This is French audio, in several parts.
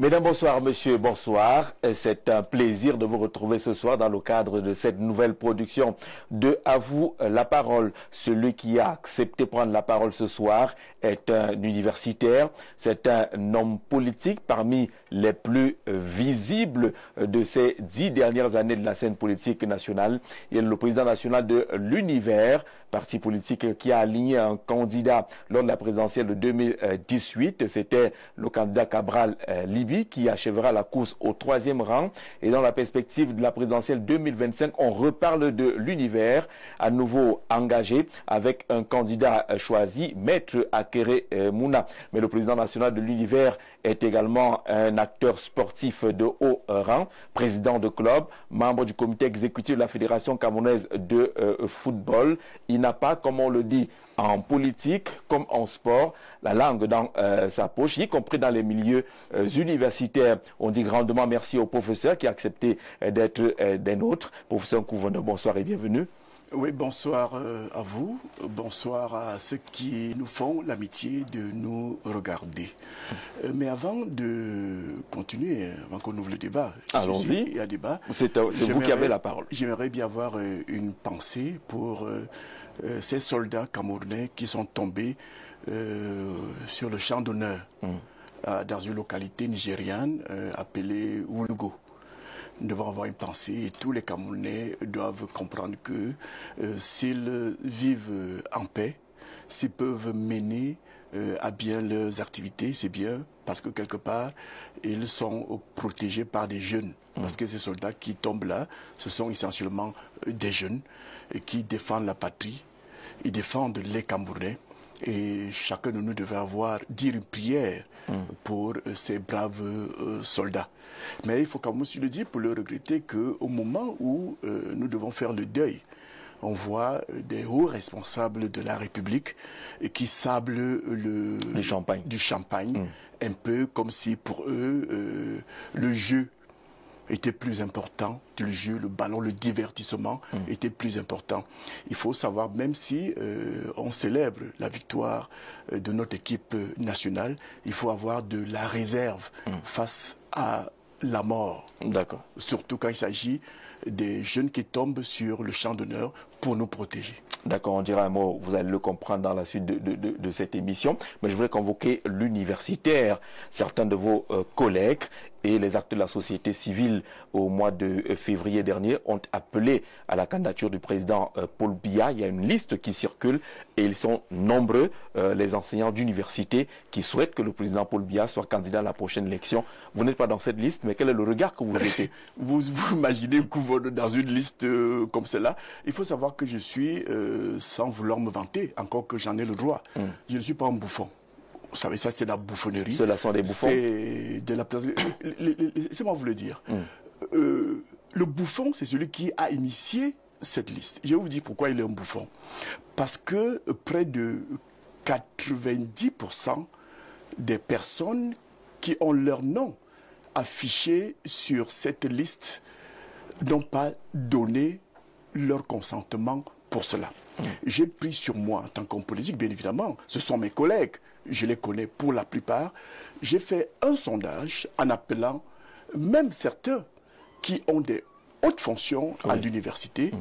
Mesdames, bonsoir, monsieur, bonsoir. C'est un plaisir de vous retrouver ce soir dans le cadre de cette nouvelle production de À vous la parole. Celui qui a accepté de prendre la parole ce soir est un universitaire, c'est un homme politique parmi les plus visibles de ces 10 dernières années de la scène politique nationale. Il est le président national de l'Univers, parti politique qui a aligné un candidat lors de la présidentielle de 2018. C'était le candidat Cabral Libye qui achèvera la course au 3e rang. Et dans la perspective de la présidentielle 2025, on reparle de l'Univers, à nouveau engagé avec un candidat choisi, Maître Akere Mouna. Mais le président national de l'Univers est également un acteur sportif de haut rang, président de club, membre du comité exécutif de la Fédération camerounaise de football. Il n'a pas, comme on le dit, en politique comme en sport, la langue dans sa poche, y compris dans les milieux universitaires. On dit grandement merci au professeur qui a accepté d'être des nôtres. Professeur Kouvonde, bonsoir et bienvenue. Oui, bonsoir à vous, bonsoir à ceux qui nous font l'amitié de nous regarder. Mais avant de continuer, avant qu'on ouvre le débat, allons-y. Il y a débat. C'est vous qui avez la parole. J'aimerais bien avoir une pensée pour ces soldats camerounais qui sont tombés sur le champ d'honneur dans une localité nigériane appelée Wulugo. Nous devons avoir une pensée et tous les Camerounais doivent comprendre que s'ils vivent en paix, s'ils peuvent mener à bien leurs activités, c'est bien parce que quelque part, ils sont protégés par des jeunes. Parce que ces soldats qui tombent là, ce sont essentiellement des jeunes qui défendent la patrie, ils défendent les Camerounais. Et chacun de nous devait dire une prière pour ces braves soldats. Mais il faut quand même aussi le dire pour le regretter qu'au moment où nous devons faire le deuil, on voit des hauts responsables de la République qui sablent du champagne, un peu comme si pour eux le jeu était plus important, le jeu, le ballon, le divertissement était plus important. Il faut savoir, même si on célèbre la victoire de notre équipe nationale, il faut avoir de la réserve face à la mort. D'accord. Surtout quand il s'agit des jeunes qui tombent sur le champ d'honneur pour nous protéger. D'accord, on dira un mot, vous allez le comprendre dans la suite de cette émission. Mais je voulais convoquer l'universitaire, certains de vos collègues et les acteurs de la société civile au mois de février dernier ont appelé à la candidature du président Paul Biya. Il y a une liste qui circule et ils sont nombreux, les enseignants d'université qui souhaitent que le président Paul Biya soit candidat à la prochaine élection. Vous n'êtes pas dans cette liste, mais quel est le regard que vous mettez? Vous imaginez que dans une liste comme celle-là, il faut savoir que je suis, sans vouloir me vanter, encore que j'en ai le droit, je ne suis pas un bouffon. Vous savez, ça c'est de la bouffonnerie. Ceux-là sont des bouffons. C'est de la... Laissez-moi vous le dire. Le bouffon, c'est celui qui a initié cette liste. Je vais vous dire pourquoi il est un bouffon. Parce que près de 90% des personnes qui ont leur nom affiché sur cette liste n'ont pas donné leur consentement pour cela. J'ai pris sur moi en tant qu'homme politique, bien évidemment, ce sont mes collègues, je les connais pour la plupart. J'ai fait un sondage en appelant même certains qui ont des hautes fonctions à l'université.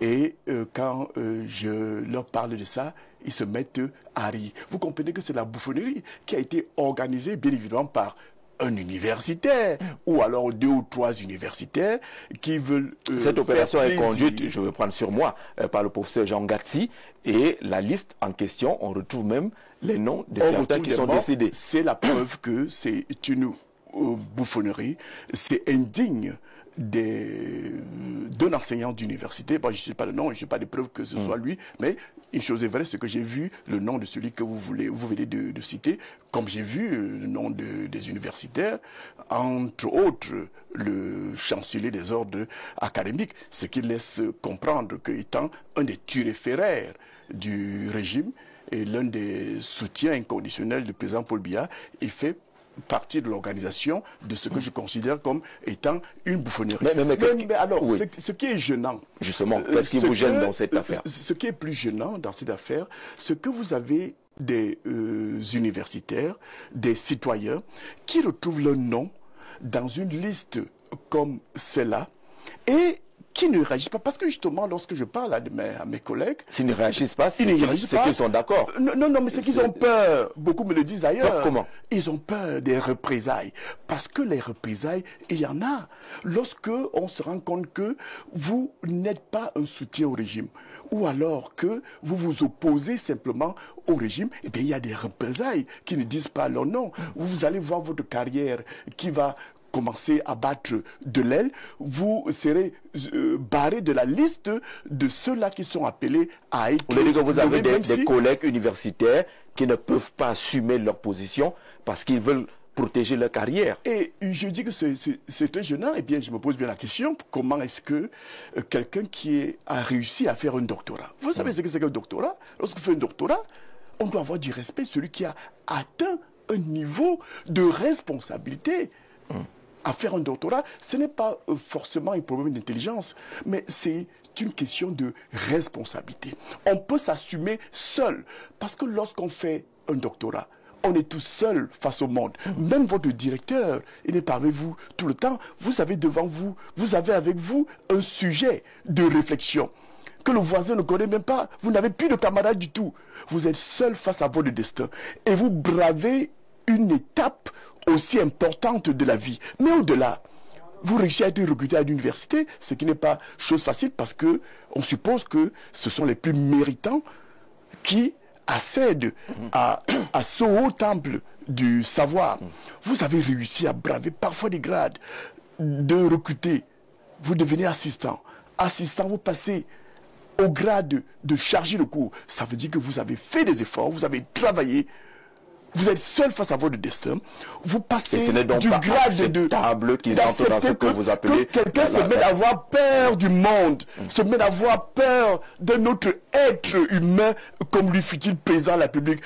Et quand je leur parle de ça, ils se mettent à rire. Vous comprenez que c'est la bouffonnerie qui a été organisée, bien évidemment, par un universitaire ou alors 2 ou 3 universitaires qui veulent cette opération est conduite, je vais prendre sur moi, par le professeur Jean Gatsi, et la liste en question, on retrouve même les noms de certains qui sont décédés. C'est la preuve que c'est une bouffonnerie, c'est indigne d'un enseignant d'université. Bon, je ne sais pas le nom, je n'ai pas de preuves que ce soit lui, mais une chose est vraie, c'est que j'ai vu le nom de celui que vous venez de citer, comme j'ai vu le nom des universitaires, entre autres le chancelier des ordres académiques, ce qui laisse comprendre qu'étant un des turiféraires du régime et l'un des soutiens inconditionnels du président Paul Biya, il fait partie de l'organisation de ce que je considère comme étant une bouffonnerie. Mais alors, oui. Ce qui est gênant... Justement, qu'est-ce qui vous gêne dans cette affaire? Ce qui est plus gênant dans cette affaire, c'est que vous avez des universitaires, des citoyens qui retrouvent leur nom dans une liste comme celle-là et qui ne réagissent pas. Parce que justement, lorsque je parle à mes collègues... S'ils ne réagissent pas, c'est qu'ils qu'ils sont d'accord. Non, mais c'est qu'ils ont peur. Beaucoup me le disent d'ailleurs. Comment? Ils ont peur des représailles. Parce que les représailles, il y en a. Lorsque on se rend compte que vous n'êtes pas un soutien au régime, ou alors que vous vous opposez simplement au régime, eh bien, il y a des représailles qui ne disent pas leur nom. Vous allez voir votre carrière qui va commencer à battre de l'aile, vous serez barré de la liste de ceux-là qui sont appelés à être... Vous voulez dire que vous avez des collègues universitaires qui ne peuvent pas assumer leur position parce qu'ils veulent protéger leur carrière. Et je dis que c'est très gênant. Eh bien, je me pose bien la question, comment est-ce que quelqu'un qui a réussi à faire un doctorat, vous savez ce que c'est qu'un doctorat? Lorsqu'on fait un doctorat, on doit avoir du respect, celui qui a atteint un niveau de responsabilité. À faire un doctorat, ce n'est pas forcément un problème d'intelligence, mais c'est une question de responsabilité. On peut s'assumer seul, parce que lorsqu'on fait un doctorat, on est tout seul face au monde. Même votre directeur, il n'est pas avec vous tout le temps. Vous avez devant vous, vous avez avec vous un sujet de réflexion que le voisin ne connaît même pas. Vous n'avez plus de camarades du tout. Vous êtes seul face à votre destin. Et vous bravez une étape aussi importante de la vie. Mais au-delà, vous réussissez à être recruté à l'université, ce qui n'est pas chose facile parce que on suppose que ce sont les plus méritants qui accèdent à ce haut temple du savoir. Vous avez réussi à braver parfois des grades de recruter. Vous devenez assistant. Assistant, vous passez au grade de chargé de cours. Ça veut dire que vous avez fait des efforts, vous avez travaillé. Vous êtes seul face à votre destin. Vous passez ce n'est donc du pas grade acceptable qu'ils entrent dans ce que vous appelez... Que quelqu'un se met à avoir peur du monde, se met à avoir peur d'un autre être humain, comme lui fut-il président de la République,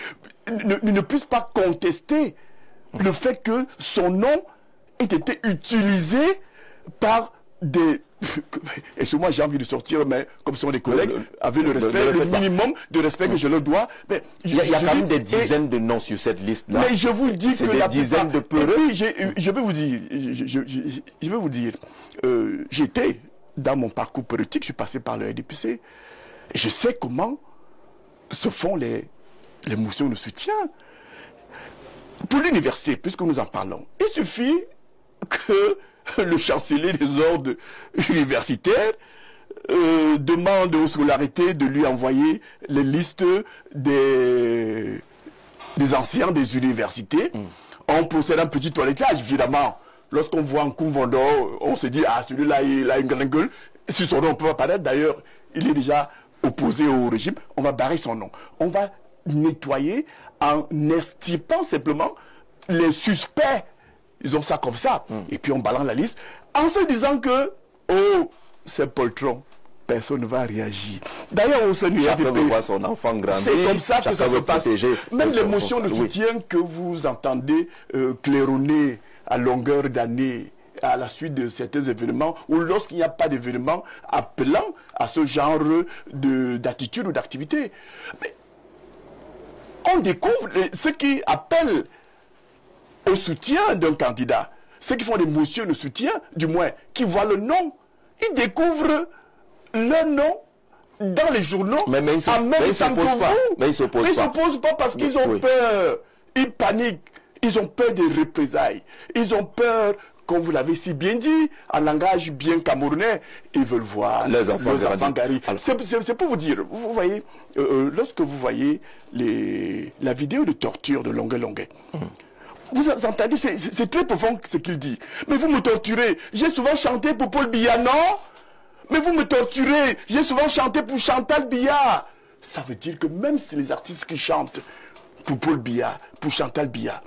ne puisse pas contester le fait que son nom ait été utilisé par des... Et sur moi j'ai envie de sortir, mais comme sont des collègues, avec le respect, le minimum de respect que je leur dois. Mais il y a quand même des dizaines de noms sur cette liste-là. Mais je vous dis que la dizaines de peureux. Et puis je vais vous dire, j'étais dans mon parcours politique, je suis passé par le RDPC, et je sais comment se font les motions de soutien. Pour l'université, puisque nous en parlons, il suffit que le chancelier des ordres universitaires demande aux scolarités de lui envoyer les listes des anciens des universités. On procède à un petit toilettage, évidemment. Lorsqu'on voit un Koumvondo, on se dit, ah, celui-là, il a une grande gueule. Si son nom peut apparaître, d'ailleurs, il est déjà opposé au régime. On va barrer son nom. On va nettoyer en extirpant simplement les suspects. Ils ont ça comme ça. Et puis on balance la liste en se disant que, oh, c'est poltron. Personne ne va réagir. D'ailleurs, au sein du RDP, son enfant grandir, c'est comme ça que ça se passe. Même les motions de soutien que vous entendez claironner à longueur d'année à la suite de certains événements, ou lorsqu'il n'y a pas d'événement appelant à ce genre d'attitude ou d'activité. Mais on découvre ce qui appelle au soutien d'un candidat. Ceux qui font des motions de soutien, du moins, qui voient le nom, ils découvrent le nom dans les journaux en même temps que vous. Mais ils ne s'opposent pas parce qu'ils ont peur. Ils paniquent. Ils ont peur des représailles. Ils ont peur, comme vous l'avez si bien dit, en langage bien camerounais, ils veulent voir les enfants garis. C'est pour vous dire, vous voyez, lorsque vous voyez la vidéo de torture de Longuet, vous entendez, c'est très profond ce qu'il dit. Mais vous me torturez. J'ai souvent chanté pour Paul Biya, non? Mais vous me torturez. J'ai souvent chanté pour Chantal Biya. Ça veut dire que même si les artistes qui chantent pour Paul Biya, pour Chantal Biya,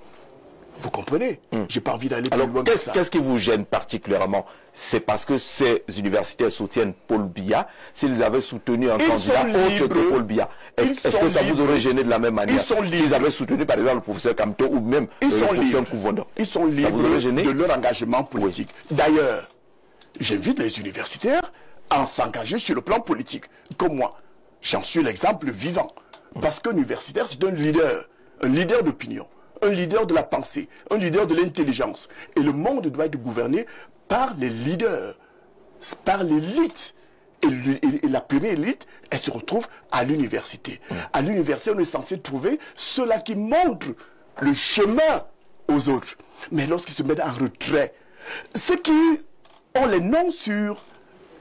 vous comprenez? J'ai pas envie d'aller plus loin que ça. Qu'est-ce qui vous gêne particulièrement? C'est parce que ces universitaires soutiennent Paul Biya. S'ils avaient soutenu un candidat autre que Paul Biya, est-ce que ça vous aurait gêné de la même manière? S'ils avaient soutenu par exemple le professeur Kamto ou même le professeur Kouvondor, ils sont libres de leur engagement politique. D'ailleurs, j'invite les universitaires à s'engager sur le plan politique. Comme moi, j'en suis l'exemple vivant. Parce qu'un universitaire, c'est un leader d'opinion, un leader de la pensée, un leader de l'intelligence. Et le monde doit être gouverné par les leaders, par l'élite. Et la première élite, elle se retrouve à l'université. À l'université, on est censé trouver ceux-là qui montrent le chemin aux autres. Mais lorsqu'ils se mettent en retrait, ceux qui ont les noms sur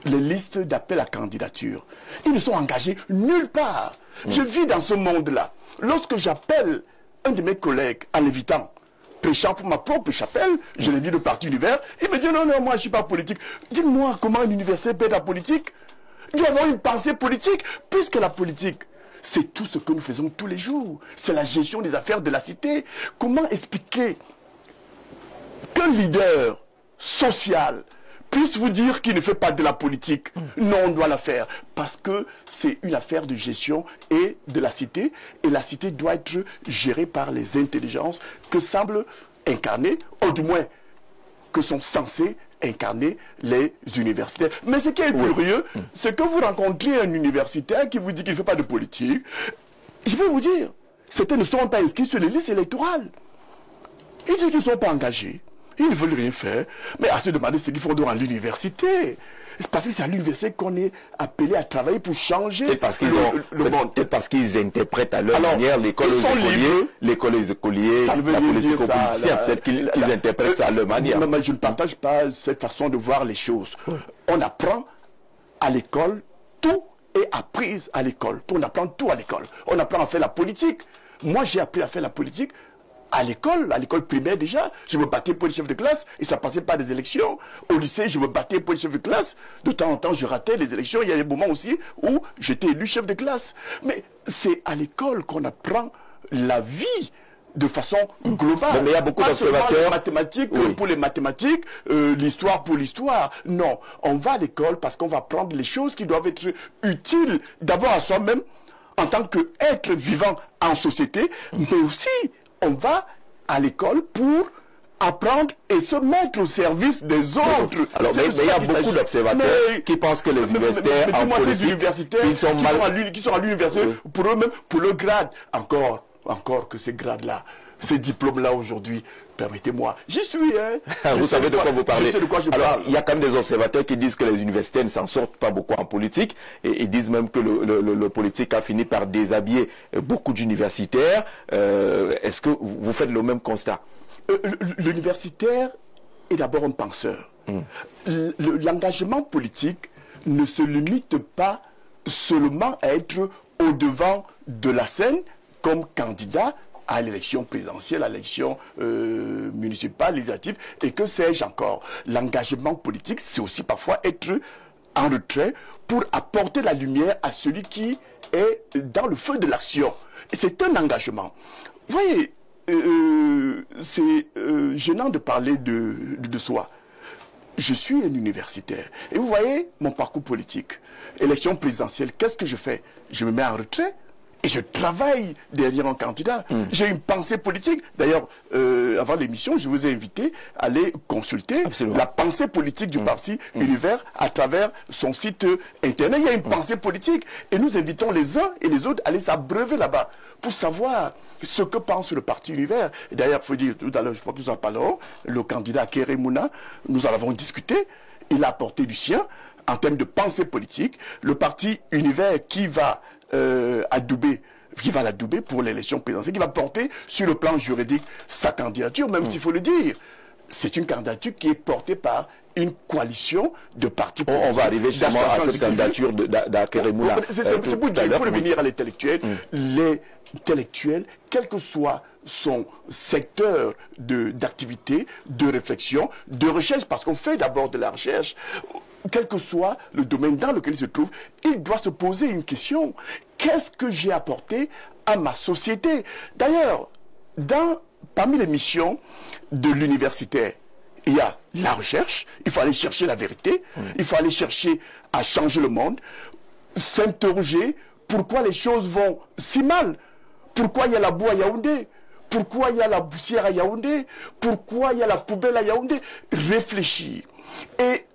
les listes d'appel à candidature, ils ne sont engagés nulle part. Je vis dans ce monde-là. Lorsque j'appelle un de mes collègues en l'évitant, prêchant pour ma propre chapelle, je l'invite de parti univers, il me dit non, non, moi je ne suis pas politique. Dis-moi comment une université peut être politique. Il doit avoir une pensée politique, puisque la politique, c'est tout ce que nous faisons tous les jours. C'est la gestion des affaires de la cité. Comment expliquer qu'un leader social puisse vous dire qu'il ne fait pas de la politique? Non, on doit la faire. Parce que c'est une affaire de gestion et de la cité. Et la cité doit être gérée par les intelligences que semblent incarner, ou du moins que sont censés incarner les universitaires. Mais ce qui est curieux, c'est que vous rencontrez un universitaire qui vous dit qu'il ne fait pas de politique. Je peux vous dire, certains ne sont pas inscrits sur les listes électorales. Ils disent qu'ils ne sont pas engagés. Ils ne veulent rien faire. Mais à se demander ce qu'ils font dans l'université. C'est parce que c'est à l'université qu'on est appelé à travailler pour changer le monde. Peut-être parce qu'ils interprètent à leur manière l'école aux écoliers, la politique aux policiers. Peut-être qu'ils interprètent ça à leur manière. Mais je ne partage pas cette façon de voir les choses. On apprend à l'école, tout est appris à l'école. On apprend tout à l'école. On apprend à faire la politique. Moi, j'ai appris à faire la politique à l'école primaire déjà. Je me battais pour les chefs de classe et ça passait par des élections. Au lycée, je me battais pour les chefs de classe. De temps en temps, je ratais les élections. Il y a des moments aussi où j'étais élu chef de classe. Mais c'est à l'école qu'on apprend la vie de façon globale. Mais il y a beaucoup d'observateurs. Les mathématiques pour les mathématiques, l'histoire pour l'histoire. Non, on va à l'école parce qu'on va apprendre les choses qui doivent être utiles d'abord à soi-même en tant qu'être vivant en société, mais aussi on va à l'école pour apprendre et se mettre au service des autres. Alors, mais il y a beaucoup d'observateurs qui pensent que les universitaires en politique, ils sont qui sont à l'université pour eux-mêmes, pour le grade. Encore que ces grades-là, ces diplômes-là aujourd'hui, permettez-moi, j'y suis, hein. Vous savez de quoi vous parlez. Je sais de quoi je parle. Alors, il y a quand même des observateurs qui disent que les universitaires ne s'en sortent pas beaucoup en politique et ils disent même que le politique a fini par déshabiller beaucoup d'universitaires. Est-ce que vous faites le même constat? L'universitaire est d'abord un penseur. L'engagement politique ne se limite pas seulement à être au-devant de la scène comme candidat à l'élection présidentielle, à l'élection municipale, législative, et que sais-je encore. L'engagement politique, c'est aussi parfois être en retrait pour apporter la lumière à celui qui est dans le feu de l'action. C'est un engagement. Vous voyez, c'est gênant de parler de soi. Je suis un universitaire. Et vous voyez mon parcours politique. Élection présidentielle, qu'est-ce que je fais? Je me mets en retrait. Et je travaille derrière un candidat. J'ai une pensée politique. D'ailleurs, avant l'émission, je vous ai invité à aller consulter la pensée politique du parti Univers à travers son site internet. Il y a une pensée politique. Et nous invitons les uns et les autres à aller s'abreuver là-bas pour savoir ce que pense le parti Univers. D'ailleurs, il faut dire, tout à l'heure, je crois que nous en parlerons, le candidat Kéré Mouna, nous en avons discuté. Il a apporté du sien en termes de pensée politique. Le parti Univers qui va l'adouber pour l'élection présidentielle, qui va porter sur le plan juridique sa candidature, même s'il faut le dire. C'est une candidature qui est portée par une coalition de partis politiques. On va arriver justement à cette candidature d'Akeremoula. C'est pour revenir à l'intellectuel. L'intellectuel, quel que soit son secteur d'activité, de réflexion, de recherche, parce qu'on fait d'abord de la recherche, quel que soit le domaine dans lequel il se trouve, il doit se poser une question. Qu'est-ce que j'ai apporté à ma société? D'ailleurs, parmi les missions de l'universitaire, il y a la recherche, il faut aller chercher la vérité, il faut aller chercher à changer le monde, s'interroger pourquoi les choses vont si mal, pourquoi il y a la boue à Yaoundé, pourquoi il y a la poussière à Yaoundé, pourquoi il y a la poubelle à Yaoundé, réfléchir. Et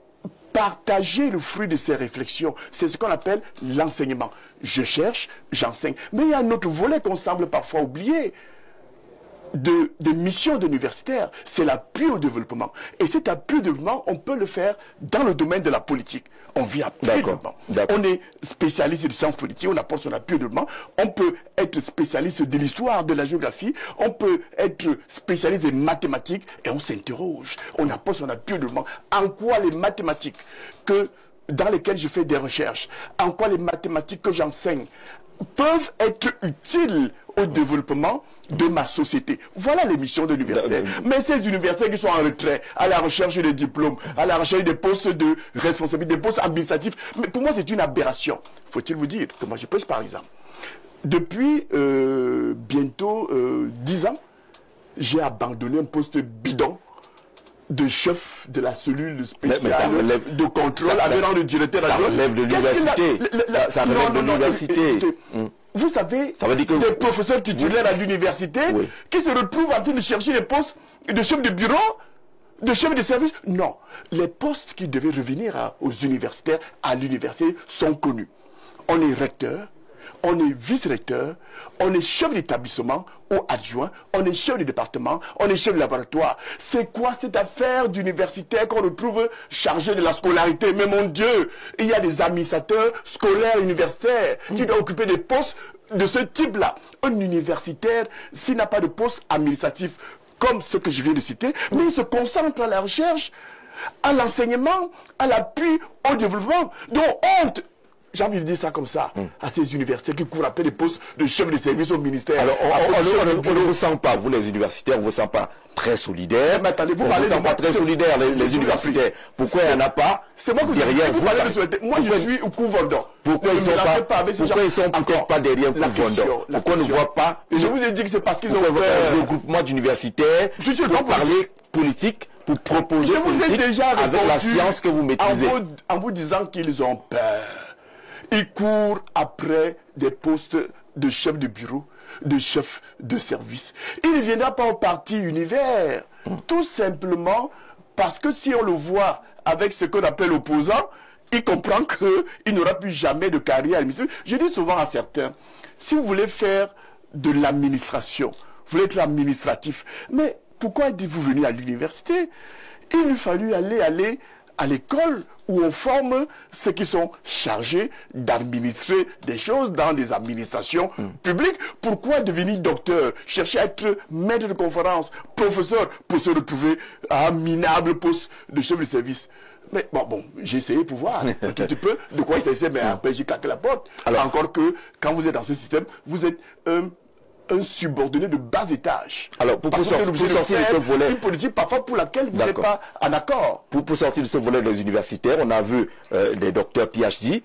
partager le fruit de ces réflexions. C'est ce qu'on appelle l'enseignement. Je cherche, j'enseigne. Mais il y a un autre volet qu'on semble parfois oublier des missions d'universitaires, c'est l'appui au développement. Et cet appui au développement, on peut le faire dans le domaine de la politique. On vit appui au développement. On est spécialiste de sciences politiques, on apporte son appui au développement. On peut être spécialiste de l'histoire, de la géographie. On peut être spécialiste des mathématiques et on s'interroge. On apporte son appui au développement. En quoi les mathématiques dans lesquelles je fais des recherches, en quoi les mathématiques que j'enseigne peuvent être utiles au développement de ma société. Voilà les missions de l'universitaire. Mais ces universitaires qui sont en retrait, à la recherche des diplômes, à la recherche des postes de responsabilité, des postes administratifs, mais pour moi c'est une aberration. Faut-il vous dire que moi je pèse par exemple. Depuis bientôt 10 ans, j'ai abandonné un poste bidon de chef de la cellule spéciale de contrôle avec le directeur. Ça relève de l'université. Ça relève de l'université. Vous savez, des professeurs titulaires à l'université qui se retrouvent en train de chercher des postes de chef de bureau, de chef de service. Non, les postes qui devaient revenir aux universitaires, à l'université, sont connus. On est recteur, on est vice-recteur, on est chef d'établissement ou adjoint, on est chef de département, on est chef de laboratoire. C'est quoi cette affaire d'universitaire qu'on retrouve chargé de la scolarité? Mais mon Dieu, il y a des administrateurs scolaires universitaires qui doivent occuper des postes de ce type-là. Un universitaire, s'il n'a pas de poste administratif comme ce que je viens de citer, mais il se concentre à la recherche, à l'enseignement, à l'appui au développement. Donc honte! J'ai envie de dire ça comme ça, à ces universitaires qui courent après des postes de chef de service au ministère. Alors, on ne vous sent pas, vous les universitaires, on ne vous sent pas très solidaires. Mais attendez, vous parlez de pas très solidaires, les universitaires. Pourquoi il n'y en a pas? C'est moi que vous parlez de solidarité. Moi, je suis au Couvendon. Pourquoi ils sont peut-être pas derrière Couvendon? Pourquoi on ne voit pas? Je vous ai dit que c'est parce qu'ils ont fait un regroupement d'universitaires pour parler politique, pour proposer politique avec la science que vous maîtrisez. En vous disant qu'ils ont peur. Ils courent après des postes de chef de bureau, de chef de service. Il ne viendra pas au parti univers. Tout simplement parce que si on le voit avec ce qu'on appelle opposant, il comprend qu'il n'aura plus jamais de carrière administrative. Je dis souvent à certains, si vous voulez faire de l'administration, vous voulez être administratif, mais pourquoi êtes-vous venu à l'université? Il lui fallut aller à l'école où on forme ceux qui sont chargés d'administrer des choses dans des administrations publiques. Pourquoi devenir docteur, chercher à être maître de conférence, professeur, pour se retrouver à un minable poste de chef de service? Mais bon, j'ai essayé pour voir un tout petit peu de quoi il s'agissait, mais après j'ai claqué la porte. Alors encore que, quand vous êtes dans ce système, vous êtes un subordonné de bas étage. Alors, pour sortir de ce volet, une politique parfois pour laquelle vous n'êtes pas en accord. Pour sortir de ce volet des universitaires, on a vu des docteurs PhD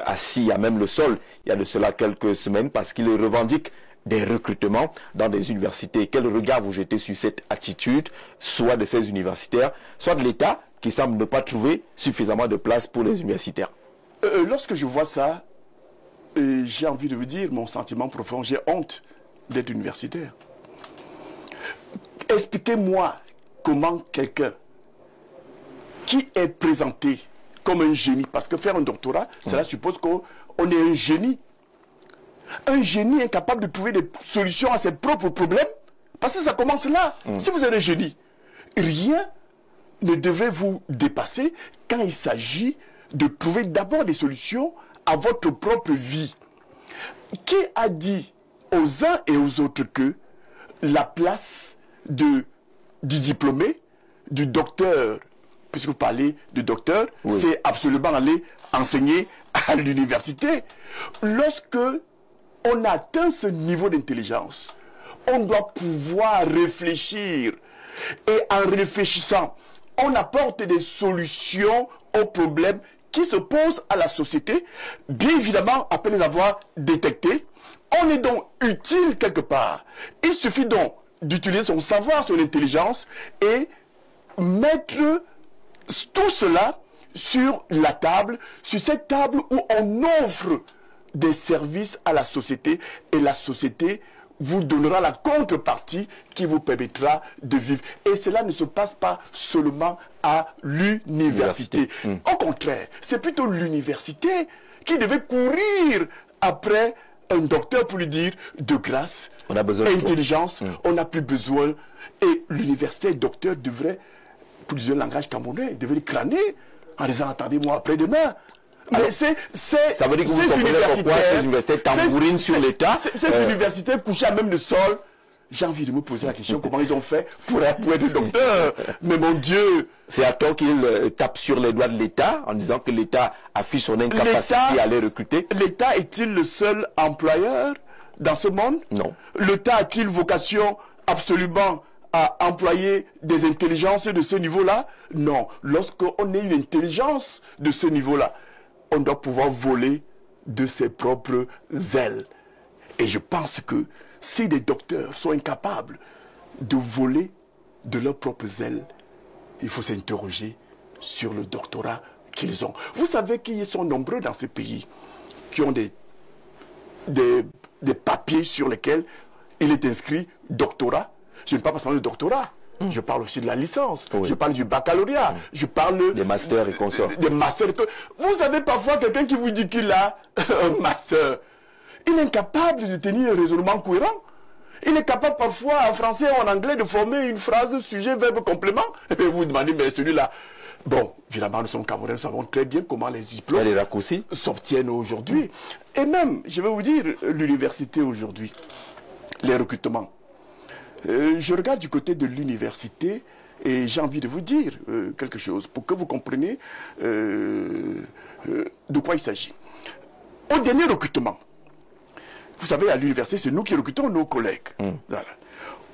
assis à même le sol il y a de cela quelques semaines parce qu'ils revendiquent des recrutements dans des universités. Quel regard vous jetez sur cette attitude, soit de ces universitaires, soit de l'État qui semble ne pas trouver suffisamment de place pour les universitaires? Lorsque je vois ça, j'ai envie de vous dire mon sentiment profond, j'ai honte d'être universitaire. Expliquez-moi comment quelqu'un qui est présenté comme un génie, parce que faire un doctorat, cela suppose qu'on est un génie. Un génie incapable de trouver des solutions à ses propres problèmes, parce que ça commence là. Si vous êtes un génie, rien ne devrait vous dépasser quand il s'agit de trouver d'abord des solutions à votre propre vie. Qui a dit aux uns et aux autres que la place du diplômé, du docteur, puisque vous parlez de docteur, c'est absolument aller enseigner à l'université. Lorsque on atteint ce niveau d'intelligence, on doit pouvoir réfléchir. Et en réfléchissant, on apporte des solutions aux problèmes qui se posent à la société, bien évidemment après les avoir détectés. On est donc utile quelque part. Il suffit donc d'utiliser son savoir, son intelligence et mettre tout cela sur la table, sur cette table où on offre des services à la société et la société vous donnera la contrepartie qui vous permettra de vivre. Et cela ne se passe pas seulement à l'université. Au contraire, c'est plutôt l'université qui devait courir après un docteur pour lui dire de grâce, on a besoin intelligence, on n'a plus besoin. Et l'université docteur devrait, pour dire le langage camerounais, devrait crâner en disant attendez, moi après-demain. Mais ça veut dire que vous comprenez pourquoi ces universités tambourinent sur l'État. Ces universités couchées à même le sol. J'ai envie de me poser la question, comment ils ont fait pour être docteur? Mais mon Dieu! C'est à tort qu'ils tapent sur les doigts de l'État en disant que l'État affiche son incapacité à les recruter. L'État est-il le seul employeur dans ce monde? Non. L'État a-t-il vocation absolument à employer des intelligences de ce niveau-là? Non. Lorsqu'on a une intelligence de ce niveau-là, on doit pouvoir voler de ses propres ailes. Et je pense que si des docteurs sont incapables de voler de leurs propres ailes, il faut s'interroger sur le doctorat qu'ils ont. Vous savez qu'ils sont nombreux dans ces pays qui ont des papiers sur lesquels il est inscrit doctorat. Je ne parle pas seulement de doctorat. Je parle aussi de la licence, je parle du baccalauréat, je parle des masters et consorts. Des masters. Vous avez parfois quelqu'un qui vous dit qu'il a un master. Il est incapable de tenir un raisonnement cohérent. Il est capable parfois en français ou en anglais de former une phrase sujet, verbe, complément. Et vous vous demandez, mais celui-là... Bon, évidemment, nous sommes Camerounais, nous savons très bien comment les diplômes s'obtiennent aujourd'hui. Et même, je vais vous dire, l'université aujourd'hui, les recrutements. Je regarde du côté de l'université et j'ai envie de vous dire quelque chose pour que vous compreniez de quoi il s'agit. Au dernier recrutement, vous savez, à l'université, c'est nous qui recrutons nos collègues. Voilà.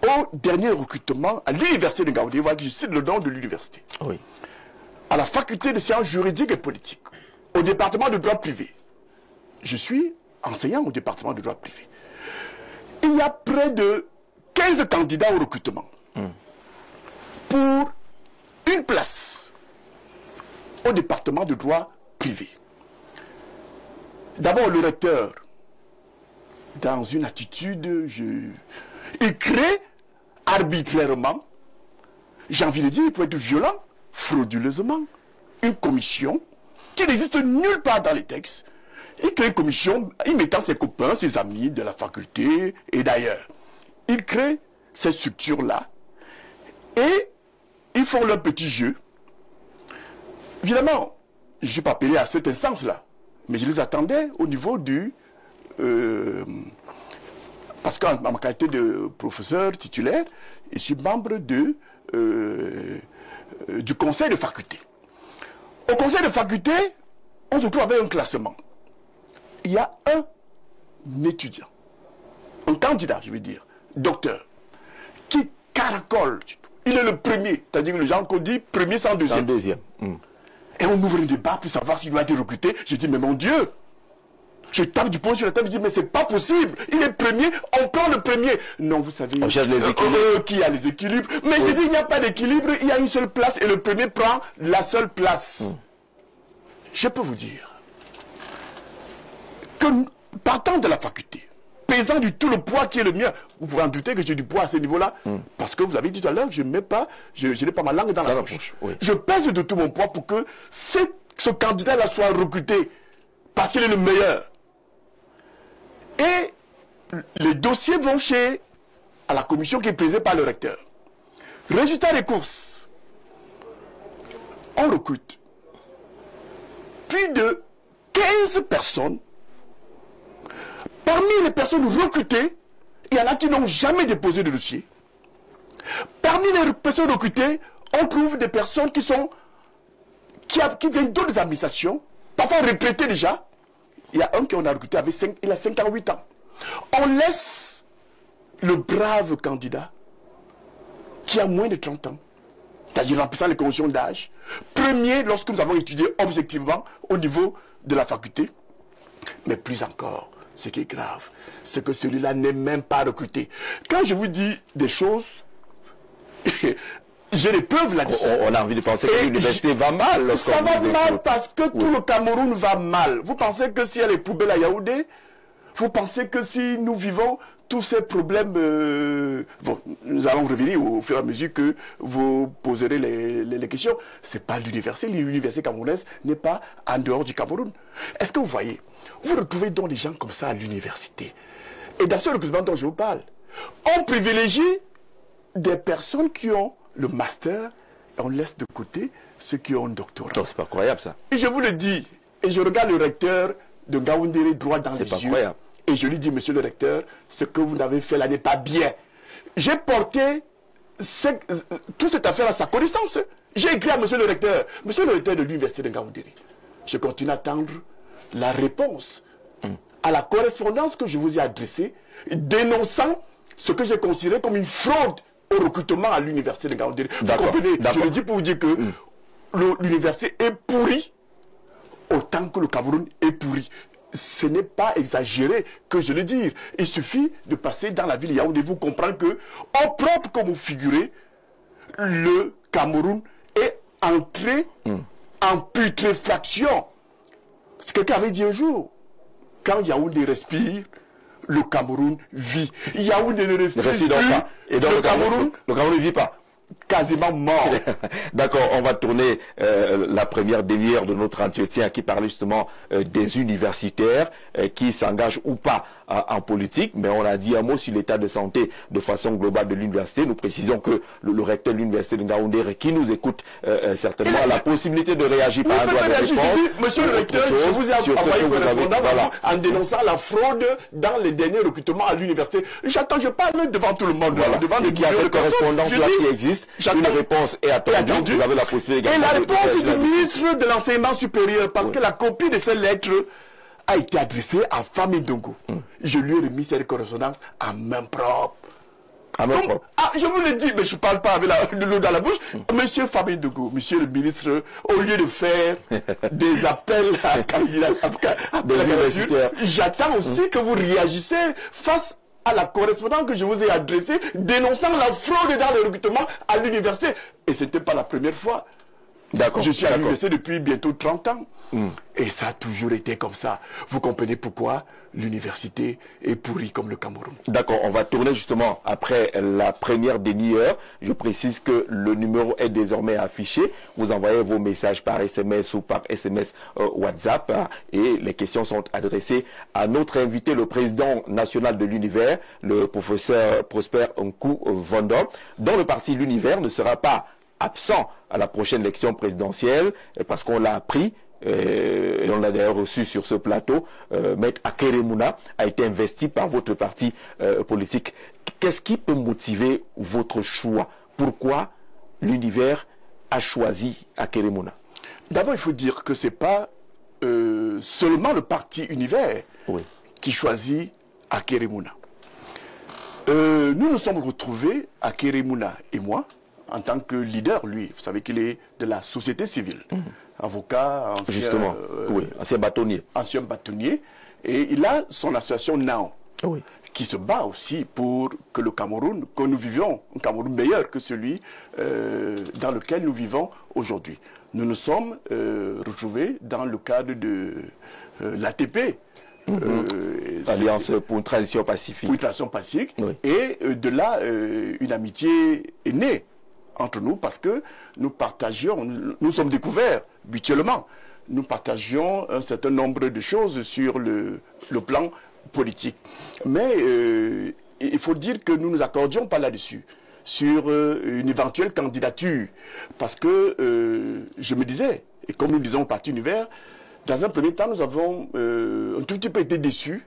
Au dernier recrutement, à l'université de Ngaoundé, voilà que je cite le nom de l'université. Oui. À la faculté de sciences juridiques et politiques, au département de droit privé. Je suis enseignant au département de droit privé. Il y a près de 15 candidats au recrutement pour une place au département de droit privé. D'abord, le recteur, dans une attitude, il crée arbitrairement, j'ai envie de dire, il peut être violent, frauduleusement, une commission qui n'existe nulle part dans les textes. Il crée une commission, y mettant ses copains, ses amis de la faculté et d'ailleurs. Ils créent ces structures-là et ils font leur petit jeu. Évidemment, je ne suis pas appelé à cette instance-là, mais je les attendais au niveau du... parce qu'en ma qualité de professeur titulaire, je suis membre du conseil de faculté. Au conseil de faculté, on se trouve avec un classement. Il y a un étudiant, un candidat, je veux dire, docteur, qui caracole. Il est le premier, c'est-à-dire que les gens qu'on dit premier sans deuxième. Et on ouvre un débat pour savoir s'il doit être recruté. Je dis, mais mon Dieu, je tape du poing sur la table, je dis, mais c'est pas possible. Il est premier, on prend le premier. Non, vous savez, on cherche les équilibres. Qui a les équilibres. Mais je dis, il n'y a pas d'équilibre, il y a une seule place et le premier prend la seule place. Je peux vous dire que partant de la faculté, pesant du tout le poids qui est le mien, vous pouvez en douter que j'ai du poids à ce niveau-là, parce que vous avez dit tout à l'heure que je n'ai pas ma langue dans la bouche. Je pèse de tout mon poids pour que ce candidat-là soit recruté, parce qu'il est le meilleur. Et les dossiers vont à la commission qui est présidée par le recteur. Résultat des courses, on recrute plus de 15 personnes. Parmi les personnes recrutées, il y en a qui n'ont jamais déposé de dossier. Parmi les personnes recrutées, on trouve des personnes qui viennent d'autres administrations, parfois retraitées déjà. Il y a un qu'on a recruté, il a 58 ans. On laisse le brave candidat qui a moins de 30 ans, c'est-à-dire remplissant les conditions d'âge, premier lorsque nous avons étudié objectivement au niveau de la faculté, mais plus encore. Ce qui est grave, c'est que celui-là n'est même pas recruté. Quand je vous dis des choses, j'ai des preuves là-dessus. On a envie de penser que l'université va mal. Ça va mal parce que tout le Cameroun va mal. Vous pensez que s'il y a les poubelles à Yaoundé, vous pensez que si nous vivons tous ces problèmes, bon, nous allons revenir au fur et à mesure que vous poserez les questions. Ce n'est pas l'université. L'université camerounaise n'est pas en dehors du Cameroun. Est-ce que vous voyez, vous retrouvez donc des gens comme ça à l'université. Et dans ce recrutement dont je vous parle, on privilégie des personnes qui ont le master et on laisse de côté ceux qui ont un doctorat. C'est pas croyable ça. Et je vous le dis, et je regarde le recteur de Ngaoundéré droit dans les yeux. Incroyable. Et je lui dis, monsieur le recteur, ce que vous avez fait là n'est pas bien. J'ai porté toute cette affaire à sa connaissance. J'ai écrit à monsieur le recteur de l'université de Ngaoundéré. Je continue à attendre la réponse à la correspondance que je vous ai adressée, dénonçant ce que j'ai considéré comme une fraude au recrutement à l'université de Ngaoundéré. Vous comprenez? Je le dis pour vous dire que l'université est pourrie autant que le Cameroun est pourri. Ce n'est pas exagéré que je le dis. Il suffit de passer dans la ville Yaoundé, vous comprendre que, au propre comme vous figurez, le Cameroun est entré en putréfaction. C'est quelqu'un avait dit un jour, quand Yaoundé respire, le Cameroun vit. Yaoundé ne respire plus, et donc le Cameroun ne vit pas. Quasiment mort. D'accord, on va tourner la première demi-heure de notre entretien qui parlait justement des universitaires qui s'engagent ou pas en politique, mais on a dit un mot sur l'état de santé de façon globale de l'université. Nous précisons que le recteur de l'université de Ngaoundéré qui nous écoute certainement a la possibilité de réagir par un droit de réponse. Monsieur le recteur, je vous ai envoyé une correspondance en dénonçant la fraude dans les derniers recrutements à l'université. Je parle devant tout le monde, devant des millions de correspondances là qui existe. Une réponse est attendue. Vous avez la possibilité. Et la réponse du ministre de l'enseignement supérieur, parce que la copie de ces lettres a été adressée à Fami Ndongo. Je lui ai remis cette correspondance à main propre. Je vous le dis, mais je ne parle pas avec de l'eau dans la bouche. Monsieur Fami Ndongo, monsieur le ministre, au lieu de faire des appels à candidats, j'attends aussi que vous réagissez face à la correspondance que je vous ai adressée, dénonçant la fraude dans le recrutement à l'université. Et ce n'était pas la première fois. Je suis à l'université depuis bientôt 30 ans. Et ça a toujours été comme ça. Vous comprenez pourquoi l'université est pourrie comme le Cameroun. D'accord, on va tourner justement après la première demi-heure. Je précise que le numéro est désormais affiché. Vous envoyez vos messages par SMS ou par SMS WhatsApp. Et les questions sont adressées à notre invité, le président national de l'Univers, le professeur Prosper Nkou Vondo, dont le parti L'Univers ne sera pas absent à la prochaine élection présidentielle, parce qu'on l'a appris, et on l'a d'ailleurs reçu sur ce plateau, Maître Akeremouna a été investi par votre parti politique. Qu'est-ce qui peut motiver votre choix? Pourquoi l'Univers a choisi Akeremouna? D'abord, il faut dire que ce n'est pas seulement le parti Univers qui choisit Akeremouna. Nous nous sommes retrouvés, Akeremouna et moi, en tant que leader, lui. Vous savez qu'il est de la société civile. Avocat, ancien bâtonnier. Ancien bâtonnier. Et il a son association NAO, qui se bat aussi pour que le Cameroun, que nous vivions, un Cameroun meilleur que celui dans lequel nous vivons aujourd'hui. Nous nous sommes retrouvés dans le cadre de l'ATP. Alliance pour une transition pacifique. Pour une transition pacifique. Et de là, une amitié est née entre nous parce que nous partagions, nous sommes découverts mutuellement. Nous partagions un certain nombre de choses sur le plan politique. Mais il faut dire que nous ne nous accordions pas là-dessus, sur une éventuelle candidature. Parce que je me disais, et comme nous disons au Parti Univers, dans un premier temps, nous avons un tout petit peu été déçus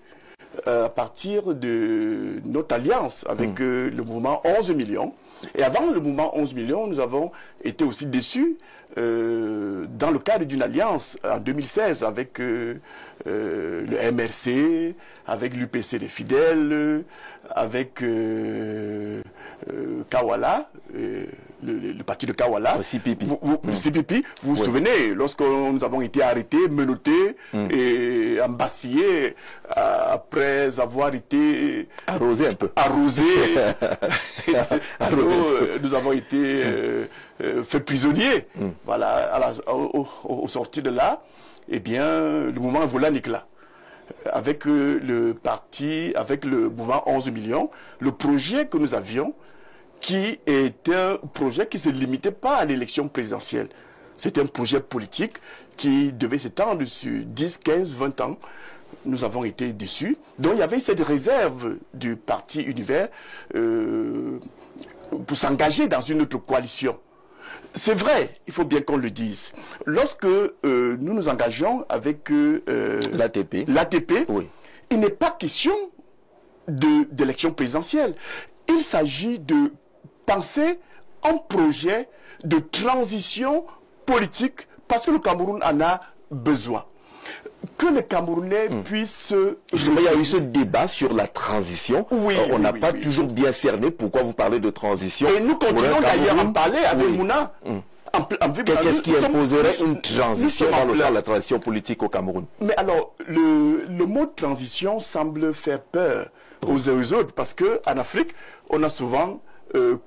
à partir de notre alliance avec le mouvement 11 millions. Et avant le mouvement 11 millions, nous avons été aussi déçus dans le cadre d'une alliance en 2016 avec le MRC, avec l'UPC des fidèles, avec Kawala, le parti de Kawala. CPP. CPP, vous vous souvenez, lorsque nous avons été arrêtés, menottés et embastillés après avoir été arrosés un peu. Nous avons été faits prisonniers. Voilà, au sortir de là, eh bien, le mouvement vola Nicolas. avec le parti, avec le mouvement 11 millions, le projet que nous avions, qui est un projet qui ne se limitait pas à l'élection présidentielle. C'était un projet politique qui devait s'étendre sur 10, 15, 20 ans. Nous avons été déçus. Donc il y avait cette réserve du parti Univers pour s'engager dans une autre coalition. C'est vrai, il faut bien qu'on le dise. Lorsque nous nous engageons avec l'ATP, oui, il n'est pas question d'élection présidentielle. Il s'agit de penser un projet de transition politique parce que le Cameroun en a besoin. Que les Camerounais puissent... Justement, il y a eu ce débat sur la transition. Oui, on n'a pas toujours bien cerné pourquoi vous parlez de transition. Et nous continuons d'ailleurs à en parler avec Mouna. Qu'est-ce qui imposerait une transition dans le cadre de la transition politique au Cameroun? Mais alors, le mot transition semble faire peur aux uns et aux autres parce qu'en Afrique, on a souvent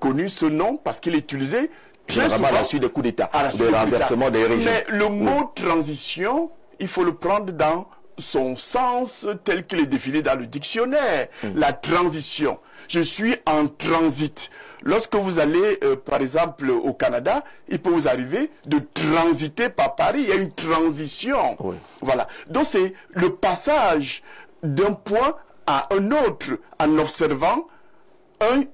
connu ce nom parce qu'il est utilisé très souvent à la suite des coups d'État, de renversement des régimes. Mais le mot transition, il faut le prendre dans son sens tel qu'il est défini dans le dictionnaire. La transition. Je suis en transit. Lorsque vous allez, par exemple, au Canada, il peut vous arriver de transiter par Paris. Il y a une transition. Oui. Voilà. Donc c'est le passage d'un point à un autre en observant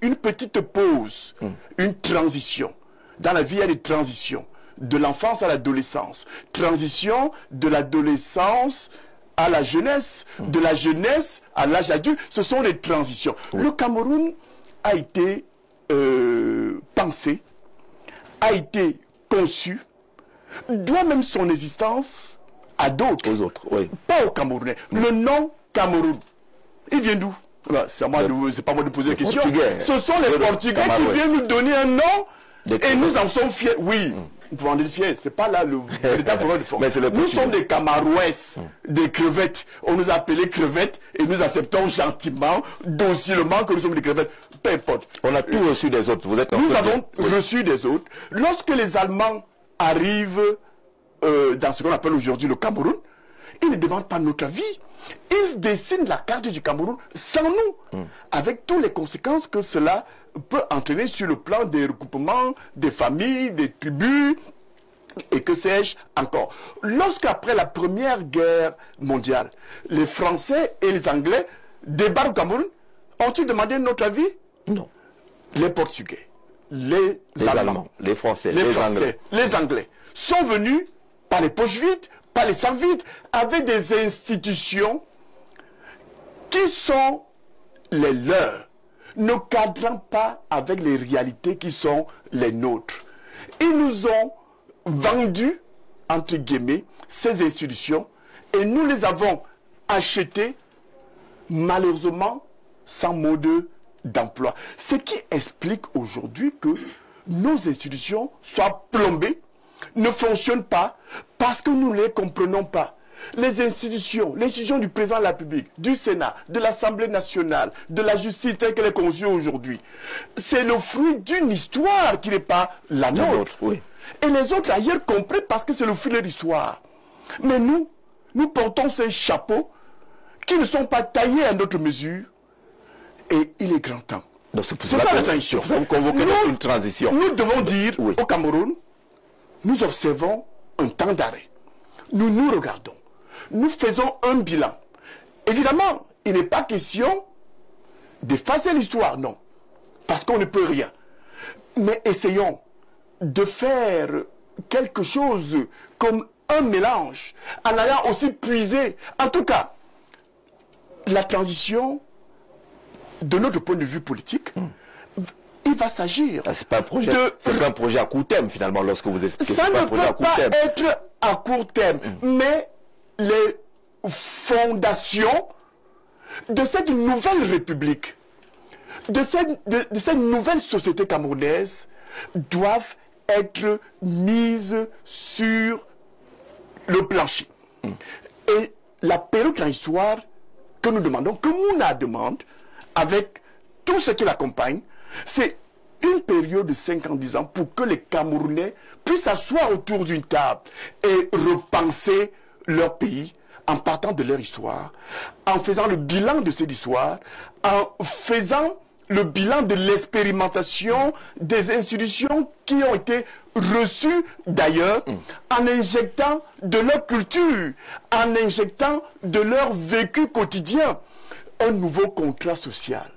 une petite pause, une transition. Dans la vie, il y a des transitions. De l'enfance à l'adolescence. Transition de l'adolescence à la jeunesse, de la jeunesse à l'âge adulte. Ce sont des transitions. Oui. Le Cameroun a été pensé, a été conçu, doit même son existence à d'autres. Aux autres, oui. Pas aux Camerounais. Le nom Cameroun, il vient d'où? C'est pas moi de poser la question. Ce sont les Portugais qui viennent nous donner un nom et nous en sommes fiers. Oui. Vous pouvez en être fiers, c'est pas là le véritable problème de fond. Nous sommes des Camarouès, des crevettes. On nous a appelés crevettes et nous acceptons gentiment, docilement que nous sommes des crevettes. Peu importe. On a tout reçu des autres. Vous êtes nous avons reçu des autres. Lorsque les Allemands arrivent dans ce qu'on appelle aujourd'hui le Cameroun, ils ne demandent pas notre avis. Ils dessinent la carte du Cameroun sans nous, avec toutes les conséquences que cela peut entraîner sur le plan des recoupements, des familles, des tribus, et que sais-je encore. Lorsqu'après la Première Guerre mondiale, les Français et les Anglais débarquent au Cameroun, ont-ils demandé notre avis? Non. Les Portugais, les Allemands, les Français, les Anglais sont venus par les poches vides, par les sangs vides, avec des institutions qui sont les leurs, ne cadrant pas avec les réalités qui sont les nôtres. Ils nous ont vendu, entre guillemets, ces institutions et nous les avons achetées, malheureusement, sans mode d'emploi. Ce qui explique aujourd'hui que nos institutions soient plombées, ne fonctionnent pas, parce que nous ne les comprenons pas. Les institutions, l'institution du président de la République, du Sénat, de l'Assemblée nationale, de la justice telle qu'elle est conçue aujourd'hui, c'est le fruit d'une histoire qui n'est pas la nôtre. Oui. Et les autres ailleurs comprennent parce que c'est le fruit de l'histoire. Mais nous portons ces chapeaux qui ne sont pas taillés à notre mesure. Et il est grand temps. C'est ça la transition. Vous convoquez une transition. Nous devons dire au Cameroun, nous observons un temps d'arrêt. Nous nous regardons. Nous faisons un bilan. Évidemment, il n'est pas question d'effacer l'histoire, non. Parce qu'on ne peut rien. Mais essayons de faire quelque chose comme un mélange, en allant aussi puiser. En tout cas, la transition, de notre point de vue politique, il va s'agir. C'est pas un projet à court terme, finalement, lorsque vous expliquez. Ça ne peut pas être à court terme, mais les fondations de cette nouvelle république, de cette nouvelle société camerounaise, doivent être mises sur le plancher. Et la période transitoire que nous demandons, que Mouna demande, avec tout ce qui l'accompagne, c'est une période de 50-10 ans pour que les Camerounais puissent s'asseoir autour d'une table et repenser leur pays en partant de leur histoire, en faisant le bilan de cette histoire, en faisant le bilan de l'expérimentation des institutions qui ont été reçues d'ailleurs, en injectant de leur culture, en injectant de leur vécu quotidien, un nouveau contrat social.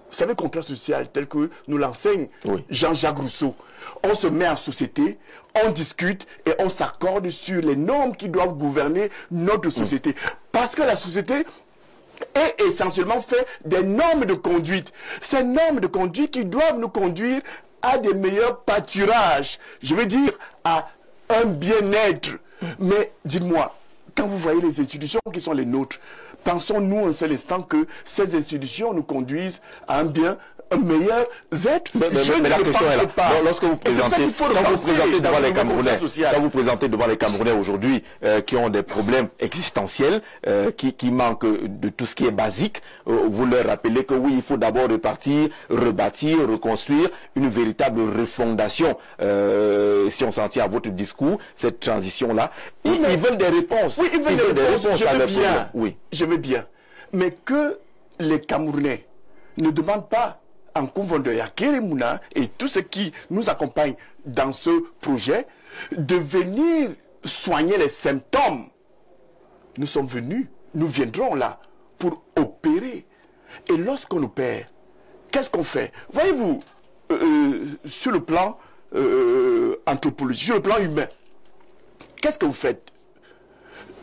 Vous savez, contrat social tel que nous l'enseigne Jean-Jacques Rousseau. On se met en société, on discute et on s'accorde sur les normes qui doivent gouverner notre société. Parce que la société est essentiellement faite des normes de conduite. Ces normes de conduite qui doivent nous conduire à des meilleurs pâturages. Je veux dire, à un bien-être. Mais dites-moi, quand vous voyez les institutions qui sont les nôtres, pensons-nous un seul instant que ces institutions nous conduisent à un meilleur être? Mais la question est là. Lorsque vous présentez, quand vous présentez devant les Camerounais aujourd'hui qui ont des problèmes existentiels, qui manquent de tout ce qui est basique, vous leur rappelez que oui, il faut d'abord repartir, rebâtir, reconstruire une véritable refondation. Si on s'en tient à votre discours, cette transition-là, ils veulent des réponses. Oui, ils veulent des réponses. Je veux bien. Oui. Je veux bien. Mais que les Camerounais ne demandent pas en convendeur Yakeremouna et tous ceux qui nous accompagnent dans ce projet de venir soigner les symptômes. Nous sommes venus, nous viendrons là pour opérer. Et lorsqu'on opère, qu'est-ce qu'on fait? Voyez-vous, sur le plan anthropologique, sur le plan humain, qu'est-ce que vous faites?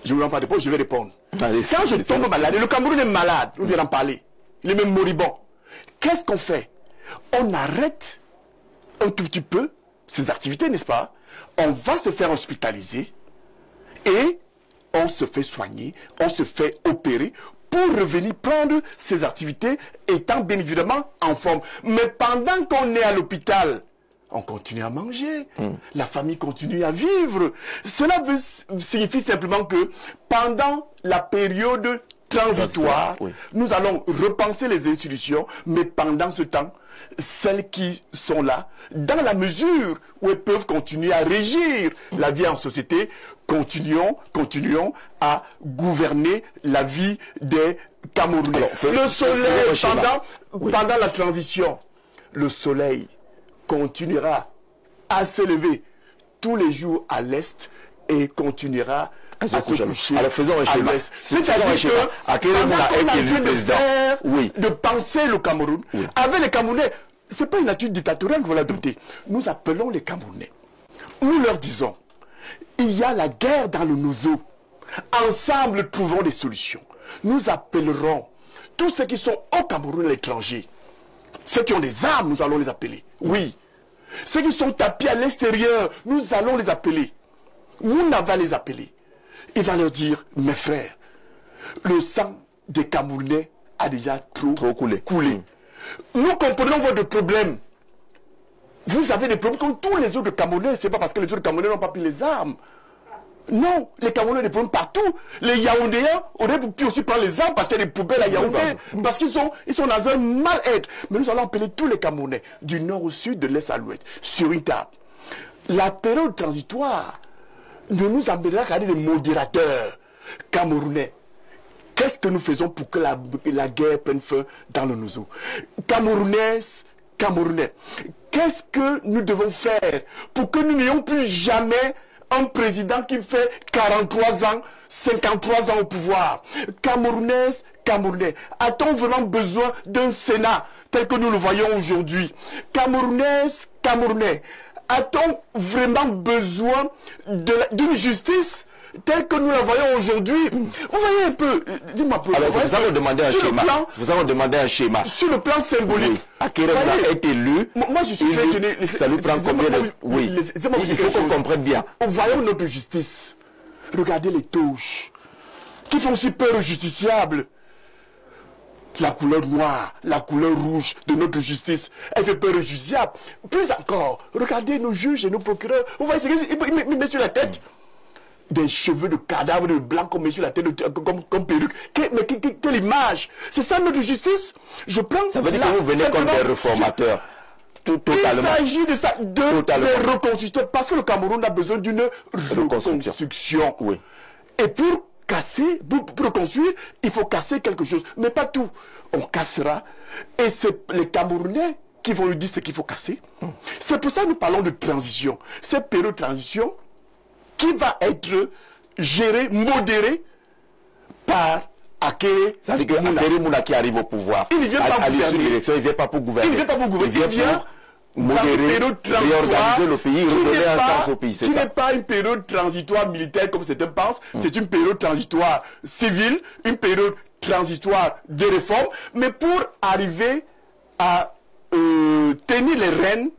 Je ne vous rends pas de réponse, je vais répondre. Allez, quand je tombe malade, et le Cameroun est malade, nous venons en parler, il est même moribond. Qu'est-ce qu'on fait? On arrête un tout petit peu ces activités, n'est-ce pas? On va se faire hospitaliser et on se fait soigner, on se fait opérer pour revenir prendre ces activités étant bien évidemment en forme. Mais pendant qu'on est à l'hôpital, on continue à manger, la famille continue à vivre. Cela signifie simplement que pendant la période transitoire, nous allons repenser les institutions, mais pendant ce temps, celles qui sont là, dans la mesure où elles peuvent continuer à régir la vie en société, continuons à gouverner la vie des Camerounais. Alors, le soleil, pendant la transition, le soleil continuera à se lever tous les jours à l'est et continuera à se coucher. Alors faisons un schéma. C'est-à-dire que pendant qu'on est en train de penser le Cameroun, avec les Camerounais, ce n'est pas une attitude dictatoriale qu'on va l'adopter. Nous appelons les Camerounais. Nous leur disons, il y a la guerre dans le Nozo. Ensemble, trouvons des solutions. Nous appellerons tous ceux qui sont au Cameroun à l'étranger. Ceux qui ont des armes, nous allons les appeler. Oui. Ceux qui sont tapis à l'extérieur, nous allons les appeler. Mouna va les appeler. Il va leur dire, mes frères, le sang des Camerounais a déjà trop coulé. Nous comprenons votre problème. Vous avez des problèmes comme tous les autres Camerounais. Ce n'est pas parce que les autres Camerounais n'ont pas pris les armes. Non, les Camerounais ont des problèmes partout. Les Yaoundéens auraient pu aussi prendre les armes parce qu'il y a des poubelles à Yaoundé. Parce qu'ils sont dans un mal-être. Mais nous allons appeler tous les Camerounais, du nord au sud, de l'est à l'ouest, sur une table. La période transitoire ne nous amènera qu'à des modérateurs camerounais. Qu'est-ce que nous faisons pour que la guerre prenne fin dans le Nozo? Camerounaises, Camerounais, qu'est-ce que nous devons faire pour que nous n'ayons plus jamais un président qui fait 43 ans, 53 ans au pouvoir? Camerounaises, Camerounais, a-t-on vraiment besoin d'un Sénat tel que nous le voyons aujourd'hui? Camerounaises, Camerounais, a-t-on vraiment besoin d'une justice telle que nous la voyons aujourd'hui? Vous voyez un peu, dis-moi peu. Alors, vous avez demandé un schéma. Vous avez demandé un schéma. Sur le plan symbolique. Akeremouna est élu. Moi, je suis chrétien. Ça lui prend combien de... Oui, il faut qu'on comprenne bien. Voyons notre justice. Regardez les touches qui font si peur aux justiciables. La couleur noire, la couleur rouge de notre justice, elle fait peur aux justiciables. Plus encore, regardez nos juges et nos procureurs. Vous voyez ce qu'ils mettent sur la tête? Des cheveux de cadavres de blanc qu'on met sur la tête comme perruque. Mais quelle image! C'est ça notre justice? Je prends. Ça veut dire que vous venez comme des réformateurs. Il s'agit de ça, des reconstructions. Parce que le Cameroun a besoin d'une reconstruction. Oui. Et pour casser, pour reconstruire, il faut casser quelque chose. Mais pas tout. On cassera. Et c'est les Camerounais qui vont lui dire ce qu'il faut casser. C'est pour ça que nous parlons de transition. Cette période de transition qui va être gérée, modérée par Akere Mouna qui arrive au pouvoir. Il ne vient pas à gouverner. Direction, il ne vient pas pour gouverner. Il ne vient pas pour gouverner. Il vient pour modérer, réorganiser le pays, redonner un sens au pays. Qui n'est pas une période transitoire militaire comme certains pensent. C'est une période transitoire civile, une période transitoire de réforme, mais pour arriver à tenir les rênes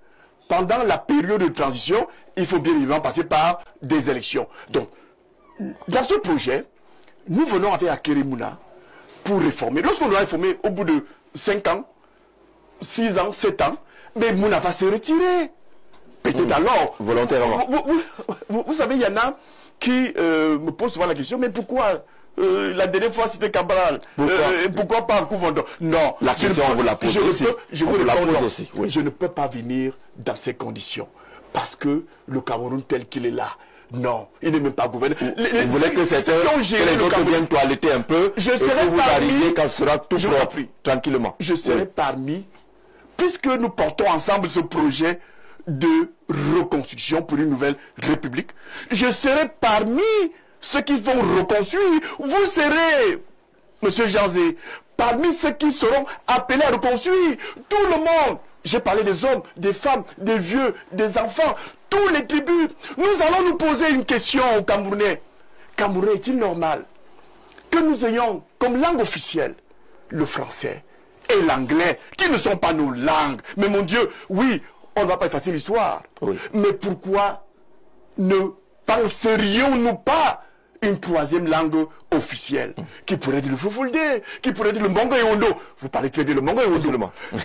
pendant la période de transition, il faut bien évidemment passer par des élections. Donc, dans ce projet, nous venons avec Akere Mouna pour réformer. Lorsqu'on doit réformer au bout de 5 ans, 6 ans, 7 ans, mais Mouna va se retirer. Peut-être alors. Volontairement. Vous savez, il y en a qui me posent souvent la question, mais pourquoi la dernière fois c'était Cabral, pourquoi pas Kouvondon? Non, la question on vous la pose aussi. Je ne peux pas venir dans ces conditions. Parce que le Cameroun tel qu'il est là, non, il n'est même pas gouverné. Vous voulez que les autres viennent toiletter un peu, je serai vous arrivez quand ce sera tout propre, tranquillement. Je serai parmi, puisque nous portons ensemble ce projet de reconstruction pour une nouvelle république, je serai parmi ceux qui vont reconstruire. Vous serez, monsieur Janzé, parmi ceux qui seront appelés à reconstruire. Tout le monde. J'ai parlé des hommes, des femmes, des vieux, des enfants, tous les tribus. Nous allons nous poser une question aux Camerounais. Camerounais, est-il normal que nous ayons comme langue officielle le français et l'anglais, qui ne sont pas nos langues? Mais mon Dieu, oui, on ne va pas effacer l'histoire. Oui. Mais pourquoi ne penserions-nous pas une troisième langue officielle qui pourrait être le Fulfulde, qui pourrait être le Mbongo et Ondo? Vous parlez très bien le Mbongo et Ondo.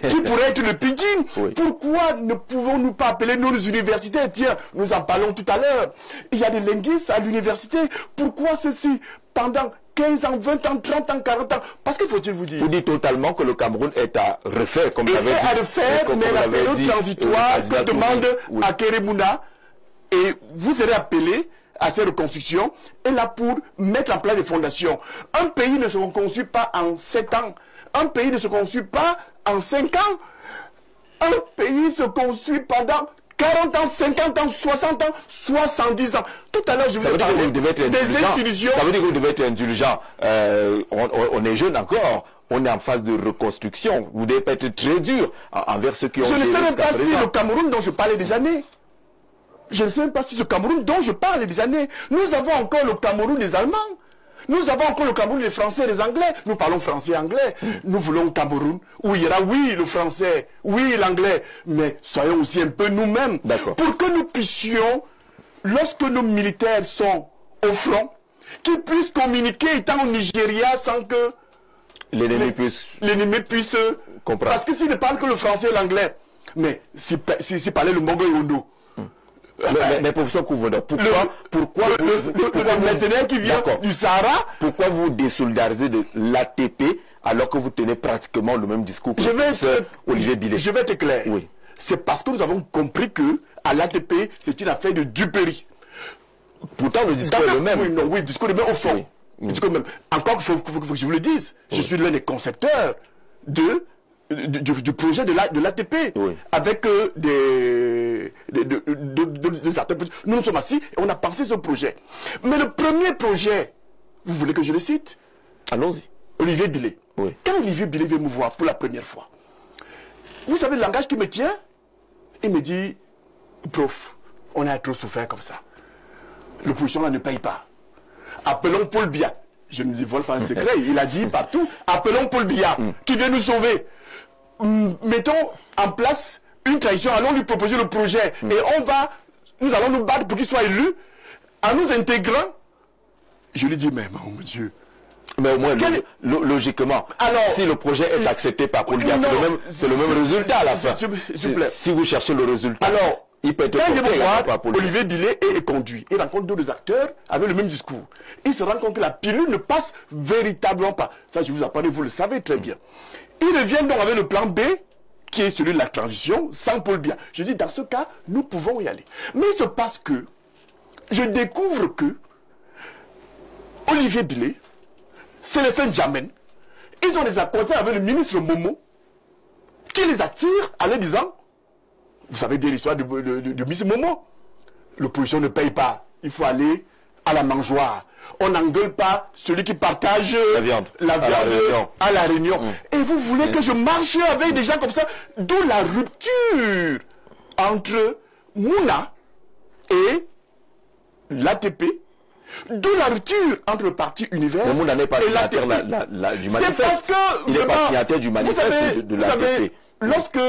Qui pourrait être le Pidgin? Oui. Pourquoi ne pouvons-nous pas appeler nos universités? Tiens, nous en parlons tout à l'heure. Il y a des linguistes à l'université. Pourquoi ceci pendant 15 ans, 20 ans, 30 ans, 40 ans? Parce qu'il faut-il vous dire? Vous dites totalement que le Cameroun est à refaire, comme vous l'avez dit. Il est à refaire, mais la période transitoire que demande Akere Mouna, et vous serez appelés à ces reconstructions, et là pour mettre en place des fondations. Un pays ne se reconstruit pas en 7 ans. Un pays ne se construit pas en 5 ans. Un pays se construit pendant 40 ans, 50 ans, 60 ans, 70 ans. Tout à l'heure, je vous ai parlé des institutions. Ça veut dire que vous devez être indulgent. On est jeune encore. On est en phase de reconstruction. Vous devez pas être très dur envers ceux qui ont... Je ne sais même pas si le Cameroun dont je parlais des années. Je ne sais même pas si ce Cameroun dont je parle des années. Nous avons encore le Cameroun des Allemands. Nous avons encore le Cameroun des Français et des Anglais. Nous parlons français et anglais. Nous voulons un Cameroun où il y aura, oui, le français, oui, l'anglais, mais soyons aussi un peu nous-mêmes. Pour que nous puissions, lorsque nos militaires sont au front, qu'ils puissent communiquer étant au Nigeria sans que l'ennemi puisse comprendre. Parce que s'ils ne parlent que le français et l'anglais, mais s'ils parlaient le Mbongo et Ondo, mais professeur Kouvondon, pourquoi le mercenaire qui vient du Sahara, pourquoi vous désolidarisez de l'ATP alors que vous tenez pratiquement le même discours que Olivier Billet? Je vais être clair. Oui. C'est parce que nous avons compris que à l'ATP, c'est une affaire de duperie. Pourtant, le discours est le même. Oui, le discours est le même au fond. Oui. Le discours est le même. Encore qu'il faut que je vous le dise, je suis l'un des concepteurs du projet de l'ATP, avec des acteurs. Nous sommes assis et on a pensé ce projet. Mais le premier projet, vous voulez que je le cite? Allons-y. Olivier Billet. Oui. Quand Olivier Billet vient me voir pour la première fois, vous savez le langage qui me tient? Il me dit, prof, on a trop souffert comme ça. L'opposition là ne paye pas. Appelons Paul Biya. Je ne dévoile pas un secret, il a dit partout, appelons Paul Biya, qui vient nous sauver. Mettons en place une tradition, allons lui proposer le projet et nous allons nous battre pour qu'il soit élu en nous intégrant. Je lui dis, mais mon Dieu. Mais au moins, logiquement, alors, si le projet est accepté par Paul Biya, c'est le même résultat à la fin. Si vous cherchez le résultat, alors, il peut être Olivier Billet est conduit. Il rencontre d'autres acteurs avec le même discours. Il se rend compte que la pilule ne passe véritablement pas. Ça, je vous apprends, vous le savez très bien. Il revient donc avec le plan B, qui est celui de la transition, sans Paul Biya. Je dis, dans ce cas, nous pouvons y aller. Mais il se passe que je découvre que Olivier Bilé, Célestin Djamène, ils ont des accords avec le ministre Momo qui les attire en leur disant, vous savez bien l'histoire du ministre Momo, l'opposition ne paye pas, il faut aller à la mangeoire. On n'engueule pas celui qui partage la viande à la réunion. Et vous voulez que je marche avec des gens comme ça, d'où la rupture entre Mouna et l'ATP, d'où la rupture entre le parti Univers et l'ATP. C'est parce que il n'est pas signataire du manifeste de l'ATP. Lorsque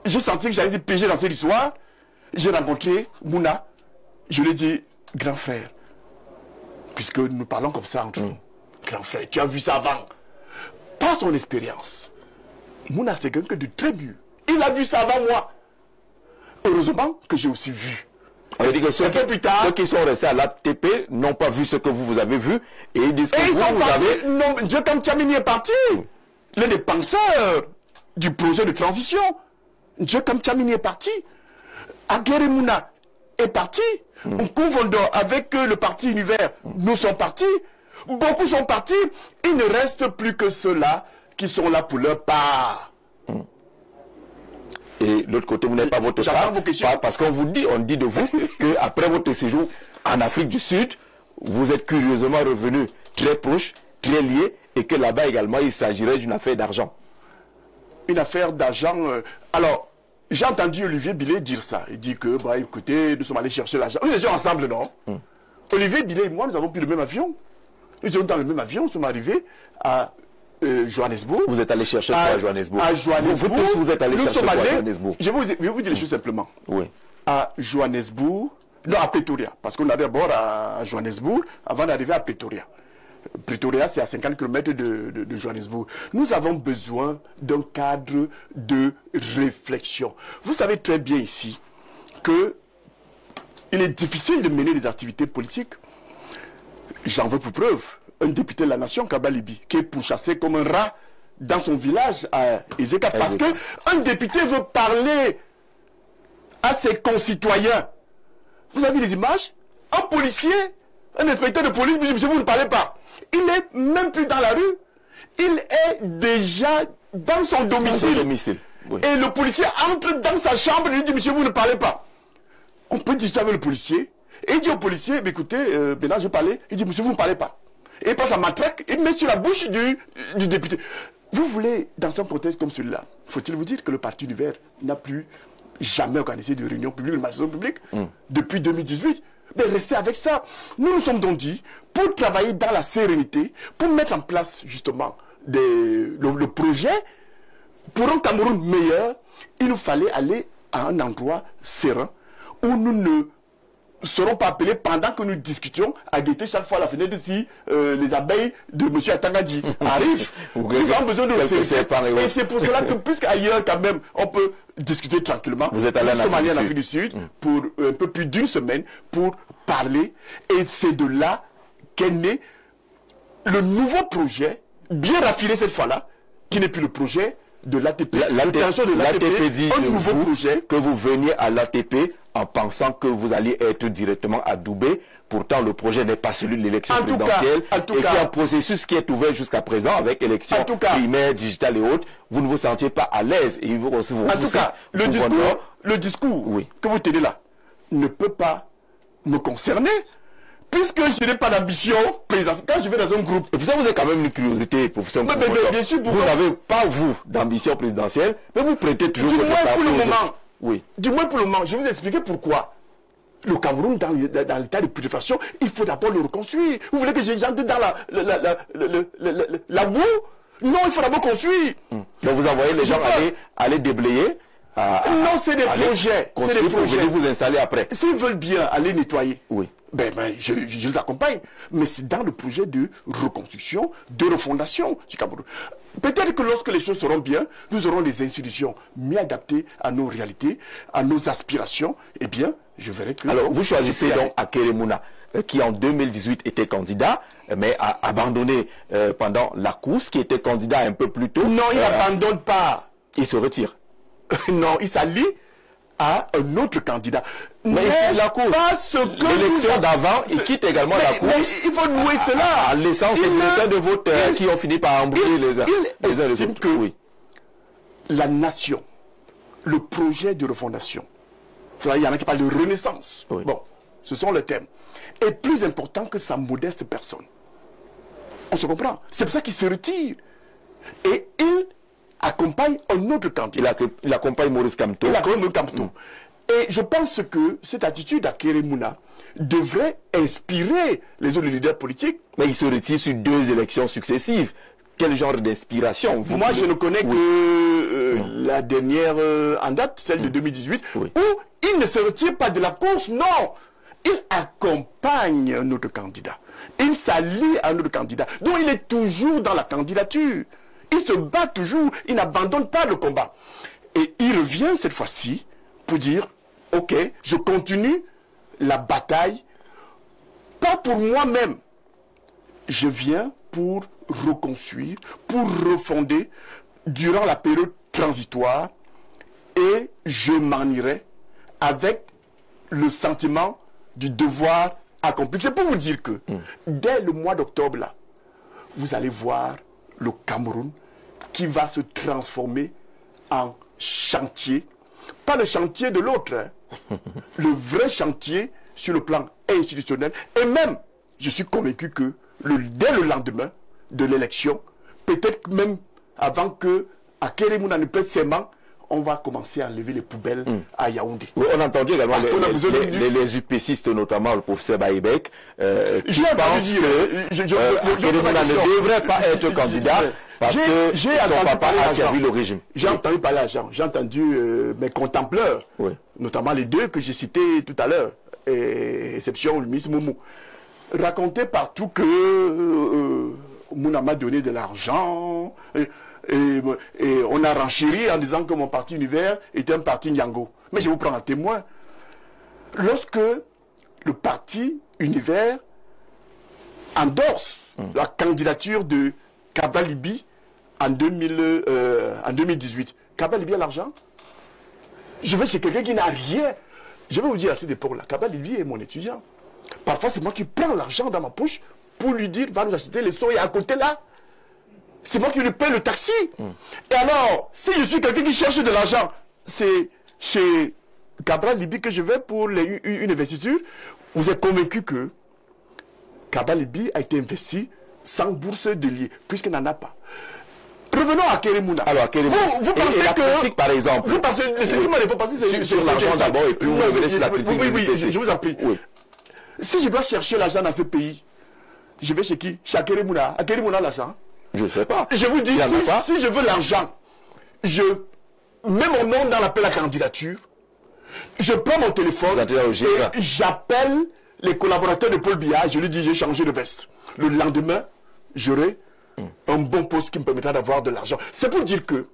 j'ai senti que j'allais piéger dans cette histoire, j'ai rencontré Mouna. Je lui ai dit, grand frère, puisque nous parlons comme ça entre nous, grand frère, tu as vu ça avant. Par son expérience, Mouna c'est quelqu'un de très mieux. Il a vu ça avant moi. Heureusement que j'ai aussi vu. On dit que ceux qui sont restés à l'ATP n'ont pas vu ce que vous avez vu et ils disent que vous avez... Non, Dieu comme Tchamini est parti. L'un des penseurs du projet de transition. Dieu comme Tchamini est parti. Aguerre Mouna est parti. En confondant avec le parti Univers, nous sommes partis. Beaucoup sont partis. Il ne reste plus que ceux-là qui sont là pour leur part. Et de l'autre côté, vous n'avez pas votre part, parce qu'on vous dit, on dit de vous qu'après votre séjour en Afrique du Sud, vous êtes curieusement revenu très proche, très lié, et que là-bas également, il s'agirait d'une affaire d'argent. Une affaire d'argent. Alors, j'ai entendu Olivier Bilé dire ça. Il dit que, bah, écoutez, nous sommes allés chercher l'argent. Nous étions ensemble, non? Olivier Bilé et moi, nous avons pris le même avion. Nous étions dans le même avion, nous sommes arrivés à Johannesburg. Vous êtes allé chercher quoi à Johannesburg? À Johannesburg. Vous êtes allé chercher quoi à Johannesburg? Je vais vous dire les choses simplement. Oui. À Johannesburg, non, à Pretoria. Parce qu'on est d'abord à Johannesburg avant d'arriver à Pretoria. Pretoria, c'est à 50 km de Johannesburg. Nous avons besoin d'un cadre de réflexion. Vous savez très bien ici que il est difficile de mener des activités politiques. J'en veux pour preuve un député de la nation, Kabalibi, qui est pourchassé comme un rat dans son village à Ezeka. Parce qu'un député veut parler à ses concitoyens. Vous avez les images? Un policier, un inspecteur de police, monsieur, vous ne parlez pas. Il n'est même plus dans la rue. Il est déjà dans son domicile. Oui. Et le policier entre dans sa chambre et lui dit, monsieur, vous ne parlez pas. On peut discuter avec le policier. Et il dit au policier, écoutez, maintenant je parlais. Il dit, monsieur, vous ne parlez pas. Et il passe la matraque, il met sur la bouche du député. Vous voulez, dans un contexte comme celui-là, faut-il vous dire que le Parti Univers n'a plus jamais organisé de réunion publique, de manifestation publique, depuis 2018? Mais restez avec ça. Nous nous sommes donc dit, pour travailler dans la sérénité, pour mettre en place justement le projet, pour un Cameroun meilleur, il nous fallait aller à un endroit serein, où nous ne serons pas appelés pendant que nous discutions à guetter chaque fois à la fenêtre si les abeilles de M. Atangadi arrivent. Nous avons besoin de et c'est pour cela que, puisqu'ailleurs quand même, on peut discuter tranquillement. Vous êtes allé en Afrique du Sud pour un peu plus d'une semaine pour parler. Et c'est de là qu'est né le nouveau projet, bien raffiné cette fois-là, qui n'est plus le projet de l'ATP. L'ATP dit un nouveau projet. Que vous veniez à l'ATP en pensant que vous alliez être directement adoubé. Pourtant, le projet n'est pas celui de l'élection présidentielle. Et qu'il y a un processus qui est ouvert jusqu'à présent avec élection primaire, digitale et autres. Vous ne vous sentiez pas à l'aise. Et vous, en tout cas, le discours que vous tenez là ne peut pas me concerner. Puisque je n'ai pas d'ambition présidentielle, quand je vais dans un groupe... Et puis ça, vous avez quand même une curiosité, professeur. Vous n'avez pas, vous, d'ambition présidentielle, mais vous prêtez toujours... Du moins pour le moment. Du moins pour le moment. Je vais vous expliquer pourquoi. Le Cameroun, dans l'état de putréfaction, il faut d'abord le reconstruire. Vous voulez que j'entre dans la boue? Non, il faut d'abord construire. Donc vous envoyez les gens aller déblayer. Non, c'est des projets. C'est des projets. Vous installer après. S'ils veulent bien aller nettoyer, oui. Je les accompagne. Mais c'est dans le projet de reconstruction, de refondation du Cameroun. Peut-être que lorsque les choses seront bien, nous aurons des institutions mieux adaptées à nos réalités, à nos aspirations. Eh bien, je verrai que... Alors, vous choisissez donc Aguerre Mouna, qui en 2018 était candidat, mais a abandonné pendant la course, qui était candidat un peu plus tôt. Non, il n'abandonne pas. Il se retire. Non, il s'allie à un autre candidat. Mais la course, l'élection d'avant, il quitte également la course. Mais il faut nouer cela. En laissant ces bulletins de vote qui ont fini par embrouiller les uns les autres. Que la nation, le projet de refondation, il y en a qui parlent de renaissance. Oui. Bon, ce sont les thèmes. Est plus important que sa modeste personne. On se comprend. C'est pour ça qu'il se retire. Et il accompagne un autre candidat. Il accompagne Maurice Kamto. Il accompagne Maurice Kamto. Et je pense que cette attitude à Keremouna devrait inspirer les autres leaders politiques. Mais il se retire sur 2 élections successives. Quel genre d'inspiration? Moi, je ne connais que la dernière en date, celle de 2018, où il ne se retire pas de la course, non. Il accompagne notre candidat. Il s'allie à notre candidat. Donc, il est toujours dans la candidature. Il se bat toujours. Il n'abandonne pas le combat. Et il revient cette fois-ci pour dire, ok, je continue la bataille, pas pour moi-même. Je viens pour reconstruire, pour refonder durant la période transitoire, et je m'en irai avec le sentiment du devoir accompli. C'est pour vous dire que dès le mois d'octobre, là, vous allez voir le Cameroun qui va se transformer en chantier. Pas le chantier de l'autre, hein. Le vrai chantier sur le plan institutionnel. Et même, je suis convaincu que dès le lendemain de l'élection, peut-être même avant que à Keremouna ne pèse ses mains, on va commencer à enlever les poubelles à Yaoundé. Oui, on a entendu également les UPCistes, notamment le professeur Baïbek, qui pensent que Keremouna ne devrait pas être candidat parce que son papa a servi le régime. J'ai entendu parler à Jean, j'ai entendu mes contempleurs, notamment les 2 que j'ai cités tout à l'heure, exception le ministre Moumou, raconter partout que Mouna m'a donné de l'argent, et on a renchéri en disant que mon parti Univers était un parti Nyango. Mais je vous prends un témoin. Lorsque le parti Univers endorse la candidature de Kaba Libi en 2018, Kaba Libi a l'argent. Je vais chez quelqu'un qui n'a rien. Je vais vous dire à cette époque-là, Kaba Libi est mon étudiant. Parfois, c'est moi qui prends l'argent dans ma poche pour lui dire, va nous acheter les soins, et à côté là, c'est moi qui lui paie le taxi. Et alors, si je suis quelqu'un qui cherche de l'argent, c'est chez Cabral Libi que je vais pour une investiture. Vous êtes convaincu que Cabral Libi a été investi sans bourse de lié, puisqu'il n'en a pas. Revenons à Keremouna. Alors, vous pensez la que... politique, par exemple. Vous pensez... Sur l'argent d'abord, et puis vous revenez sur la politique. Oui, je vous en prie. Si je dois chercher l'argent dans ce pays, je vais chez qui? Chez Keremouna. À Keremouna, l'argent? Je ne sais pas. Je vous dis, si je veux l'argent, je mets mon nom dans l'appel à candidature, je prends mon téléphone et j'appelle les collaborateurs de Paul Biya, je lui dis j'ai changé de veste. Le lendemain, j'aurai un bon poste qui me permettra d'avoir de l'argent. C'est pour dire que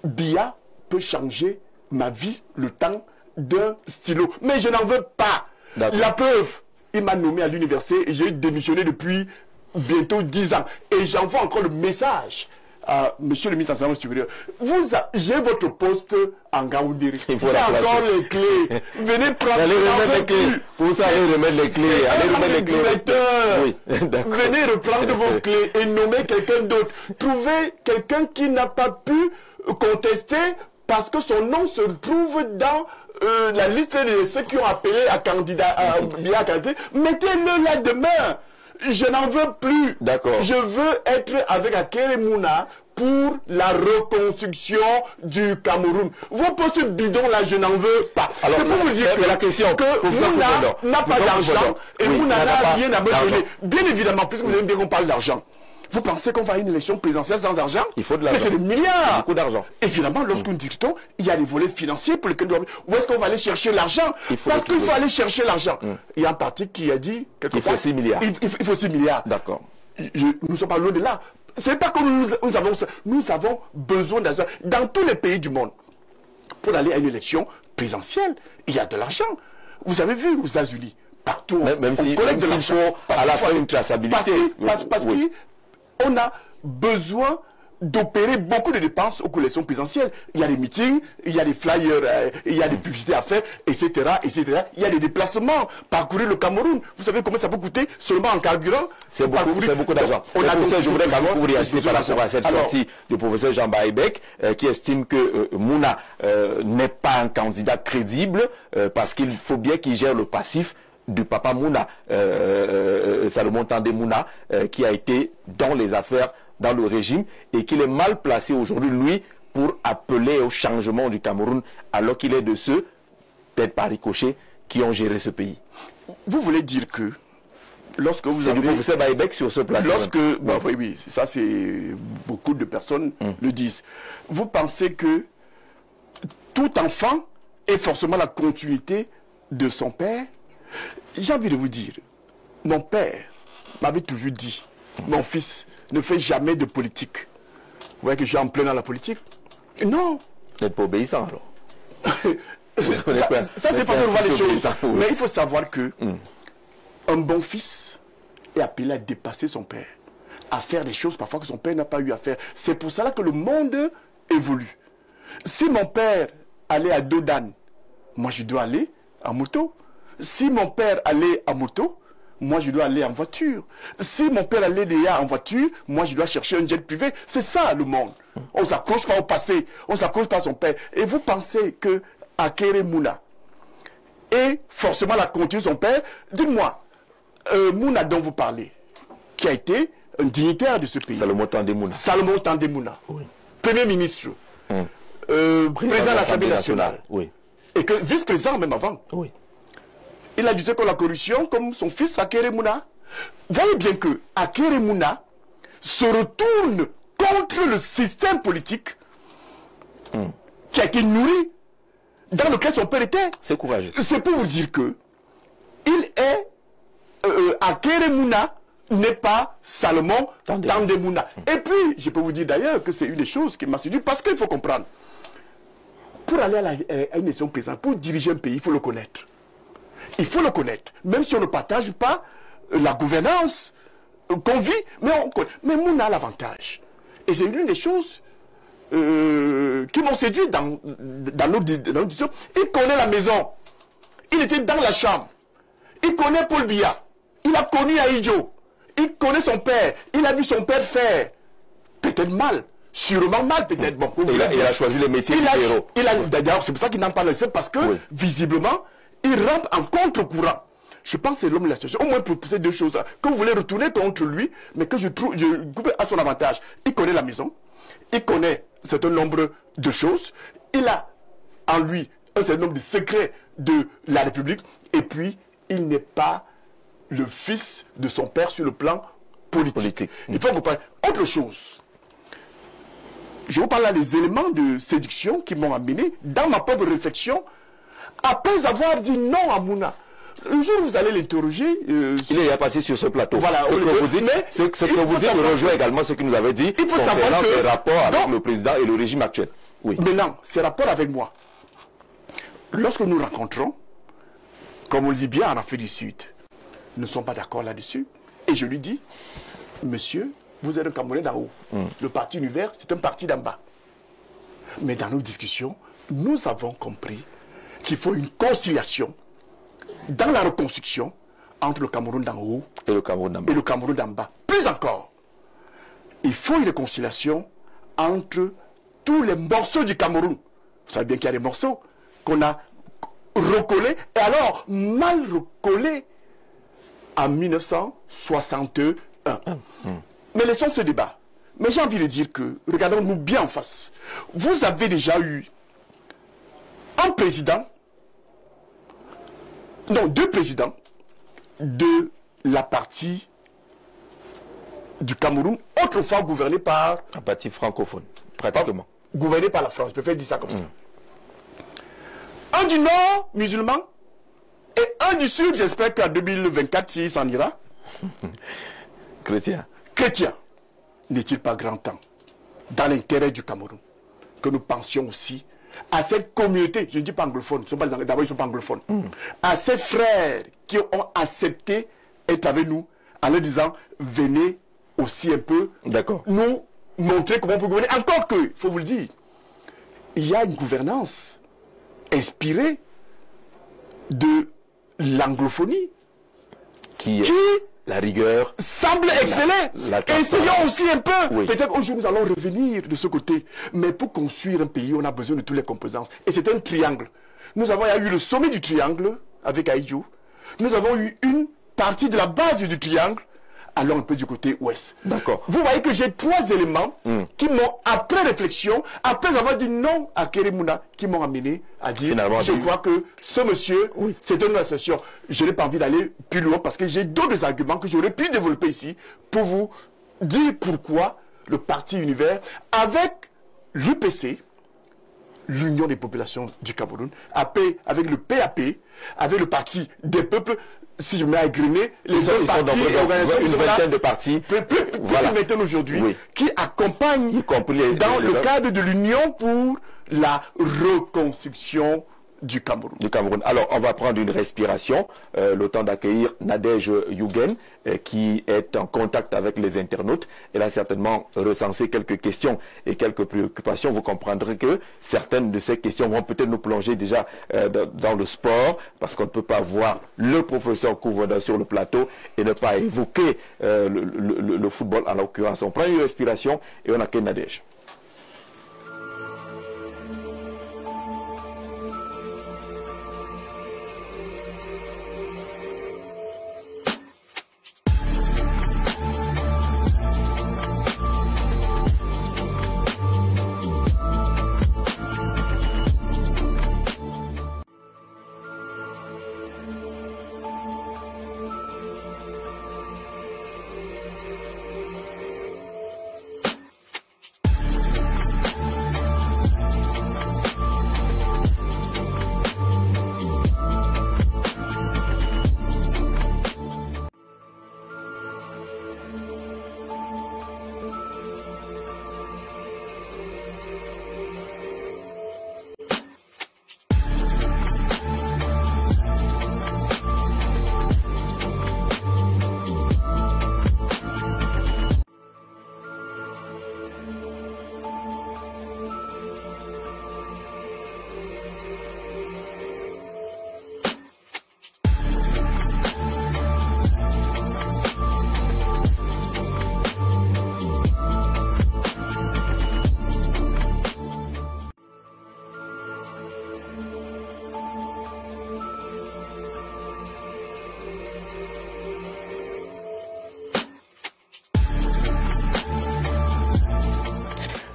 Biya peut changer ma vie le temps d'un stylo. Mais je n'en veux pas. La preuve, il m'a nommé à l'université et j'ai démissionné depuis bientôt 10 ans. Et j'envoie encore le message à monsieur le ministre d'enseignement supérieur. J'ai votre poste en Gaoundiri. Il faut encore les clés. Venez prendre les clés. Vous allez remettre les clés. Allez remettre les clés. Oui. Venez reprendre vos clés et nommer quelqu'un d'autre. Trouvez quelqu'un qui n'a pas pu contester parce que son nom se trouve dans la liste de ceux qui ont appelé à candidat. Mettez-le là demain. Je n'en veux plus. D'accord. Je veux être avec Keremouna pour la reconstruction du Cameroun. Vos postes bidons là, je n'en veux pas. Alors, c'est pour vous dire la question que Mouna n'a pas d'argent et Mouna n'a rien à me donner. Bien évidemment, puisque vous avez dit qu'on parle d'argent. Vous pensez qu'on va à une élection présidentielle sans argent? Il faut de l'argent. Mais c'est des milliards. Beaucoup d'argent. Évidemment, lorsque nous discutons, il y a des volets financiers pour lesquels où est-ce qu'on va aller chercher l'argent? Parce qu'il faut aller chercher l'argent. Il y a un parti qui a dit il faut 6 milliards. Il faut 6 milliards. D'accord. Nous ne sommes pas loin de là. C'est pas comme nous avons besoin d'argent. Dans tous les pays du monde, pour aller à une élection présidentielle, il y a de l'argent. Vous avez vu aux États-Unis, partout, même on collecte de l'argent. À la fin, une traçabilité. Parce qu'on a besoin d'opérer beaucoup de dépenses aux collections présidentielles. Il y a des meetings, il y a des flyers, il y a des publicités à faire, etc., etc. Il y a des déplacements, parcourir le Cameroun. Vous savez combien ça peut coûter seulement en carburant? C'est beaucoup d'argent. Je voudrais quand même vous réagir par rapport à cette sortie du professeur Jean Baïbek, qui estime que Mouna n'est pas un candidat crédible parce qu'il faut bien qu'il gère le passif du papa Mouna, Salomon Tandé Mouna, qui a été dans les affaires, dans le régime, et qu'il est mal placé aujourd'hui, lui, pour appeler au changement du Cameroun, alors qu'il est de ceux, peut-être par ricochet, qui ont géré ce pays. Vous voulez dire que lorsque vous avez... C'est du professeur Baïbek sur ce plateau. Oui, ça c'est... Beaucoup de personnes le disent. Vous pensez que tout enfant est forcément la continuité de son père? J'ai envie de vous dire, mon père m'avait toujours dit, mon fils, ne fais jamais de politique. Vous voyez que je suis en plein dans la politique? Non. Vous n'êtes pas obéissant alors. Ça c'est pas pour voir les choses. Mais il faut savoir que un bon fils est appelé à dépasser son père, à faire des choses parfois que son père n'a pas eu à faire. C'est pour cela que le monde évolue. Si mon père allait à dos d'âne, moi je dois aller en moto. Si mon père allait en moto, moi je dois aller en voiture. Si mon père allait déjà en voiture, moi je dois chercher un jet privé. C'est ça le monde. On ne s'accroche pas au passé, on ne s'accroche pas à son père. Et vous pensez que Akere Mouna est forcément la continuité de son père? Dites-moi, Mouna dont vous parlez, qui a été un dignitaire de ce pays. Salomon Tandé Mouna. Salomon Tandé Mouna. Oui. Premier ministre. Président de l'Assemblée nationale. Oui. Et que vice-président même avant. Oui. Il a lutté contre la corruption comme son fils Akere Mouna. Voyez bien que Akere Mouna se retourne contre le système politique qui a été nourri dans lequel son père était. C'est courageux. C'est pour vous dire que il est Akere Mouna n'est pas Salomon Tandé Mouna. Et puis, je peux vous dire d'ailleurs que c'est une des choses qui m'a séduit parce qu'il faut comprendre. Pour aller à une élection présidentielle, pour diriger un pays, il faut le connaître. Il faut le connaître. Même si on ne partage pas la gouvernance qu'on vit, mais on connaît. Mais Mouna a l'avantage. Et c'est l'une des choses qui m'ont séduit dans notre discussion. Il connaît la maison. Il était dans la chambre. Il connaît Paul Biya. Il a connu Aïdjo. Il connaît son père. Il a vu son père faire. Peut-être mal. Sûrement mal, peut-être. Bon, il a choisi les métiers du héros. D'ailleurs, c'est pour ça qu'il n'en parle. C'est parce que, visiblement, il rentre en contre-courant. Je pense que c'est l'homme de la situation. Au moins pour ces deux choses. Que vous voulez retourner contre lui, mais que je coupe à son avantage. Il connaît la maison. Il connaît un certain nombre de choses. Il a en lui un certain nombre de secrets de la République. Et puis, il n'est pas le fils de son père sur le plan politique. Il faut comprendre. Autre chose. Je vous parle là des éléments de séduction qui m'ont amené dans ma propre réflexion après avoir dit non à Mouna. Un jour, vous allez l'interroger. Il est passé sur ce plateau. Voilà, ce que vous dites rejoint également ce qu'il nous avait dit concernant ses rapports avec le président et le régime actuel. Oui. Maintenant, ses rapports avec moi. Lorsque nous rencontrons, comme on le dit bien en Afrique du Sud, nous ne sommes pas d'accord là-dessus. Et je lui dis, monsieur, vous êtes un Camerounais d'en haut. Le parti univers, c'est un parti d'en bas. Mais dans nos discussions, nous avons compris qu'il faut une conciliation dans la reconstruction entre le Cameroun d'en haut et le Cameroun d'en bas. Plus encore, il faut une réconciliation entre tous les morceaux du Cameroun. Vous savez bien qu'il y a des morceaux qu'on a recollés, et alors mal recollés en 1961. Mais laissons ce débat. Mais j'ai envie de dire que, regardons-nous bien en face. Vous avez déjà eu un président, non, deux présidents de la partie du Cameroun, autrefois gouverné par... Un parti francophone, pratiquement. Gouverné par la France, je préfère dire ça comme ça. Un du Nord, musulman, et un du Sud, j'espère qu'en 2024, s'il s'en ira. Chrétien. Chrétien. N'est-il pas grand temps, dans l'intérêt du Cameroun, que nous pensions aussi à cette communauté, je ne dis pas anglophone, d'abord ils ne sont pas anglophones, à ces frères qui ont accepté être avec nous en leur disant, venez aussi un peu nous montrer comment on peut gouverner. Encore que, il faut vous le dire, il y a une gouvernance inspirée de l'anglophonie Qui la rigueur semble exceller. Essayons aussi un peu. Oui. Peut-être aujourd'hui nous allons revenir de ce côté. Mais pour construire un pays, on a besoin de toutes les composantes. Et c'est un triangle. Nous avons eu le sommet du triangle avec Aïdjo. Nous avons eu une partie de la base du triangle. Allons un peu du côté ouest. D'accord. Vous voyez que j'ai 3 éléments qui m'ont, après réflexion, après avoir dit non à Kerimuna, qui m'ont amené à dire, Finalement, je crois que ce monsieur, c'est une association. Je n'ai pas envie d'aller plus loin parce que j'ai d'autres arguments que j'aurais pu développer ici pour vous dire pourquoi le Parti Univers, avec l'UPC, l'Union des populations du Cameroun, avec le PAP, avec le Parti des peuples, si je mets à griner, les autres partis et organisations, une vingtaine de partis, plus maintenant aujourd'hui, qui accompagnent dans le cadre de l'Union pour la reconstruction du Cameroun. Alors, on va prendre une respiration, le temps d'accueillir Nadège Yougen, qui est en contact avec les internautes. Elle a certainement recensé quelques questions et quelques préoccupations. Vous comprendrez que certaines de ces questions vont peut-être nous plonger déjà dans le sport, parce qu'on ne peut pas voir le professeur Kouvanda sur le plateau et ne pas évoquer le football en l'occurrence. On prend une respiration et on accueille Nadège.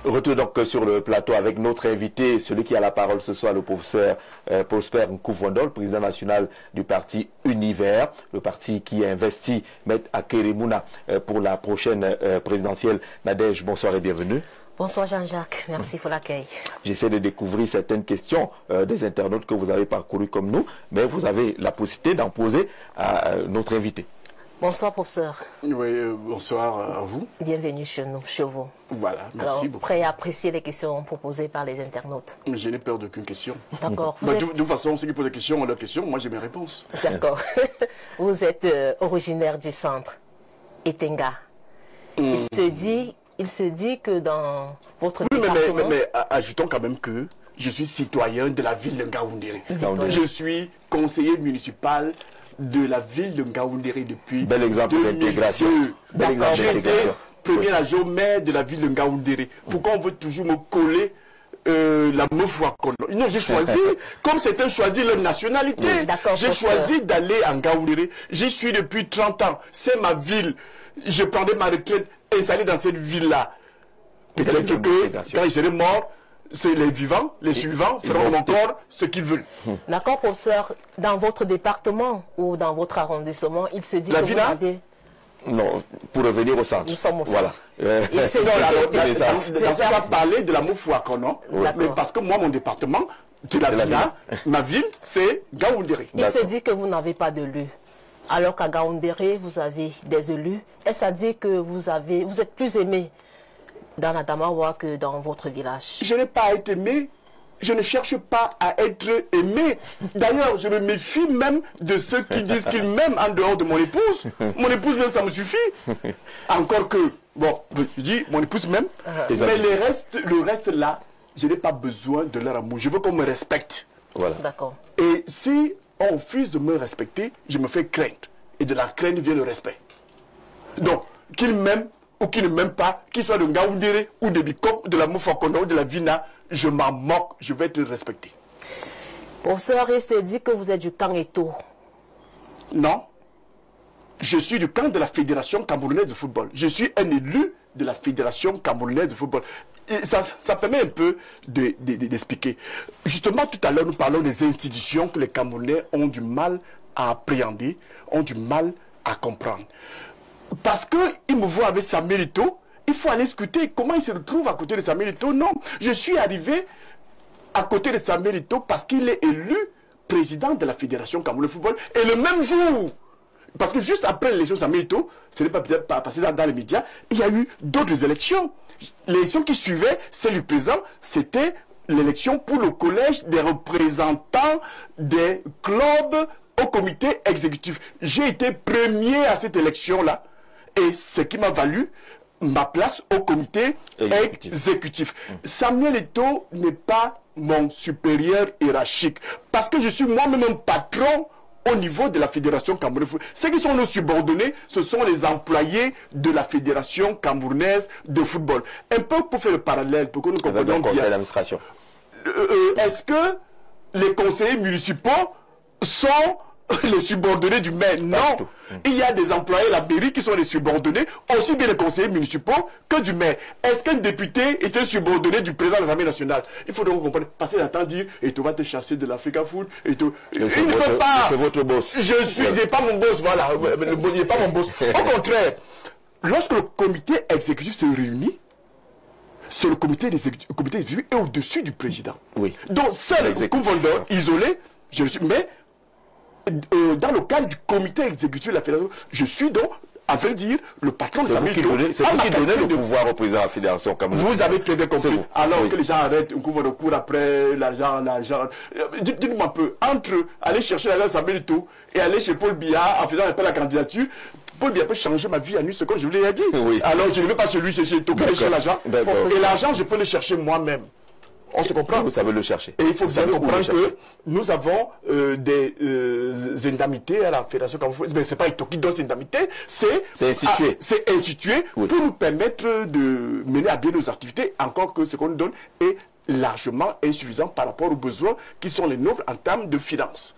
Retour donc sur le plateau avec notre invité, celui qui a la parole ce soir, le professeur Prosper Nkoufouando, le président national du parti Univers, le parti qui a investi M. Akerimuna pour la prochaine présidentielle. Nadège, bonsoir et bienvenue. Bonsoir Jean-Jacques, merci pour l'accueil. J'essaie de découvrir certaines questions des internautes que vous avez parcouru comme nous, mais vous avez la possibilité d'en poser à notre invité. Bonsoir professeur. Oui, bonsoir à vous. Bienvenue chez nous, chez vous. Voilà, merci beaucoup. Prêt à apprécier les questions proposées par les internautes. Je n'ai peur d'aucune question. D'accord. De toute façon, ceux qui posent des questions ont leurs questions, moi j'ai mes réponses. D'accord. Vous êtes originaire du centre, Etenga. Il se dit que dans votre département... mais ajoutons quand même que je suis citoyen de la ville de Ngaoundéré. Je suis conseiller municipal de la ville de Ngaoundéré depuis bel exemple d'intégration. J'étais premier adjoint maire de la ville de Ngaoundéré. Pourquoi on veut toujours me coller la Mofwa Kono? Non, j'ai choisi, comme certains choisissent leur nationalité, j'ai choisi d'aller en Ngaoundéré. J'y suis depuis 30 ans. C'est ma ville. Je prendrai ma retraite installée dans cette ville-là. Peut-être que quand je serai mort, c'est les vivants, les suivants feront encore ce qu'ils veulent. D'accord, professeur. Dans votre département ou dans votre arrondissement, il se dit que vous avez... Non, pour revenir au centre. Nous sommes au centre. Voilà. On va parler de la Mofouako, non? Mais parce que moi, mon département, c'est la ville, ma ville, c'est Ngaoundéré. Il se dit que vous n'avez pas d'élu. Alors qu'à Ngaoundéré, vous avez des élus. Est-ce à dire que vous êtes plus aimé dans la Damawa que dans votre village? Je n'ai pas à être aimé. Je ne cherche pas à être aimé. D'ailleurs, je me méfie même de ceux qui disent qu'ils m'aiment en dehors de mon épouse. Mon épouse même, ça me suffit. Encore que Bon, je dis mon épouse même, mais le reste là, je n'ai pas besoin de leur amour. Je veux qu'on me respecte. Voilà. D'accord. Et si on refuse de me respecter, je me fais craindre. Et de la crainte vient le respect. Donc, qu'ils m'aiment ou qu'ils ne m'aiment pas, qu'ils soient de Ngaoundéré ou de Bikop, ou de la Moufakona ou de la Vina, je m'en moque, je vais être respecté. Professeur, il s'est dit que vous êtes du camp Eto. Non. Je suis du camp de la Fédération camerounaise de football. Je suis un élu de la Fédération camerounaise de football. Et ça permet un peu d'expliquer. Justement, tout à l'heure, nous parlons des institutions que les Camerounais ont du mal à appréhender, ont du mal à comprendre. Parce qu'ils me voient avec Samuel Eto'o, il faut aller scruter comment il se retrouve à côté de Samuel Eto'o. Non, je suis arrivé à côté de Samuel Eto'o parce qu'il est élu président de la Fédération camerounaise de football. Et le même jour, parce que juste après l'élection de Samuel Eto'o, ce n'est pas peut-être pas passé dans les médias, il y a eu d'autres élections. L'élection qui suivait, celle du président, c'était l'élection pour le collège des représentants des clubs au comité exécutif. J'ai été premier à cette élection-là et ce qui m'a valu ma place au comité exécutif. Samuel Eto'o n'est pas mon supérieur hiérarchique parce que je suis moi-même un patron au niveau de la Fédération camerounaise. Ceux qui sont nos subordonnés, ce sont les employés de la Fédération camerounaise de football. Un peu pour faire le parallèle, pour que nous comprenions bien. Est-ce que les conseillers municipaux sont les subordonnés du maire? Non. Il y a des employés de la mairie qui sont les subordonnés, aussi bien les conseillers municipaux que du maire. Est-ce qu'un député est un subordonné du président de l'Assemblée nationale? Il faut donc comprendre. Passer le temps de dire, et tu vas te chasser de l'Africa Food, et tout. Il ne peut pas. C'est votre boss. Je n'ai pas mon boss, voilà. Il n'est pas mon boss. Au contraire, lorsque le comité exécutif se réunit, c'est le comité exécutif est au-dessus du président. Oui. Donc, seul convoleur isolé, je suis. Mais dans le cadre du comité exécutif de la fédération, je suis donc, à vrai dire, le patron de Samuel Eto'o. C'est vous qui donnez le pouvoir au président de la fédération camerounaise. Vous avez très bien compris. Alors que les gens arrêtent un couvre de cours après l'argent. Dites-moi un peu, entre aller chercher l'argent de Samuel Eto'o et aller chez Paul Biya en faisant appel à la candidature, Paul Biya peut changer ma vie à une seconde, je vous l'ai dit. Oui. Alors je ne vais pas chez lui chercher Eto'o, chercher l'argent. Et l'argent, je peux le chercher moi-même. On se comprend. Vous savez le chercher. Et il faut bien comprendre que nous avons des indemnités à la Fédération camerounaise. Mais ce n'est pas Eto'o qui donne ces indemnités, c'est institué. C'est institué pour nous permettre de mener à bien nos activités, encore que ce qu'on nous donne est largement insuffisant par rapport aux besoins qui sont les nôtres en termes de finances.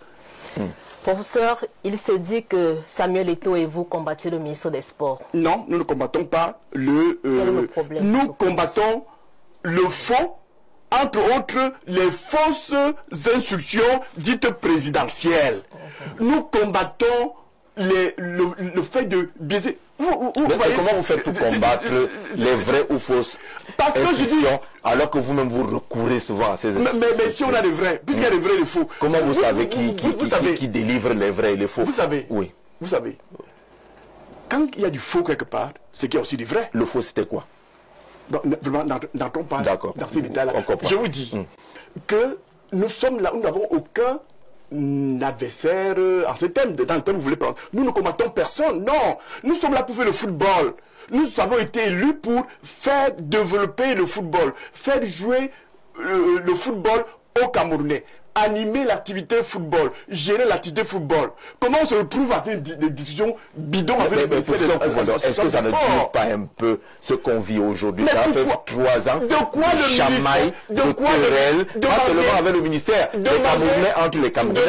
Professeur, il se dit que Samuel Eto'o et vous combattez le ministre des Sports. Non, nous ne combattons pas le... Quel est le problème? Nous combattons le faux, entre autres, les fausses instructions dites présidentielles. Nous combattons le fait de biaiser. Comment vous faites pour combattre les vraies ou fausses instructions alors que vous-même vous recourez souvent à ces instructions? Mais si on a des vrais, puisqu'il y a des vrais et des faux. Comment vous savez qui délivre les vrais et les faux? Vous savez, oui. Vous savez, quand il y a du faux quelque part, c'est qu'il y a aussi du vrai. Le faux, c'était quoi? Vraiment, n'entrons pas dans ces détails-là. Je vous dis que nous sommes là, nous n'avons aucun adversaire en ce thème, dans le thème que vous voulez prendre. Nous ne combattons personne, non. Nous sommes là pour faire le football. Nous avons été élus pour faire développer le football, faire jouer le football aux Camerounais, animer l'activité football, gérer l'activité football. Comment on se retrouve avec des discussions bidons avec les ministères des Sports? Est-ce que ça ne dure pas un peu ce qu'on vit aujourd'hui? Ça fait 3 ans de chamaille, de querelle, pas seulement avec le ministère, les Camerounais entre les Camerounais,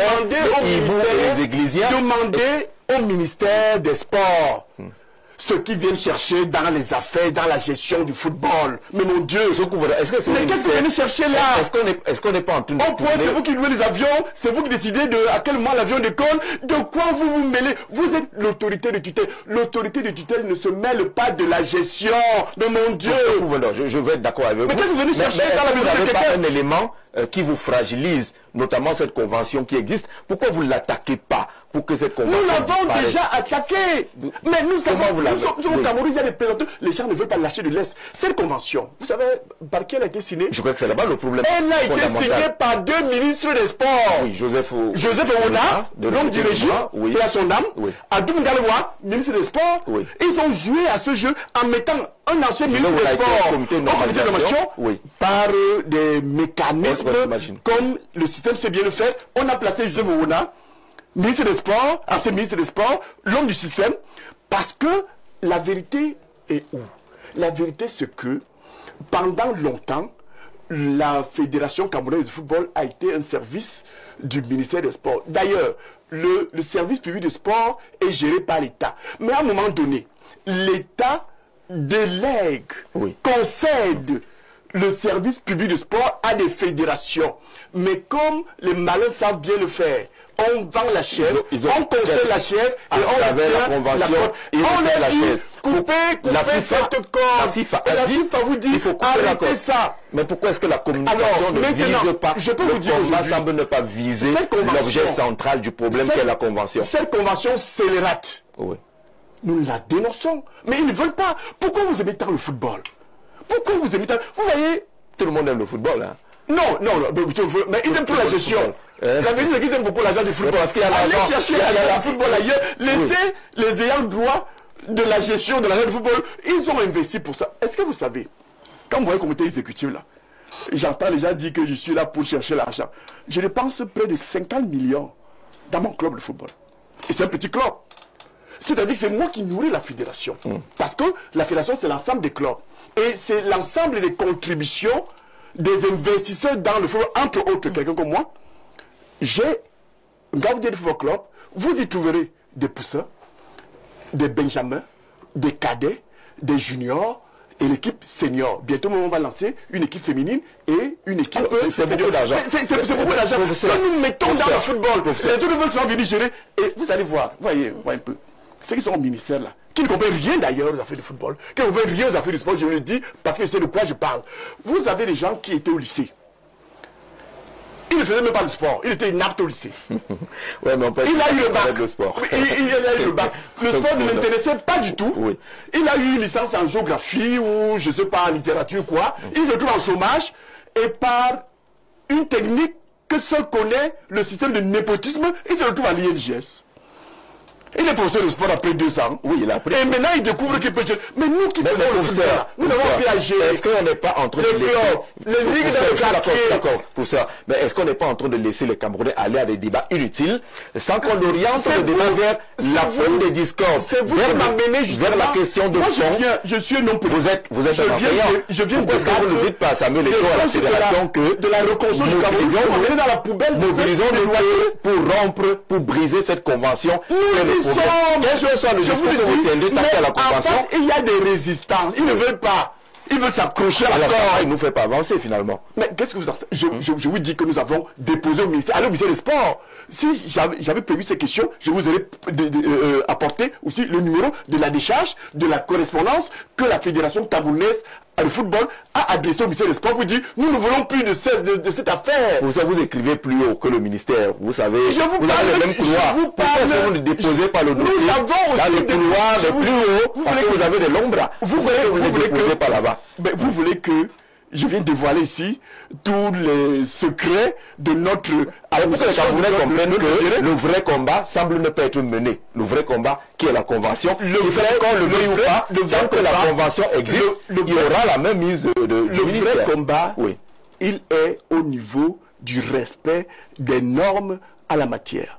les Iboux et les Églisiens. Demandez au ministère des Sports ceux qui viennent chercher dans les affaires, dans la gestion du football. Mais mon Dieu, est-ce que c'est mais qu'est-ce que vous venez chercher là? Est-ce qu'on n'est pas en train de c'est vous qui louez les avions, c'est vous qui décidez à quel moment l'avion décolle. De quoi vous vous mêlez? Vous êtes l'autorité de tutelle. L'autorité de tutelle ne se mêle pas de la gestion. Mais mon Dieu. Je vais être d'accord avec vous. Mais qu'est-ce que vous venez chercher dans la maison de quelqu'un? Pas un élément qui vous fragilise, notamment cette convention qui existe. Pourquoi vous ne l'attaquez pas pour que cette convention... Nous l'avons déjà attaquée. Mais nous sommes au Cameroun, il y a des présenteurs. Les gens ne veulent pas lâcher de l'Est. Cette convention, vous savez par qui elle a été signée? Je crois que c'est là-bas le problème. Elle a été signée par 2 ministres des Sports. Oui, Joseph Ouna, l'homme du régime, et à son âme. Oui. Adoum Galoua, ministre des Sports. Oui. Ils ont joué à ce jeu en mettant un ancien ministre des Sports, au comité de normalisation, par des mécanismes comme le système sait bien le faire, on a placé Joseph Owona, ministre des Sports, ancien ministre des Sports, l'homme du système, parce que la vérité est où? La vérité, c'est que pendant longtemps, la Fédération camerounaise de football a été un service du ministère des Sports. D'ailleurs, le service public de sport est géré par l'État. Mais à un moment donné, l'État délègue, concède le service public de sport à des fédérations. Mais comme les malins savent bien le faire, on vend la chèvre, on concède la chèvre et on obtient la côte. On a dit, coupez cette corde. La FIFA vous dit, il faut arrêter ça. Mais pourquoi est-ce que la communication ne vise pas, je peux vous dire aujourd'hui, semble ne pas viser l'objet central du problème qu'est la convention? Cette convention scélérate. Oui. Nous la dénonçons. Mais ils ne veulent pas. Pourquoi vous aimez tant le football? Pourquoi vous aimez tant? Vous voyez, tout le monde aime le football, hein? Non, mais ils aiment pour la gestion. La vérité, c'est qu'ils aiment beaucoup l'argent du football. Parce qu'il y a allez chercher l'argent du football ailleurs. Laissez les ayants droit de la gestion de l'argent du football. Ils ont investi pour ça. Est-ce que vous savez, quand vous voyez le comité exécutif là, j'entends les gens dire que je suis là pour chercher l'argent. Je dépense près de 50 millions dans mon club de football. Et c'est un petit club. C'est-à-dire que c'est moi qui nourris la fédération. Parce que la fédération, c'est l'ensemble des clubs. Et c'est l'ensemble des contributions des investisseurs dans le football, entre autres, quelqu'un comme moi. J'ai Gaoudier Football Club, vous y trouverez des poussins, des benjamins, des cadets, des juniors et l'équipe senior. Bientôt, on va lancer une équipe féminine et une équipe... C'est beaucoup d'argent. C'est beaucoup d'argent que nous mettons dans le football. Les autres veulent venir gérer. Et vous allez voir, voyez un peu, ceux qui sont au ministère là, qui ne comprennent rien d'ailleurs aux affaires du football, qui ne comprennent rien aux affaires du sport, je le dis parce que c'est de quoi je parle. Vous avez des gens qui étaient au lycée. Il ne faisait même pas le sport. Il était inapte au lycée. Ouais, mais il a eu le bac. Le sport. Il a eu le bac. Le sport ne l'intéressait pas du tout. Oui. Il a eu une licence en géographie ou je ne sais pas en littérature quoi. Il se trouve en chômage et par une technique que seul connaît le système de népotisme, il se retrouve à l'INGS. Il est professeur de sport après 2 ans. Oui, il a appris. Et maintenant, il découvre qu'il peut... Mais nous qui faisons le football, nous n'avons pas à gérer. Est-ce qu'on n'est pas en train de laisser... Les ligues dans le quartier. D'accord, pour ça. Mais est-ce qu'on n'est pas en train de laisser les Camerounais aller à des débats inutiles sans qu'on oriente le débat vers la fin des discours? C'est vous qui m'amenez justement vers la question de fond. Je suis un homme politique. Vous êtes un enseignant. Je viens de... Est-ce que vous ne dites pas à Samuel Eto'o à la fédération que... De la reconstruction du Cameroun, on est dans la poubelle. Mobilisons le pays pour rompre, pour briser cette convention. Je vous le dis, mais en face, il y a des résistances. Ils ne veulent pas. Ils veulent s'accrocher à la corde. Il ne nous fait pas avancer finalement. Mais qu'est-ce que vous en savez? Je vous dis que nous avons déposé au ministère des Sports. Si j'avais prévu ces questions, je vous aurais apporté aussi le numéro de la décharge, de la correspondance que la Fédération camerounaise de football a adressé au ministère des Sports pour dire nous ne voulons plus de cette affaire. Vous écrivez plus haut que le ministère. Vous savez, vous avez le même couloir. Pourquoi est-ce que vous ne déposez pas le dossier dans le couloir le plus haut parce que vous avez des longs bras? Vous voulez que pas là-bas. Vous voulez que je viens dévoiler ici tous les secrets de notre... Alors, pour que les Camerounais comprennent que le vrai combat semble ne pas être mené. Le vrai combat qui est la convention. Qu'on le veuille ou pas, tant que la convention existe, il y aura la même mise de le vrai combat, il est au niveau du respect des normes à la matière.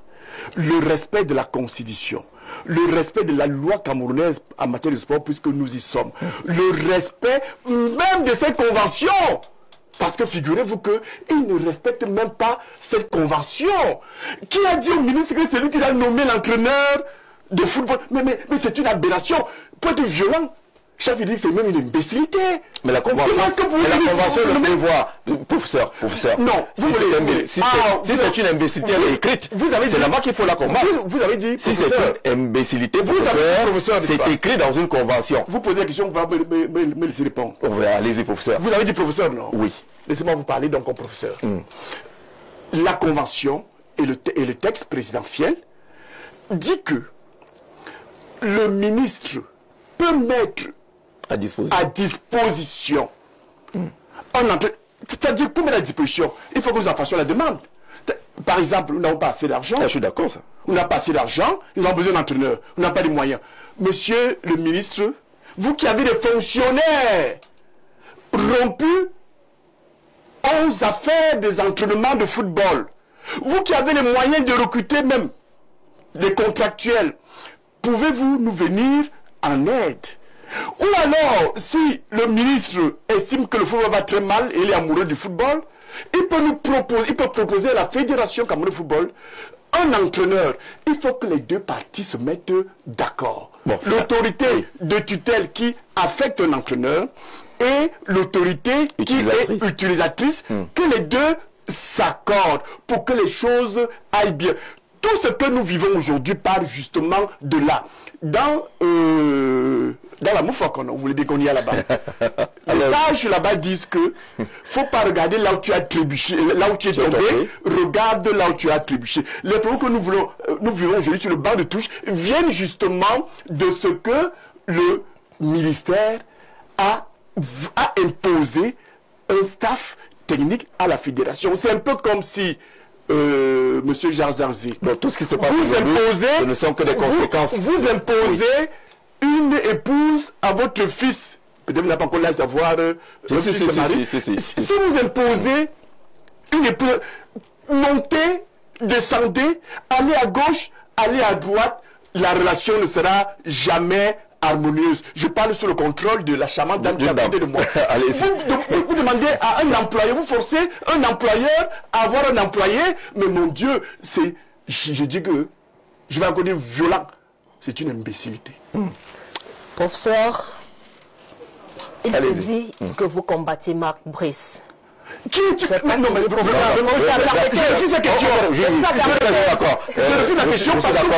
Le respect de la Constitution. Le respect de la loi camerounaise en matière de sport, puisque nous y sommes. Le respect même de cette convention. Parce que figurez-vous qu'ils ne respectent même pas cette convention. Qui a dit au ministre que c'est lui qui a nommé l'entraîneur de football? Mais c'est une aberration. Pour être violent, chef, il dit que c'est même une imbécilité. Mais la convention le prévoit. Professeur. Non, si c'est une imbécilité, elle est écrite. C'est là-bas qu'il faut la combattre. Vous avez dit. Si c'est une imbécilité, professeur, c'est écrit dans une convention. Vous posez la question, vous allez me laisser répondre. Allez-y, professeur. Vous avez dit professeur, non? Oui. Laissez-moi vous parler donc comme professeur. La convention et le texte présidentiel dit que le ministre peut mettre à disposition. C'est-à-dire, pour mettre à disposition, il faut que nous en fassions la demande. Par exemple, nous n'avons pas assez d'argent. Je suis d'accord, ça. On n'a pas assez d'argent, nous avons besoin d'entraîneurs, on n'a pas les moyens. Monsieur le ministre, vous qui avez des fonctionnaires rompus aux affaires des entraînements de football, vous qui avez les moyens de recruter même des contractuels, pouvez-vous nous venir en aide? Ou alors, si le ministre estime que le football va très mal et il est amoureux du football, il peut proposer à la Fédération Cameroun de football un entraîneur. Il faut que les deux parties se mettent d'accord. Bon, l'autorité de tutelle qui affecte un entraîneur et l'autorité qui est utilisatrice, que les deux s'accordent pour que les choses aillent bien. Tout ce que nous vivons aujourd'hui part justement de là. Dans la Moufakon, vous voulez dire qu'on y est là-bas. Les sages là-bas disent que faut pas regarder là où tu as trébuché, là où tu es tombé, regarde là où tu as trébuché. Les problèmes que nous vivons aujourd'hui sur le banc de touche viennent justement de ce que le ministère a imposé un staff technique à la fédération. C'est un peu comme si Monsieur Jarzarzi, tout ce qui se passe aujourd'hui, ce ne sont que des conséquences. Vous imposez une épouse à votre fils. Peut-être vous n'avez pas encore l'âge d'avoir un fils de mari. Si vous imposez une épouse, montez, descendez, allez à gauche, allez à droite, la relation ne sera jamais harmonieuse. Je parle sous le contrôle de la charmante dame qui a côté de moi. Vous demandez à un employeur, vous forcez un employeur à avoir un employé, mais mon Dieu, c'est, je dis que, je vais encore dire violent, c'est une imbécilité. Professeur, il se dit que vous combattez Marc Brice. Qui est non, mais professeur, je refuse la question. Je refuse la question parce que vous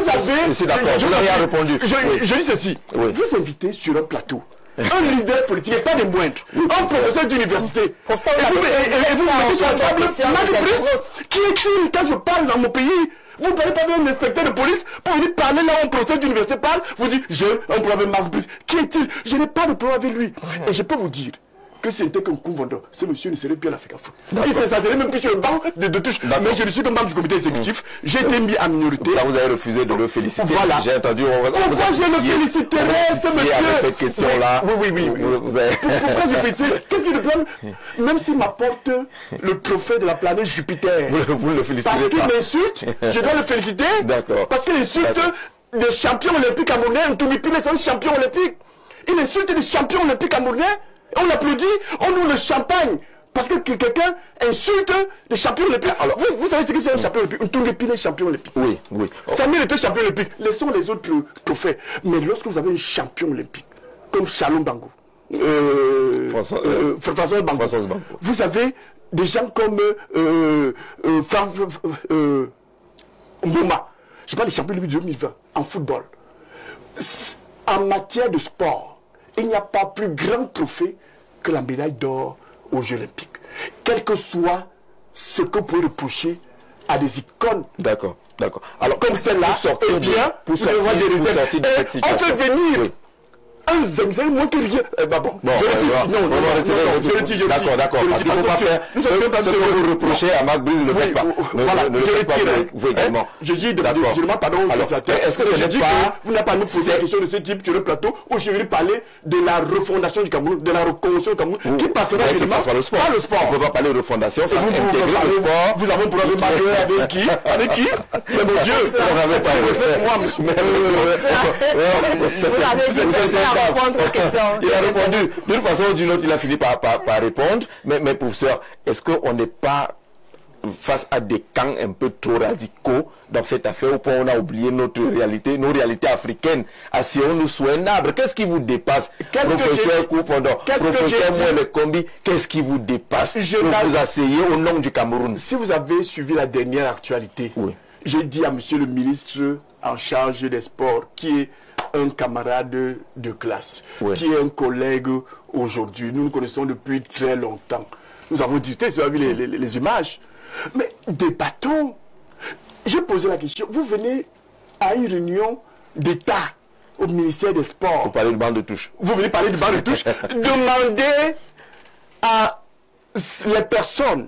avez... Je suis d'accord, vous n'avez rien répondu. Je dis ceci, vous invitez sur un plateau un leader politique, et pas des moindres, un professeur d'université, et vous mettez sur la table Marc Brice. Qui est-il quand je parle dans mon pays? Vous ne parlez pas d'un inspecteur de police pour venir parler là où un professeur d'université parle. Vous dites, j'ai un problème avec Marc Brice. Qui est-il? Je n'ai pas de problème avec lui. Et je peux vous dire que si c'était qu'un coup vendeur, ce monsieur ne serait plus à la FECAFO. Il ne serait même plus sur le banc de touche. Mais je suis comme membre du comité exécutif. J'ai été mis en minorité. Là, vous avez refusé de le féliciter. Voilà. J'ai entendu. Pourquoi je le féliciterais, ce monsieur? Cette question-là. Oui. Pourquoi je félicite? Qu'est-ce qu'il est le problème? Même s'il m'apporte le trophée de la planète Jupiter. Vous le félicitez parce qu'il m'insulte, je dois le féliciter. D'accord. Parce qu'il insulte des champions olympiques camerounais. Ntoumipile, c'est un champion olympique. Il insulte des champions olympiques camerounais. On applaudit, on ouvre le champagne. Parce que quelqu'un insulte les champions olympiques. Alors, vous savez ce que c'est un champion olympique? Ntoumipile est champion olympique. Oui. Samuel était champion olympique. Laissons les autres trophées. Mais lorsque vous avez un champion olympique, comme Shalom Bango, François Bango, vous avez des gens comme Mouma. Je parle des champions olympiques de 2020 en football. En matière de sport, il n'y a pas plus grand trophée que la médaille d'or aux Jeux Olympiques. Quel que soit ce que vous pouvez reprocher à des icônes. D'accord. Alors, comme celle-là, eh bien, on fait venir un zemzem, moins que rien. Je le dis. D'accord. Parce qu'il ne faut pas faire ce que vous reprochez à Marc Brice, ne le faites pas. Voilà, je retire. Vous également. Je dis, je demande pardon au spectateur. Est-ce que je dis pas, vous n'avez pas à nous poser des questions de ce type sur le plateau où je vais parler de la refondation du Cameroun, de la reconstruction du Cameroun, qui passera évidemment par le sport. On ne peut pas parler de refondation, ça intégrer le sport. Vous avez un problème avec qui? Avec qui? Mais mon Dieu, on n'avait pas moi, monsieur. Il a répondu. D'une façon ou d'une autre, il a fini par répondre. Mais professeur, est-ce qu'on n'est pas face à des camps un peu trop radicaux dans cette affaire au point où on a oublié notre réalité, nos réalités africaines? Asseyons-nous sous un arbre. Qu'est-ce qui vous dépasse? Professeur Koupondor, professeur Mouele Kombi, qu'est-ce qui vous dépasse pour vous asseyez au nom du Cameroun? Si vous avez suivi la dernière actualité, j'ai dit à monsieur le ministre en charge des sports, qui est un camarade de classe, qui est un collègue aujourd'hui. Nous nous connaissons depuis très longtemps. Nous avons discuté, vous avez vu les images. Mais débattons. J'ai posé la question. Vous venez à une réunion d'État au ministère des Sports. Vous parlez du banc de touche. Vous venez parler du banc de touche. Demandez à les personnes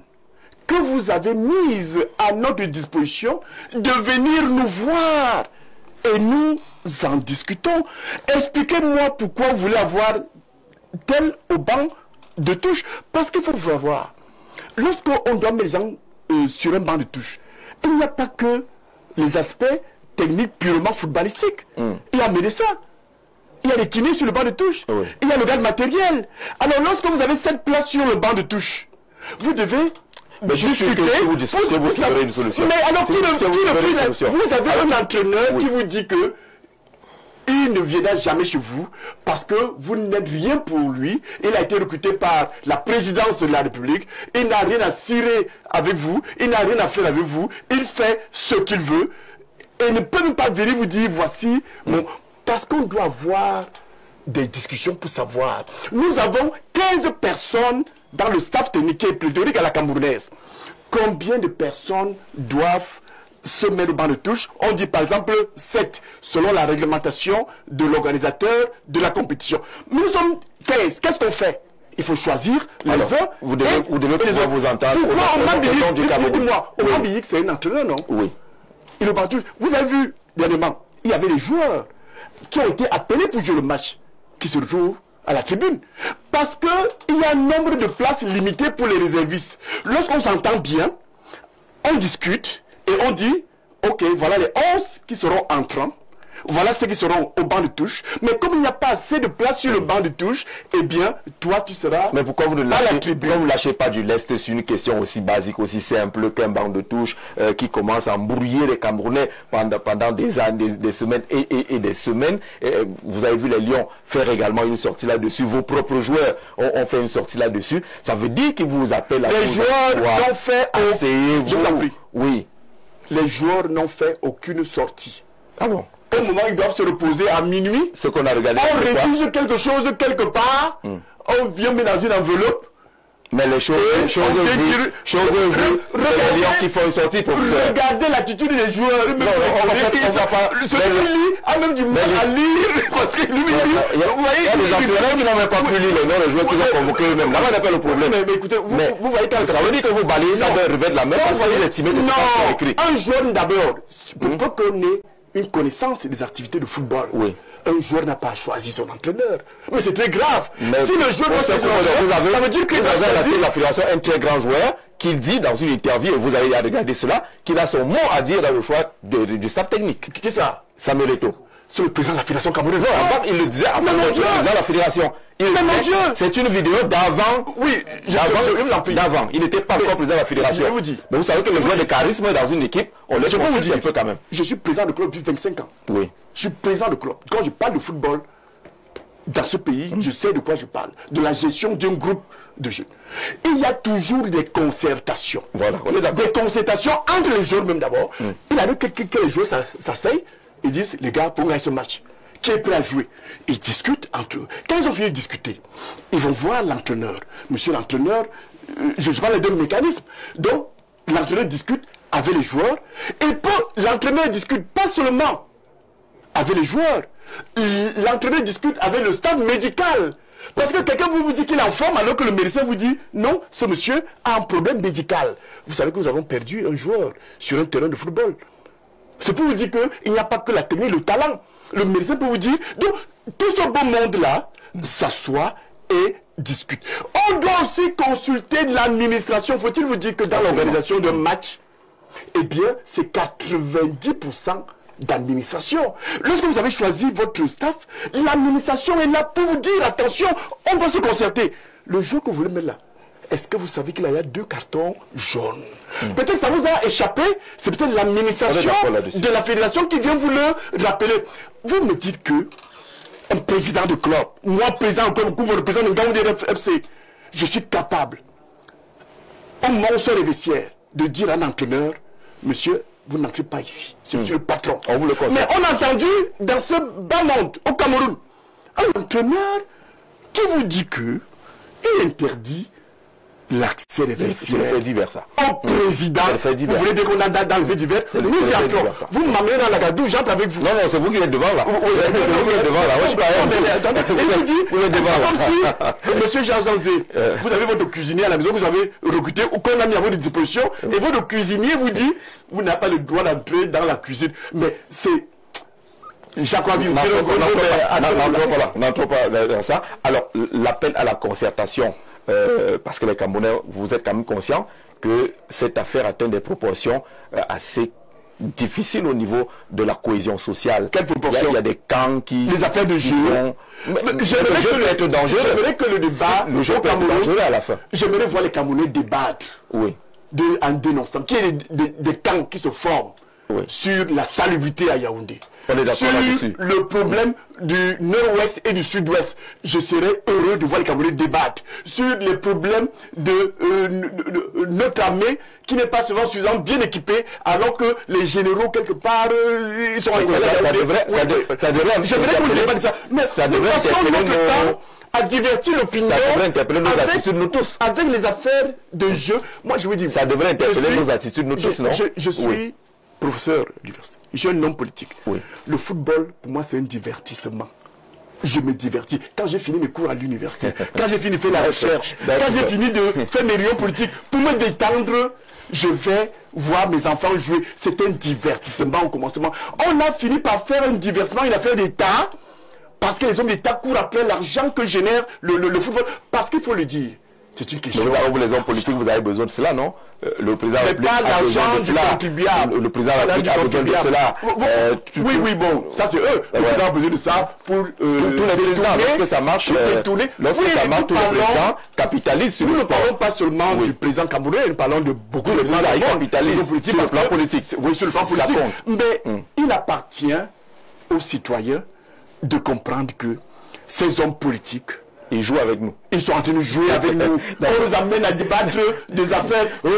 que vous avez mises à notre disposition de venir nous voir et nous en discutons. Expliquez-moi pourquoi vous voulez avoir tel au banc de touche. Parce qu'il faut voir, lorsqu'on doit mettre les gens sur un banc de touche, il n'y a pas que les aspects techniques purement footballistiques. Il y a amené ça. Il y a les kinés sur le banc de touche. Oui. Il y a le gars de matériel. Alors lorsque vous avez 7 places sur le banc de touche, vous devez discuter. Vous avez une solution. Mais alors vous avez un entraîneur qui vous dit que il ne viendra jamais chez vous parce que vous n'êtes rien pour lui. Il a été recruté par la présidence de la République. Il n'a rien à cirer avec vous. Il n'a rien à faire avec vous. Il fait ce qu'il veut. Et il ne peut même pas venir vous dire voici mon... Parce qu'on doit avoir des discussions pour savoir. Nous avons 15 personnes dans le staff technique et pléthorique à la Camerounaise. Combien de personnes doivent se mettre au banc de touche? On dit par exemple 7, selon la réglementation de l'organisateur de la compétition. Nous sommes 15. Qu'est-ce qu'on fait? Il faut choisir les uns. Vous devez pouvoir vous entendre. Pourquoi Omar Biyik, c'est un entraîneur, non? Oui. Il est battu. Vous avez vu dernièrement, il y avait des joueurs qui ont été appelés pour jouer le match, qui se retrouvent à la tribune. Parce qu'il y a un nombre de places limitées pour les réservistes. Lorsqu'on s'entend bien, on discute et on dit, ok, voilà les 11 qui seront entrants, voilà ceux qui seront au banc de touche. Mais comme il n'y a pas assez de place sur le banc de touche, eh bien, toi, tu seras. Mais pourquoi vous ne lâchez pas du lest sur une question aussi basique, aussi simple qu'un banc de touche qui commence à embrouiller les Camerounais pendant des années, des semaines et des semaines. Vous avez vu les Lions faire également une sortie là-dessus. Vos propres joueurs ont fait une sortie là-dessus. Ça veut dire qu'ils vous appellent à... Les joueurs n'ont fait... Je vous en prie. Oui. Les joueurs n'ont fait aucune sortie. Ah bon? Au moment où ils doivent se reposer à minuit, ce qu'on a regardé, on rédige quelque chose quelque part, on vient mettre dans une enveloppe. Mais les choses vues, c'est les Lions qui font une sortie, professeur. Regardez l'attitude des joueurs. Celui qui lit a même du mal à lire, parce que lui, vous voyez, il y a des entraîneurs qui n'ont même pas pu lire les noms des joueurs qui ont convoqué eux-mêmes. Là, on n'a pas le problème. Mais écoutez, vous voyez quand ça veut dire que vous balayez ça d'un revers de la main parce que vous estimez que c'est pas écrit. Un jeune d'abord, pour qu'on ait une connaissance des activités de football. Oui. Un joueur n'a pas choisi son entraîneur. Mais c'est très grave. Mais si le joueur doit choisir son entraîneur, ça veut dire que la fédération un très grand joueur qui dit dans une interview, et vous allez regarder cela, qu'il a son mot à dire dans le choix du staff technique. Qui est ça? Samuel Eto'o. C'est le président de la fédération camerounaise. Il le disait avant le président de la fédération. C'est une vidéo d'avant. Oui, d'avant. Il n'était pas encore président de la fédération. Je vous dis. Mais vous savez que le joueur de charisme dans une équipe, on le consulte un peu quand même. Je suis président de club depuis 25 ans. Oui. Je suis président de club. Quand je parle de football dans ce pays, je sais de quoi je parle. De la gestion d'un groupe de jeunes. Il y a toujours des concertations. Voilà, on est d'accord. Des concertations entre les joueurs même d'abord. Il arrive que les joueurs s'asseyent. Ils disent, les gars, pour gagner ce match, qui est prêt à jouer? Ils discutent entre eux. Quand ils ont fini de discuter, ils vont voir l'entraîneur. Monsieur l'entraîneur, je parle de mécanismes. Donc, l'entraîneur discute avec les joueurs. Et l'entraîneur discute pas seulement avec les joueurs. L'entraîneur discute avec le staff médical. Parce que quelqu'un vous dit qu'il est en forme alors que le médecin vous dit, non, ce monsieur a un problème médical. Vous savez que nous avons perdu un joueur sur un terrain de football. C'est pour vous dire qu'il n'y a pas que la technique, le talent. Le médecin peut vous dire. Donc, tout ce beau monde-là s'assoit et discute. On doit aussi consulter l'administration. Faut-il vous dire que dans l'organisation d'un match, eh bien, c'est 90% d'administration. Lorsque vous avez choisi votre staff, l'administration est là pour vous dire, attention, on doit se concerter. Le jeu que vous voulez mettre là, est-ce que vous savez qu'il y a 2 cartons jaunes? Peut-être ça vous a échappé. C'est peut-être l'administration de la fédération qui vient vous le rappeler. Vous me dites que un président de club, moi président de club, vous représentez le Gaoundé FC, je suis capable, au moment où les vestiaires, de dire à un entraîneur, monsieur, vous n'entrez pas ici. C'est monsieur le patron. On vous le conseille. Mais on a entendu dans ce bas monde, au Cameroun, un entraîneur qui vous dit que il interdit l'accès des vestiaires. C'est fait divers, ça. Au président, vous voulez dire qu'on a dans le fait divers? Nous y entrons. Vous m'amenez dans la gadou, j'entre avec vous. Non, non, c'est vous qui êtes devant là. C'est vous qui êtes devant là. Moi, je suis pas là. Et vous dit, vous êtes devant là. Comme si, monsieur Jean Zanzé, vous avez votre cuisinier à la maison, vous avez recruté ou qu'on a mis à votre disposition, et votre cuisinier vous dit, vous n'avez pas le droit d'entrer dans la cuisine. Mais c'est n'entrons pas dans ça. Alors, l'appel à la concertation, parce que les Camerounais, vous êtes quand même conscients que cette affaire atteint des proportions assez difficiles au niveau de la cohésion sociale. Quelle proportion? Il y a des camps qui... Les affaires de jeu. J'aimerais que le débat le jeu peut être dangereux à la fin. J'aimerais voir les Camerounais débattre en dénonçant qu'il y ait des camps qui se forment sur la salubrité à Yaoundé. Sur le problème du nord-ouest et du sud-ouest, je serais heureux de voir les Camerounais débattre. Sur les problèmes de notre armée qui n'est pas souvent suffisamment bien équipée, alors que les généraux, quelque part, ils sont installés. Ça devrait j'aimerais qu'on débatte ça. Mais ça devrait interpeller notre temps à divertir l'opinion. Ça devrait interpeller nos attitudes, nous tous. Avec les affaires de jeu, moi je vous dis... Ça devrait interpeller nos attitudes, nous tous, non? Je suis professeur d'université. Je suis un homme politique. Le football, pour moi, c'est un divertissement. Je me divertis. Quand j'ai fini mes cours à l'université, quand j'ai fini de faire la recherche, quand j'ai fini de faire mes réunions politiques, pour me détendre, je vais voir mes enfants jouer. C'est un divertissement au commencement. On a fini par faire un divertissement, une affaire d'État, parce que les hommes d'État courent après l'argent que génère le football. Parce qu'il faut le dire. C'est une question. Vous, les hommes politiques, vous avez besoin de cela, non? Le président mais pas l'argent du contribuable. Le président a besoin de cela. Oui, bon, ça c'est eux. Le président a besoin de ça pour tous les présidents, lorsque ça marche, lorsque ça marche, tous les présidents capitalisent sur le sport. Nous ne parlons pas seulement du président camerounais, nous parlons de beaucoup de présidents qui capitalisent sur le plan politique. Oui, sur le plan politique. Mais il appartient aux citoyens de comprendre que ces hommes politiques, ils jouent avec nous. Ils sont en train de jouer avec nous. On nous amène à débattre des affaires. Nous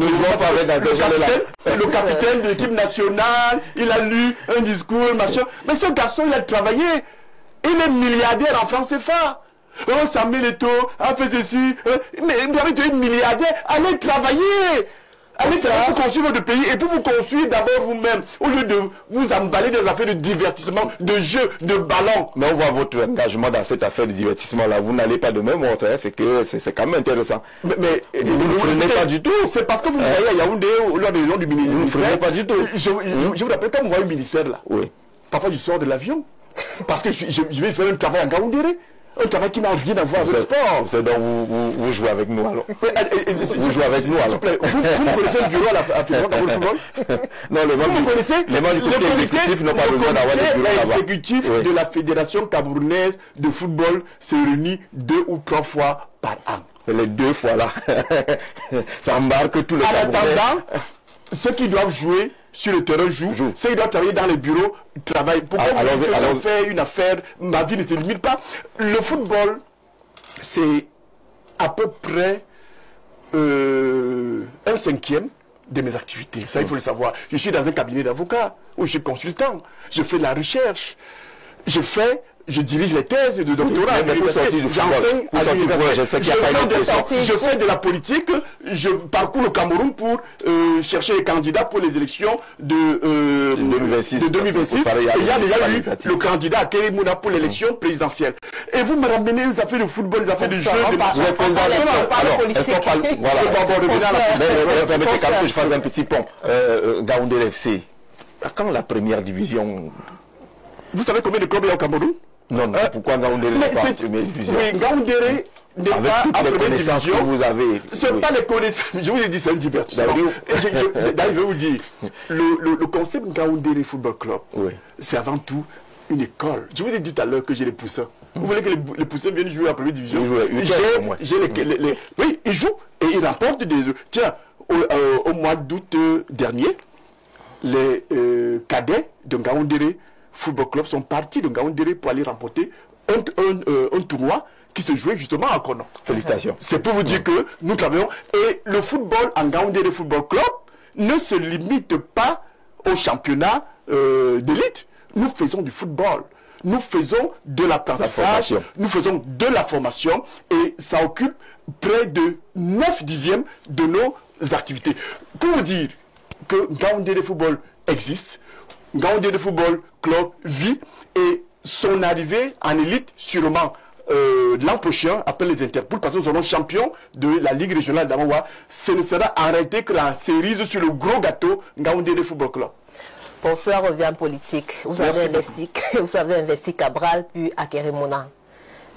jouons pas avec le capitaine de l'équipe nationale, il a lu un discours, machin. Mais ce garçon, il a travaillé. Il est milliardaire en France CFA. Samuel Eto'o a fait ceci. Mais vous avez été milliardaire. Allez travailler. Allez, c'est pour construire votre pays et pour vous construire d'abord vous-même, au lieu de vous emballer des affaires de divertissement, de jeux, de ballons. Mais on voit votre engagement dans cette affaire de divertissement-là. Vous n'allez pas de même ordre, c'est que c'est quand même intéressant. Mais vous ne freinez pas du tout. C'est parce que vous me voyez à Yaoundé, lors des réunions du ministère. Vous ne freinez pas du tout. Je vous rappelle, quand vous voyez le ministère là, parfois je sors de l'avion, parce que je vais faire un travail en Gaoundéré. Un travail qui n'a rien à voir avec le sport. Donc vous jouez avec nous alors. Vous jouez avec nous alors. Vous me connaissez le bureau à la Fédération Cameroun Football? Non, vous me connaissez. Les membres du comité exécutif n'ont pas besoin d'avoir des bureaux là-bas. L'exécutif de la Fédération camerounaise de football se réunit 2 ou 3 fois par an. Les 2 fois là, ça embarque tous les Camerounais. En attendant, ceux qui doivent jouer sur le terrain jouent. Ceux qui doivent travailler dans les bureaux travaillent. Pourquoi vous fait une affaire, ma vie ne se limite pas. Le football, c'est à peu près 1/5 de mes activités. Ça, il faut le savoir. Je suis dans un cabinet d'avocats où je suis consultant. Je fais de la recherche. Je dirige les thèses de doctorat. J'enseigne à l'université. Je fais de la politique. Je parcours le Cameroun pour chercher les candidats pour les élections de 2026. Il y a déjà eu le candidat Kéry Mouna pour l'élection présidentielle. Et vous me ramenez aux affaires de football, les affaires de jeu. Permettez que je fasse un petit pont. Gaoundéré FC, quand la première division... Vous savez combien de clubs il y a au Cameroun? Non, pourquoi Gaoundéré n'est pas en première division? Oui, Gaoundéré n'est pas en première division. Que vous avez. Ce n'est pas les connaissances. Je vous ai dit, c'est un divertissement. D'ailleurs, je vais vous dire, le concept Gaoundéré Football Club, c'est avant tout une école. Je vous ai dit tout à l'heure que j'ai les poussins. Vous voulez que les poussins viennent jouer en première division? Oui, ils jouent et ils remportent des... Tiens, au mois d'août dernier, les cadets de Gaoundéré Football Club sont partis de Gaoundéré pour aller remporter un tournoi qui se jouait justement à Kono. Félicitations. C'est pour vous dire que nous travaillons. Et le football en Gaoundéré Football Club ne se limite pas au championnat d'élite. Nous faisons du football. Nous faisons de l'apprentissage. Nous faisons de la formation. Et ça occupe près de 9/10 de nos activités. Pour vous dire que Gaoundéré Football existe, Gaoundéré Football Club vit et son arrivée en élite sûrement l'an prochain après les Interpools parce que nous serons champions de la Ligue régionale d'Amawa. Ce ne sera arrêté que la cerise sur le gros gâteau Gaoundéré Football Club. Pour ça, revient en politique. Vous avez investi Cabral, puis à Kerimona.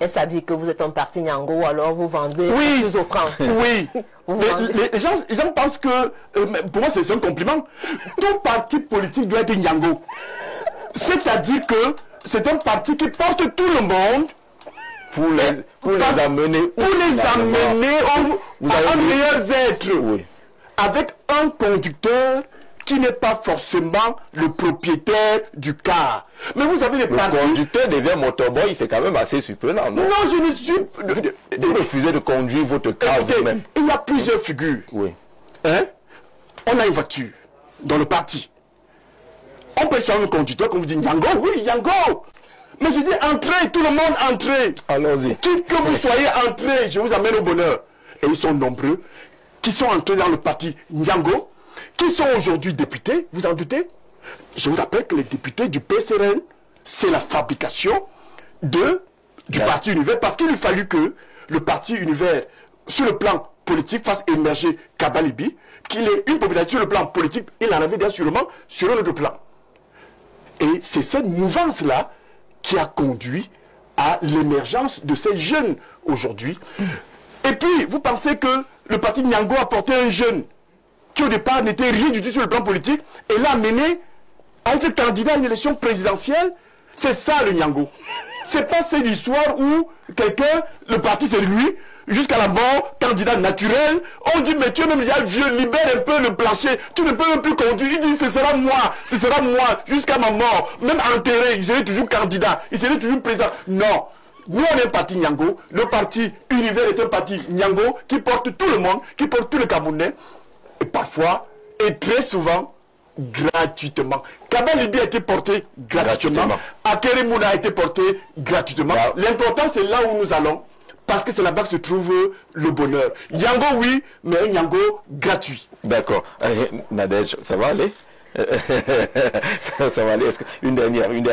Est-ce à dire que vous êtes un parti Nyango ou alors vous vendez plus offrant? Oui. les gens pensent que, pour moi c'est un compliment, tout parti politique doit être Nyango. C'est-à-dire que c'est un parti qui porte tout le monde pour les amener à meilleurs êtres. Oui. Avec un conducteur qui n'est pas forcément le propriétaire du car. Mais vous avez les partis... Le conducteur devient motorboy, c'est quand même assez surprenant, non? Non, je ne suis... Vous refusez de conduire votre car vous-même. Il y a plusieurs figures. Oui. Hein? On a une voiture dans le parti. On peut changer le conducteur, comme vous dites, Nyango, oui, Nyango. Mais je dis, entrez, tout le monde, entrez. Allons-y. Quitte que vous soyez entrés, je vous amène au bonheur. Et ils sont nombreux qui sont entrés dans le parti Nyango, qui sont aujourd'hui députés, vous en doutez? Je vous rappelle que les députés du PCRN, c'est la fabrication du parti Univers, parce qu'il a fallu que le parti Univers, sur le plan politique, fasse émerger Kabalibi, qu'il ait une popularité sur le plan politique, il en avait bien sûrement sur un autre plan. Et c'est cette mouvance-là qui a conduit à l'émergence de ces jeunes aujourd'hui. Et puis, vous pensez que le parti Nyango a porté un jeune qui au départ n'était rien du tout sur le plan politique et l'a mené à être candidat à une élection présidentielle? C'est ça le Nyango. C'est pas cette histoire où quelqu'un, le parti c'est lui, jusqu'à la mort, candidat naturel. On dit mais tu es même déjà vieux, libère un peu le plancher, tu ne peux même plus conduire. Il dit ce sera moi, jusqu'à ma mort. Même enterré, il serait toujours candidat, il serait toujours président. Non. Nous on est un parti Nyango, le parti Univers est un parti Nyango qui porte tout le monde, qui porte tous les Camerounais. Et parfois, et très souvent, gratuitement. Kabalibi a été porté gratuitement. Akerimuna a été porté gratuitement. Wow. L'important, c'est là où nous allons, parce que c'est là-bas que se trouve le bonheur. Nyango, oui, mais un Nyango gratuit. D'accord. Nadège, ça va aller? ça va aller. Une dernière. Il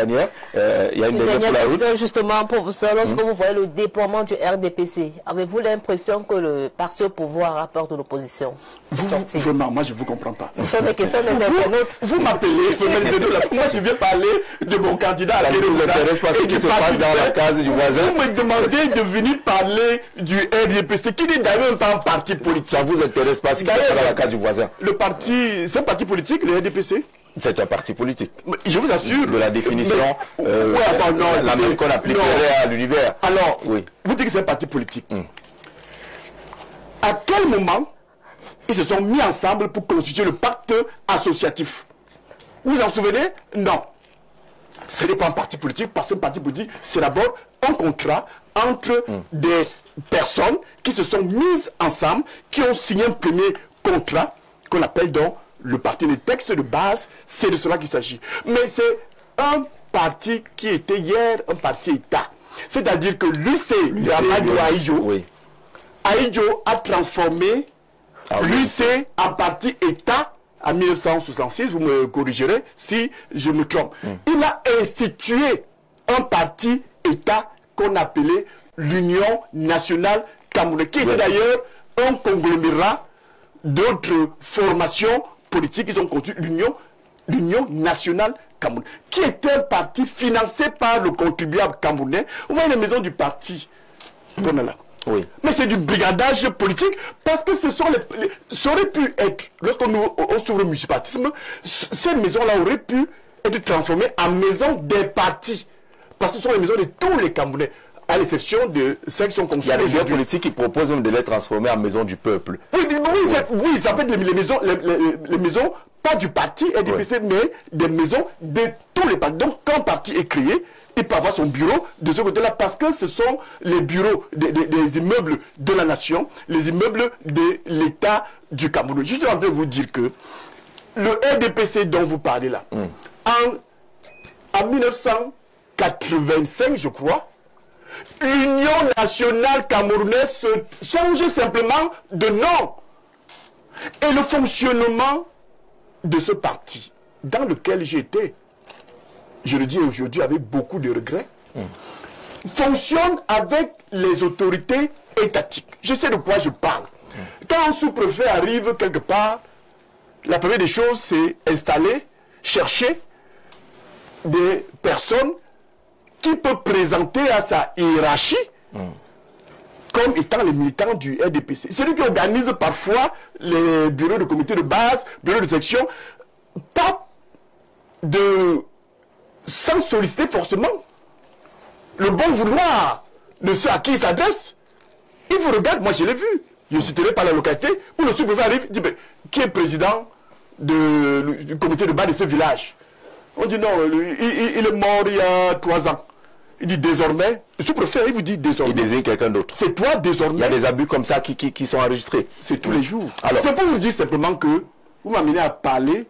y a une dernière question justement pour vous. Lorsque vous voyez le déploiement du RDPC, avez-vous l'impression que le parti au pouvoir rapporte de l'opposition? Vraiment, moi je ne vous comprends pas. Ce sont des questions des internautes. Vous m'appelez, moi je viens parler de mon candidat à la télé. Vous intéresse pas ce qui se passe dans la case du voisin. Vous me demandez de venir parler du RDPC, qui n'est d'ailleurs pas un parti politique. Ça vous intéresse pas ce qui se passe dans la case du voisin? Le parti, c'est un parti politique, le RDPC? C'est un parti politique. Je vous assure. De la définition, la même qu'on appliquerait à l'univers. Alors, oui. Vous dites que c'est un parti politique. À quel moment ils se sont mis ensemble pour constituer le pacte associatif? Vous vous en souvenez? Non. Ce n'est pas un parti politique, parce qu'un parti politique, c'est d'abord un contrat entre des personnes qui se sont mises ensemble, qui ont signé un premier contrat, qu'on appelle donc le parti. Les textes de base, c'est de cela qu'il s'agit. Mais c'est un parti qui était hier un parti État. C'est-à-dire que l'UC de Amadou Ahidjo, Ahidjo a transformé l'UC en parti État en 1966, vous me corrigerez si je me trompe. Il a institué un parti État qu'on appelait l'Union nationale camerounaise, qui était d'ailleurs un conglomérat d'autres formations politiques. Ils ont conduit l'Union nationale camerounaise, qui était un parti financé par le contribuable camerounais. Vous voyez les maisons du parti qu'on a là. Oui. Mais c'est du brigadage politique, parce que ce sont ça aurait pu être, lorsqu'on s'ouvre le municipalisme, ces maisons-là auraient pu être transformées en maisons des partis. Parce que ce sont les maisons de tous les Camerounais, à l'exception de celles qui sont construites. Il y a des politiques qui proposent même de les transformer en maisons du peuple. Oui, ça peut être les maisons, pas du parti RDPC, mais des maisons de tous les partis. Donc, quand un parti est créé, il peut avoir son bureau de ce côté-là, parce que ce sont les bureaux des immeubles de la nation, les immeubles de l'État du Cameroun. Juste en train de vous dire que le RDPC dont vous parlez là, en 1985, je crois, l'Union nationale camerounaise se change simplement de nom. Et le fonctionnement de ce parti, dans lequel j'étais, je le dis aujourd'hui avec beaucoup de regrets, fonctionne avec les autorités étatiques. Je sais de quoi je parle. Quand un sous-préfet arrive quelque part, la première des choses, c'est installer chercher des personnes qui peuvent présenter à sa hiérarchie comme étant les militants du RDPC. C'est lui qui organise parfois les bureaux de comité de base, bureaux de section, pas sans solliciter forcément le bon vouloir de ceux à qui il s'adresse. Il vous regarde, moi je l'ai vu, je ne citerai pas la localité, où le sous-préfet arrive, dit, qui est président du comité de base de ce village? On dit non, il est mort il y a 3 ans. Il dit désormais, le sous-préfet, il vous dit désormais. Il désigne quelqu'un d'autre. C'est toi désormais. Il y a des abus comme ça qui sont enregistrés. C'est tous les jours. C'est pour vous dire simplement que vous m'amenez à parler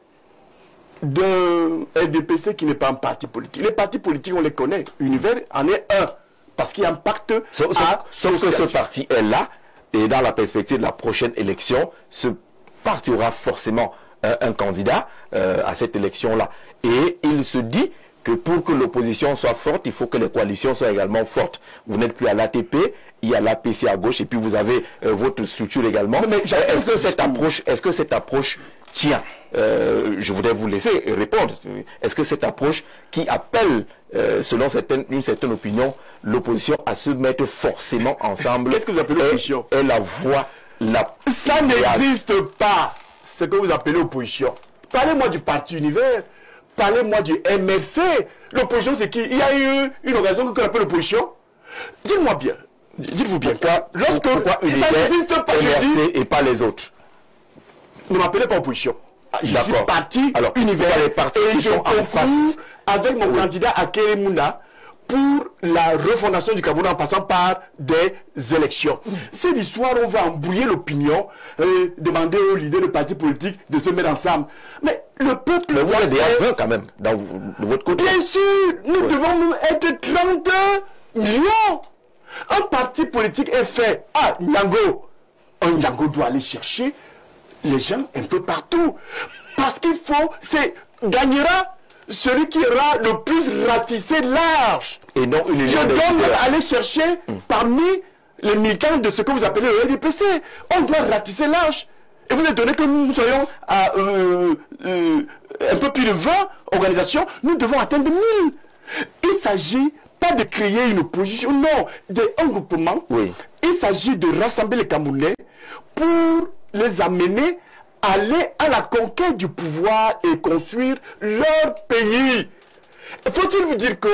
d'un RDPC qui n'est pas un parti politique. Les partis politiques, on les connaît. Univers en est un. Parce qu'il y a un pacte. Sauf que ce parti est là, et dans la perspective de la prochaine élection, ce parti aura forcément un candidat à cette élection-là. Et il se dit que pour que l'opposition soit forte, il faut que les coalitions soient également fortes. Vous n'êtes plus à l'ATP, il y a l'APC à gauche, et puis vous avez votre structure également. Mais est-ce que cette approche tient? Je voudrais vous laisser répondre. Est-ce que cette approche qui appelle, selon une certaine opinion, l'opposition à se mettre forcément ensemble, qu'est-ce que vous appelez l'opposition? Et la voix, ça n'existe pas, ce que vous appelez opposition. Parlez-moi du parti Univers. Parlez-moi du MRC. L'opposition, c'est qui? Il y a eu une organisation qu'on appelle l'opposition. Dites-moi bien. Dites-vous bien. Pourquoi Univers, MRC et pas les autres? Ne m'appelez pas opposition. Je suis parti Univers. Et je concours avec mon candidat Akere Mouna pour la refondation du Cameroun en passant par des élections. C'est l'histoire où on va embrouiller l'opinion, demander aux leaders de partis politiques de se mettre ensemble. Mais le peuple... Mais vous êtes déjà 20 quand même, de votre côté. Bien sûr, nous devons être 30 millions. Un parti politique est fait à Nyango. Un Nyango doit aller chercher les gens un peu partout. Parce qu'il faut, gagnera celui qui aura le plus ratissé large. Et non une Je dois aller chercher parmi les militants de ce que vous appelez le RDPC. On doit ratisser large. Et vous étonnez que nous soyons à un peu plus de 20 organisations, nous devons atteindre 1000. Il s'agit pas de créer une opposition, non, d'un groupement. Oui. Il s'agit de rassembler les Camerounais pour les amener à aller à la conquête du pouvoir et construire leur pays. Faut-il vous dire que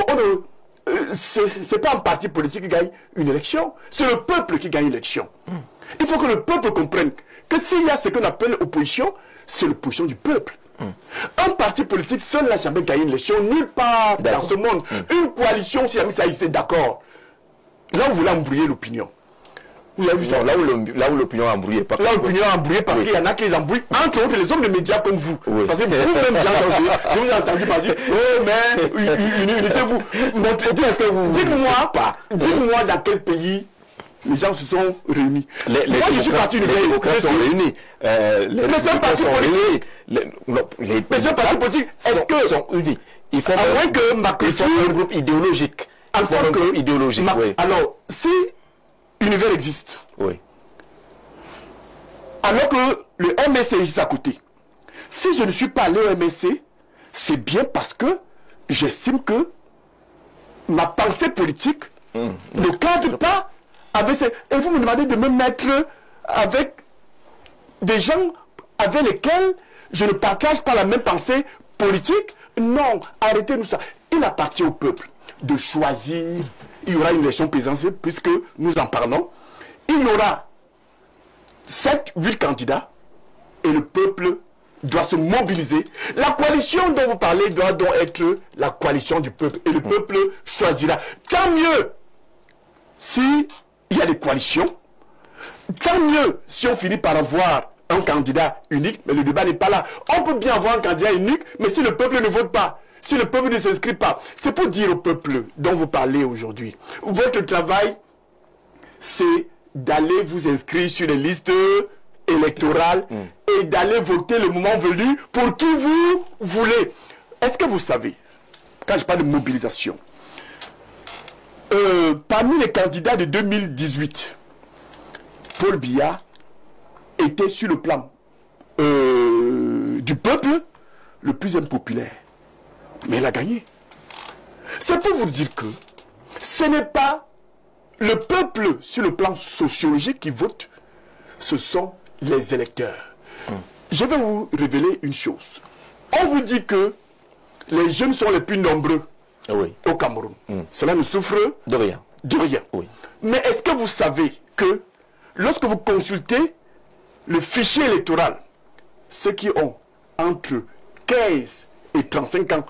c'est pas un parti politique qui gagne une élection, c'est le peuple qui gagne une élection. Il faut que le peuple comprenne que s'il y a ce qu'on appelle opposition, c'est l'opposition du peuple. Un parti politique seul n'a jamais gagné une élection nulle part dans ce monde. Une coalition, si jamais ça c'est d'accord. Là, vous voulez embrouiller l'opinion. Vous avez vu ça? Là où l'opinion a embrouillé. Là où l'opinion a embrouillé parce qu'il y en a qui les embrouillent, entre autres les hommes de médias comme vous. Parce que vous-même, je vous ai entendu dire, oh mais, unissez-vous. Dites-moi dans quel pays les gens se sont réunis. Moi, je suis parti Univers. Les démocrates sont réunis. Mais c'est un parti politique. Mais c'est un parti politique. Est-ce que sont unis? Il faut un groupe idéologique. Alors, si Univers existe, oui, alors que le MSC existe à côté, si je ne suis pas allé au MSC, c'est bien parce que j'estime que ma pensée politique ne cadre pas avec ces... Et vous me demandez de me mettre avec des gens avec lesquels je ne partage pas la même pensée politique. Non, arrêtez-nous ça. Il appartient au peuple de choisir. Il y aura une élection présidentielle puisque nous en parlons. Il y aura 7-8 candidats et le peuple doit se mobiliser. La coalition dont vous parlez doit donc être la coalition du peuple et le peuple choisira. Tant mieux s'il y a des coalitions, tant mieux si on finit par avoir un candidat unique, mais le débat n'est pas là. On peut bien avoir un candidat unique, mais si le peuple ne vote pas, si le peuple ne s'inscrit pas, c'est pour dire au peuple dont vous parlez aujourd'hui. Votre travail, c'est d'aller vous inscrire sur les listes électorales et d'aller voter le moment venu pour qui vous voulez. Est-ce que vous savez, quand je parle de mobilisation, parmi les candidats de 2018, Paul Biya était sur le plan du peuple le plus impopulaire. Mais il a gagné. C'est pour vous dire que ce n'est pas le peuple sur le plan sociologique qui vote, ce sont les électeurs. Je vais vous révéler une chose. On vous dit que les jeunes sont les plus nombreux au Cameroun. Cela ne souffre de rien. De rien. Oui. Mais est-ce que vous savez que lorsque vous consultez le fichier électoral, ceux qui ont entre 15 et 35 ans,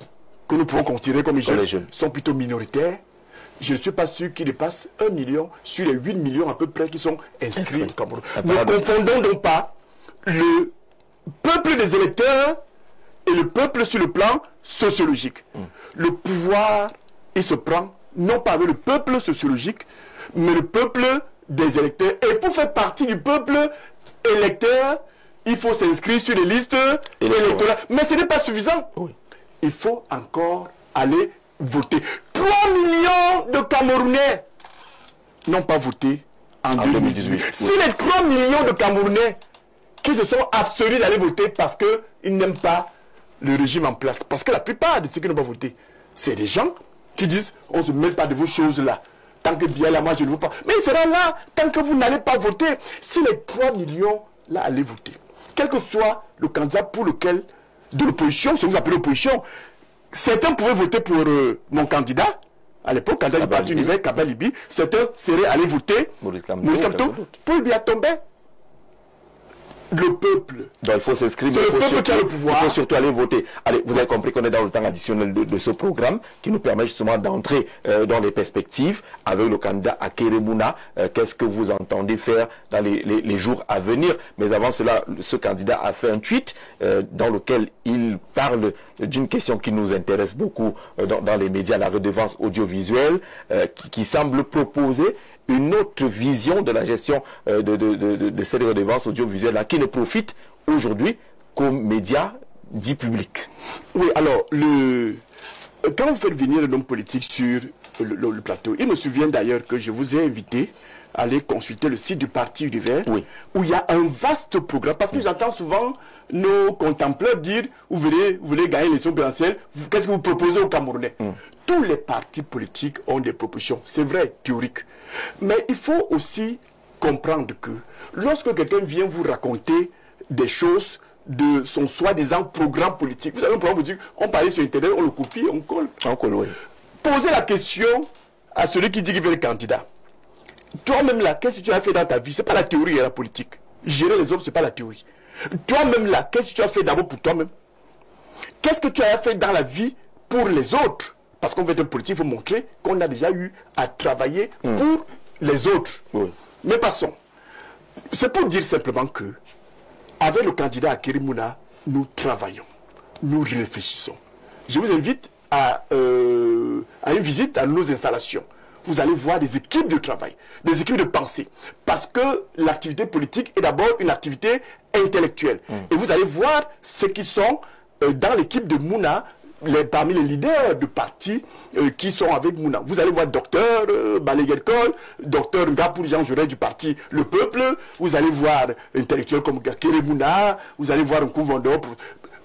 que nous pouvons considérer comme jeunes, sont plutôt minoritaires? Je ne suis pas sûr qu'ils dépassent 1 million sur les 8 millions à peu près qui sont inscrits au Cameroun. Ne confondons donc pas le peuple des électeurs et le peuple sur le plan sociologique. Le pouvoir, il se prend non pas avec le peuple sociologique, mais le peuple des électeurs. Et pour faire partie du peuple électeur, il faut s'inscrire sur les listes électorales. Mais ce n'est pas suffisant. Il faut encore aller voter. 3 millions de Camerounais n'ont pas voté en 2018. Si les 3 millions de Camerounais qui se sont abstenus d'aller voter parce qu'ils n'aiment pas le régime en place, parce que la plupart de ceux qui n'ont pas voté, c'est des gens qui disent on ne se mêle pas de vos choses là. Tant que bien là, moi je ne veux pas. Mais il sera là tant que vous n'allez pas voter. Si les 3 millions là allaient voter, quel que soit le candidat pour lequel de l'opposition, ce que vous appelez l'opposition, certains pouvaient voter pour mon candidat, à l'époque, candidat du Parti univers, Kaba Libi, certains seraient allés voter Maurice Kamto, Paul Biya tombait. Le peuple. Donc il faut s'inscrire, c'est le peuple qui a le pouvoir. Il faut surtout aller voter. Allez, vous avez compris qu'on est dans le temps additionnel de ce programme qui nous permet justement d'entrer dans les perspectives avec le candidat Akeremouna. Qu'est-ce que vous entendez faire dans les jours à venir? Mais avant cela, ce candidat a fait un tweet dans lequel il parle d'une question qui nous intéresse beaucoup dans les médias, la redevance audiovisuelle, qui semble proposer une autre vision de la gestion de cette redevance audiovisuelle-là, qui ne profite aujourd'hui qu'aux médias dits publics. Oui, alors, quand vous faites venir un homme politique sur le plateau, il me souvient d'ailleurs que je vous ai invité à aller consulter le site du Parti univers, où il y a un vaste programme, parce que j'entends souvent nos contemporains dire, vous voulez gagner l'élection présidentielle, qu'est-ce que vous proposez aux Camerounais? Tous les partis politiques ont des propositions, c'est vrai, théoriques. Mais il faut aussi comprendre que lorsque quelqu'un vient vous raconter des choses de son soi-disant programme politique, vous savez, un programme politique, on parlait sur Internet, on le copie, on colle. Posez la question à celui qui dit qu'il veut le candidat. Toi-même là, qu'est-ce que tu as fait dans ta vie? Ce n'est pas la théorie et la politique. Gérer les hommes, ce n'est pas la théorie. Toi-même là, qu'est-ce que tu as fait d'abord pour toi-même? Qu'est-ce que tu as fait dans la vie pour les autres? Parce qu'on veut être politique, il faut montrer qu'on a déjà eu à travailler pour les autres. Mais passons. C'est pour dire simplement que, avec le candidat Akeremouna, nous travaillons, nous réfléchissons. Je vous invite à une visite à nos installations. Vous allez voir des équipes de travail, des équipes de pensée. Parce que l'activité politique est d'abord une activité intellectuelle. Et vous allez voir ceux qui sont dans l'équipe de Mouna, parmi les leaders de partis qui sont avec Mouna. Vous allez voir docteur Baleguerkol, docteur Ngapou Jean Jaurès du parti Le Peuple, vous allez voir intellectuels comme Akeremouna, vous allez voir un Kouvondor.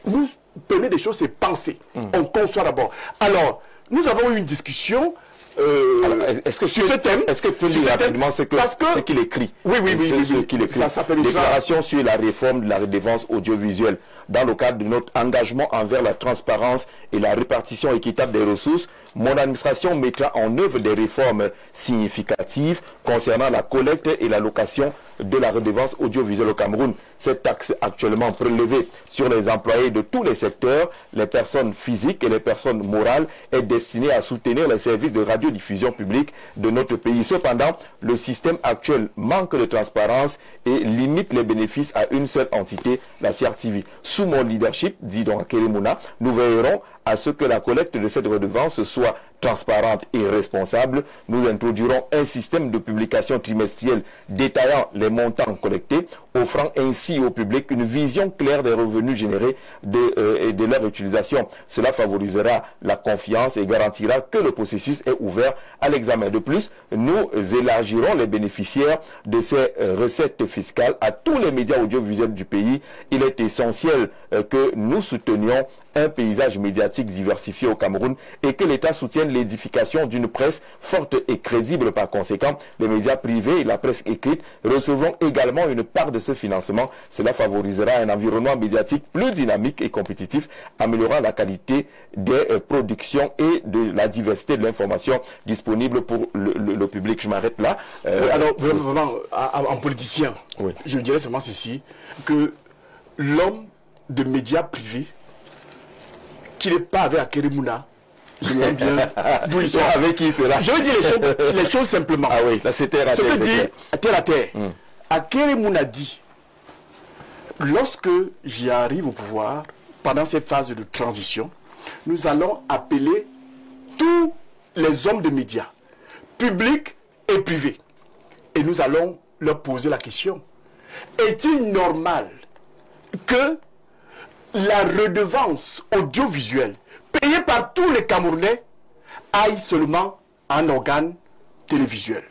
Nous prenons des choses, c'est penser. On conçoit d'abord. Alors, nous avons eu une discussion sur ce thème. Est-ce que tu peux dire rapidement ce qu'il écrit? Oui. Ça s'appelle Déclaration sur la réforme de la redevance audiovisuelle dans le cadre de notre engagement envers la transparence et la répartition équitable des ressources. Mon administration mettra en œuvre des réformes significatives concernant la collecte et l'allocation de la redevance audiovisuelle au Cameroun. Cette taxe actuellement prélevée sur les employés de tous les secteurs, les personnes physiques et les personnes morales, est destinée à soutenir les services de radiodiffusion publique de notre pays. Cependant, le système actuel manque de transparence et limite les bénéfices à une seule entité, la CRTV. Sous mon leadership, dit donc Akeremouna, nous veillerons à ce que la collecte de cette redevance soit transparente et responsable. Nous introduirons un système de publication trimestrielle détaillant les montants collectés, offrant ainsi au public une vision claire des revenus générés et de leur utilisation. Cela favorisera la confiance et garantira que le processus est ouvert à l'examen. De plus, nous élargirons les bénéficiaires de ces recettes fiscales à tous les médias audiovisuels du pays. Il est essentiel que nous soutenions un paysage médiatique diversifié au Cameroun et que l'État soutienne l'édification d'une presse forte et crédible. Par conséquent, les médias privés et la presse écrite recevront également une part de ce financement. Cela favorisera un environnement médiatique plus dynamique et compétitif, améliorant la qualité des productions et de la diversité de l'information disponible pour le public. Je m'arrête là. Alors, vraiment, en politicien, oui, je dirais seulement ceci, que l'homme de médias privés qui n'est pas avec Akerimuna, je m'aime bien d'où il sort. Avec qui sera? Je vais dire les choses simplement. Ah oui, là c'était raté. Ce que dit terre à terre. Akerimuna dit, lorsque j'y arrive au pouvoir, pendant cette phase de transition, nous allons appeler tous les hommes de médias, publics et privés. Et nous allons leur poser la question. Est-il normal que la redevance audiovisuelle payée par tous les Camerounais aille seulement à un organe télévisuel?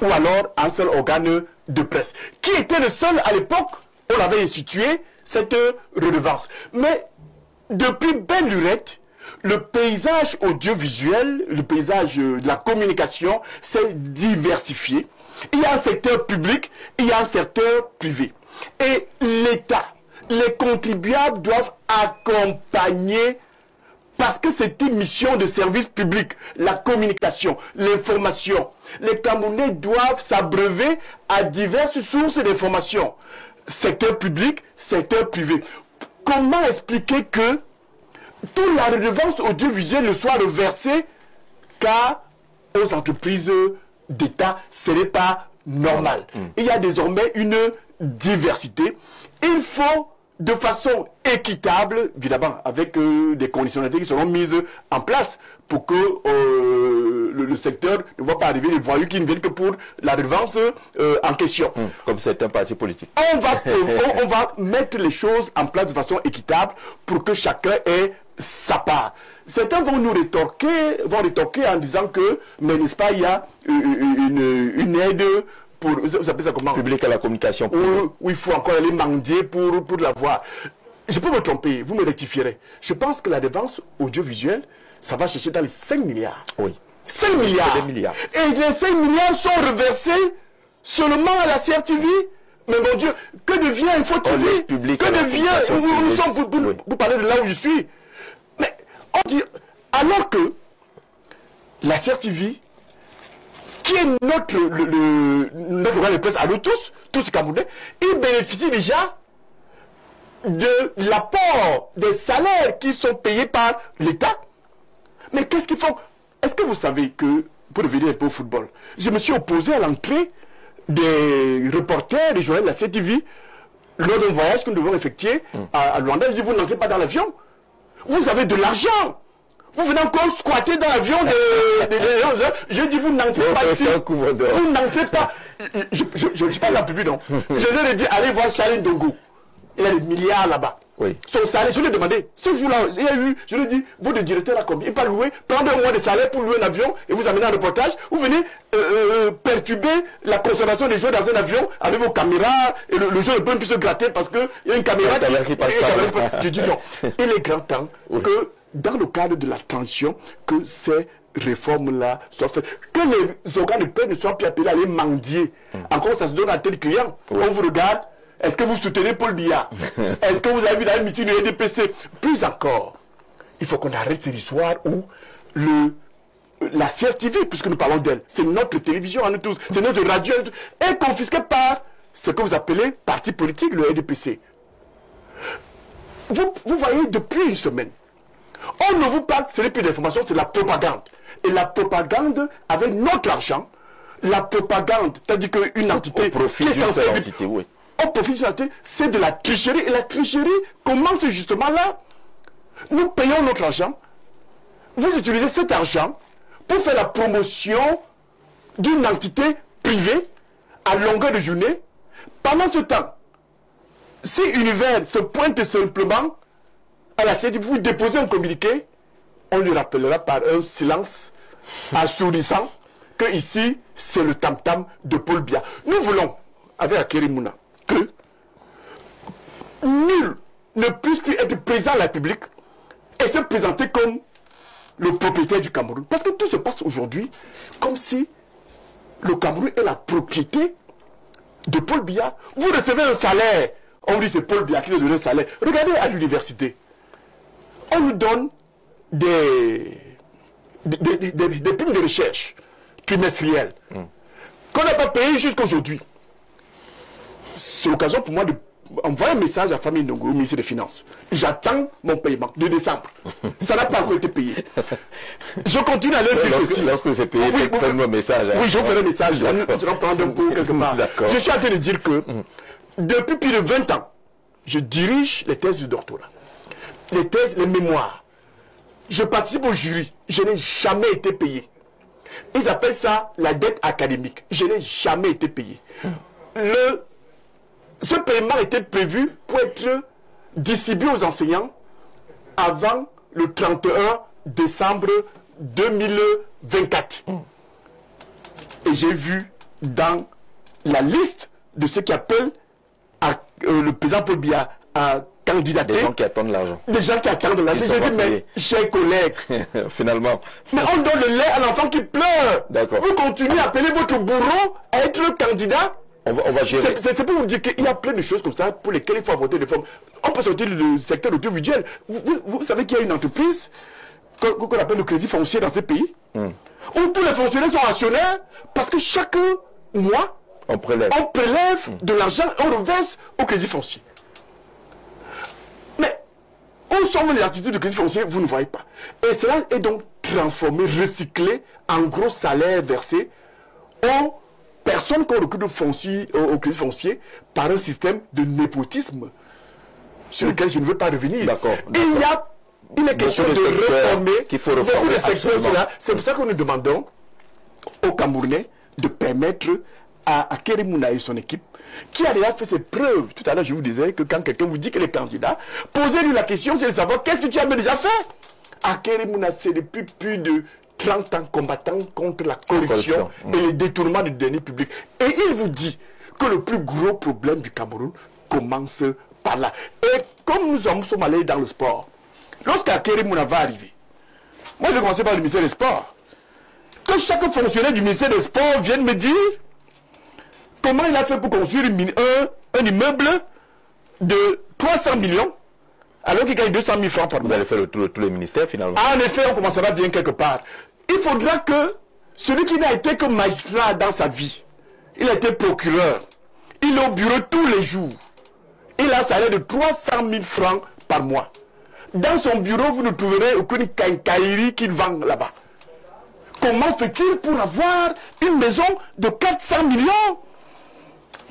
Ou alors un seul organe de presse? Qui était le seul à l'époque où on avait institué cette redevance? Mais depuis belle lurette, le paysage audiovisuel, le paysage de la communication s'est diversifié. Il y a un secteur public, il y a un secteur privé. Et l'État, les contribuables doivent accompagner, parce que c'est une mission de service public, la communication, l'information. Les Camerounais doivent s'abreuver à diverses sources d'information. Secteur public, secteur privé. Comment expliquer que toute la redevance audiovisuelle ne soit reversée qu'à aux entreprises d'État? Ce n'est pas normal. Il y a désormais une diversité. Il faut, de façon équitable, évidemment, avec des conditionnalités qui seront mises en place pour que le secteur ne voit pas arriver les voyous qui ne viennent que pour la redevance en question. Comme c'est un parti politique. On va mettre les choses en place de façon équitable pour que chacun ait sa part. Certains vont nous rétorquer en disant que, mais n'est-ce pas, il y a une aide pour, vous appelez ça comment? Public à la communication. Où il faut encore aller mendier pour l'avoir. Je peux me tromper, vous me rectifierez. Je pense que la dépense audiovisuelle, ça va chercher dans les 5 milliards. Oui. 5 milliards. Des milliards. Et les 5 milliards sont reversés seulement à la CRTV. Mais mon Dieu, que devient Info TV? Que devient, vous parlez de là où je suis. Mais on dit, alors que la CRTV, qui est notre organe de presse à nous tous Camerounais, ils bénéficient déjà de l'apport des salaires qui sont payés par l'État. Mais qu'est-ce qu'ils font? Est-ce que vous savez que, pour revenir un peu au football, je me suis opposé à l'entrée des reporters, des journalistes de la CTV lors d'un voyage que nous devons effectuer à Luanda. Je dis, vous n'entrez pas dans l'avion. Vous avez de l'argent. Vous venez encore squatter dans l'avion des gens. Je dis, vous n'entrez pas ici. Vous n'entrez pas. Je parle en public, non. Je leur ai dit, allez voir Charles Ndongo. Il a des milliards là-bas. Oui. Son salaire, je lui ai demandé, ce jour-là, il y a eu, je lui ai dit, votre directeur a combien? Il peut louer, prendre un mois de salaire pour louer un avion et vous amener un reportage. Vous venez perturber la consommation des joueurs dans un avion avec vos caméras et le joueur ne peut plus se gratter parce qu'il y a une caméra qui passe. Je dis non. Il est grand temps que, dans le cadre de la transition, que ces réformes-là soient faites. Que les organes de presse ne soient plus appelés à aller mendier. Encore, ça se donne à tel client. On vous regarde. Est-ce que vous soutenez Paul Biya? Est-ce que vous avez vu dans un meeting de l'EDPC? Plus encore, il faut qu'on arrête cette histoire où la CRTV, puisque nous parlons d'elle, c'est notre télévision à nous tous, c'est notre radio, est confisquée par ce que vous appelez parti politique, le LDPC. Vous voyez, depuis une semaine, on ne vous parle, ce n'est plus d'information, c'est la propagande. Et la propagande, avec notre argent, la propagande, c'est-à-dire qu'une entité qui est censée entité, oui. Au profit de la c'est de la tricherie. Et la tricherie commence justement là. Nous payons notre argent. Vous utilisez cet argent pour faire la promotion d'une entité privée à longueur de journée. Pendant ce temps, si Univers se pointe simplement à la CDI pour déposer un communiqué, on lui rappellera par un silence assourdissant que ici, c'est le tam-tam de Paul Biya. Nous voulons, avec Akerimuna, que nul ne puisse plus être président de la République et se présenter comme le propriétaire du Cameroun. Parce que tout se passe aujourd'hui comme si le Cameroun est la propriété de Paul Biya. Vous recevez un salaire. On dit c'est Paul Biya qui nous donne un salaire. Regardez à l'université. On nous donne des primes de recherche trimestrielles qu'on n'a pas payées jusqu'à aujourd'hui. C'est l'occasion pour moi de envoyer un message à Famille Ndongo, au ministère des Finances. J'attends mon paiement de décembre. Ça n'a pas encore été payé. Je continue à leur dire aussi. Lorsque c'est payé, faites-moi un message. Oui, je vous ferai un message. Je vais prendre un peu quelque part. Je suis en train de dire que depuis plus de 20 ans, je dirige les thèses de doctorat, les thèses, les mémoires. Je participe au jury. Je n'ai jamais été payé. Ils appellent ça la dette académique. Je n'ai jamais été payé. Ce paiement était prévu pour être distribué aux enseignants avant le 31 décembre 2024. Et j'ai vu dans la liste de ceux qui appellent le président Paul Biya à candidater. Des gens qui attendent l'argent. Des gens qui attendent l'argent. J'ai dit, mais chers collègues, finalement. Mais on donne le lait à l'enfant qui pleure. D'accord. Vous continuez à appeler votre bourreau à être le candidat. On va gérer. C'est pour vous dire qu'il y a plein de choses comme ça pour lesquelles il faut voter des formes. On peut sortir du secteur audiovisuel. Vous savez qu'il y a une entreprise qu'on appelle le crédit foncier dans ces pays, où tous les fonctionnaires sont actionnaires parce que chaque mois, on prélève de l'argent et on reverse au crédit foncier. Mais où sont les attitudes du crédit foncier, vous ne voyez pas. Et cela est donc transformé, recyclé en gros salaire versé aux personnes qui ont recul au crédit foncier par un système de népotisme sur lequel je ne veux pas revenir. D'accord. Il est question de réformer qu'il faut réformer. C'est pour ça que nous demandons aux Camerounais de permettre à Akéry Mouna et son équipe, qui a déjà fait ses preuves. Tout à l'heure, je vous disais que quand quelqu'un vous dit qu'il est candidat, posez-lui la question, c'est de savoir qu'est-ce que tu as déjà fait. Akéry Mouna, c'est depuis plus de 30 ans combattant contre la corruption et le détournement du deniers publics. Et il vous dit que le plus gros problème du Cameroun commence par là. Et comme nous sommes allés dans le sport, lorsqu'Akéry Mouna va arriver, moi je vais commencer par le ministère des Sports, que chaque fonctionnaire du ministère des Sports vienne me dire comment il a fait pour construire un immeuble de 300 millions alors qu'il gagne 200 000 francs par mois. Vous allez faire le tour de tous les ministères finalement. En effet, on commencera bien quelque part. Il faudra que celui qui n'a été que magistrat dans sa vie, il a été procureur, il est au bureau tous les jours, il a un salaire de 300 000 francs par mois. Dans son bureau, vous ne trouverez aucune quincaillerie qu'il vend là-bas. Comment fait-il pour avoir une maison de 400 millions?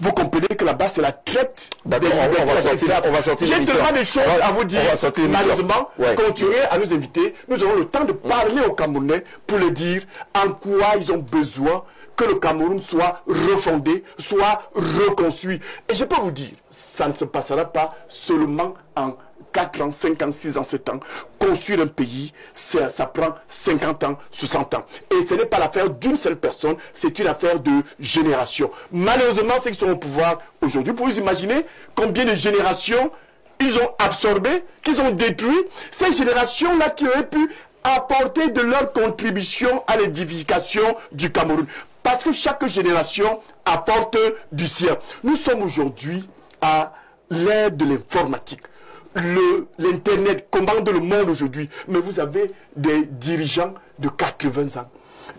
Vous comprenez que là-bas, c'est la traite. D'accord, on va sortir. J'ai tellement de choses à vous dire. Malheureusement, continuez à nous inviter. Nous aurons le temps de parler aux Camerounais pour leur dire en quoi ils ont besoin que le Cameroun soit refondé, soit reconstruit. Et je peux vous dire, ça ne se passera pas seulement en 4 ans, 5 ans, 6 ans, 7 ans. Construire un pays, ça prend 50 ans, 60 ans. Et ce n'est pas l'affaire d'une seule personne, c'est une affaire de génération. Malheureusement, ceux qui sont au pouvoir aujourd'hui, pour vous imaginer combien de générations ils ont absorbé, qu'ils ont détruit. Ces générations-là qui auraient pu apporter de leur contribution à l'édification du Cameroun. Parce que chaque génération apporte du sien. Nous sommes aujourd'hui à l'ère de l'informatique. L'Internet commande le monde aujourd'hui. Mais vous avez des dirigeants de 80 ans,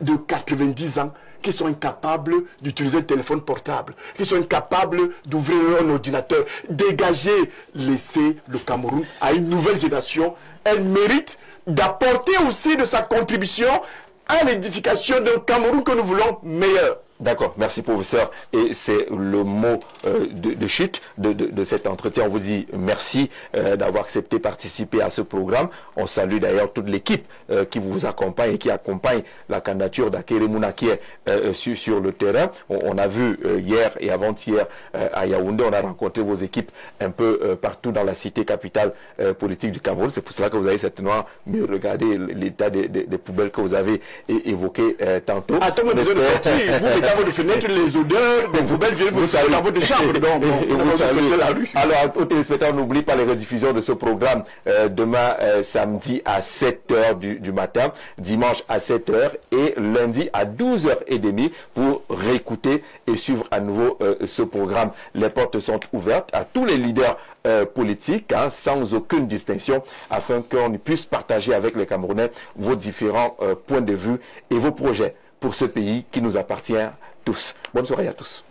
de 90 ans, qui sont incapables d'utiliser le téléphone portable, qui sont incapables d'ouvrir un ordinateur. Dégagez, laissez le Cameroun à une nouvelle génération. Elle mérite d'apporter aussi de sa contribution à l'édification d'un Cameroun que nous voulons meilleur. D'accord, merci professeur. Et c'est le mot de chute de cet entretien. On vous dit merci d'avoir accepté de participer à ce programme. On salue d'ailleurs toute l'équipe qui vous accompagne et qui accompagne la candidature d'Akéry Mouna qui est sur le terrain. On a vu hier et avant-hier à Yaoundé, on a rencontré vos équipes un peu partout dans la cité capitale politique du Cameroun. C'est pour cela que vous avez certainement mieux regardé l'état des poubelles que vous avez évoqué tantôt. Attends, besoin de sortir. Vous dans votre fenêtre, les odeurs des poubelles viennent vous saluer dans votre chambre. Donc, vous saluez la rue. Alors, aux téléspectateurs, n'oubliez pas les rediffusions de ce programme demain samedi à 7h du matin, dimanche à 7h et lundi à 12h30 pour réécouter et suivre à nouveau ce programme. Les portes sont ouvertes à tous les leaders politiques, hein, sans aucune distinction, afin qu'on puisse partager avec les Camerounais vos différents points de vue et vos projets pour ce pays qui nous appartient tous. Bonne soirée à tous.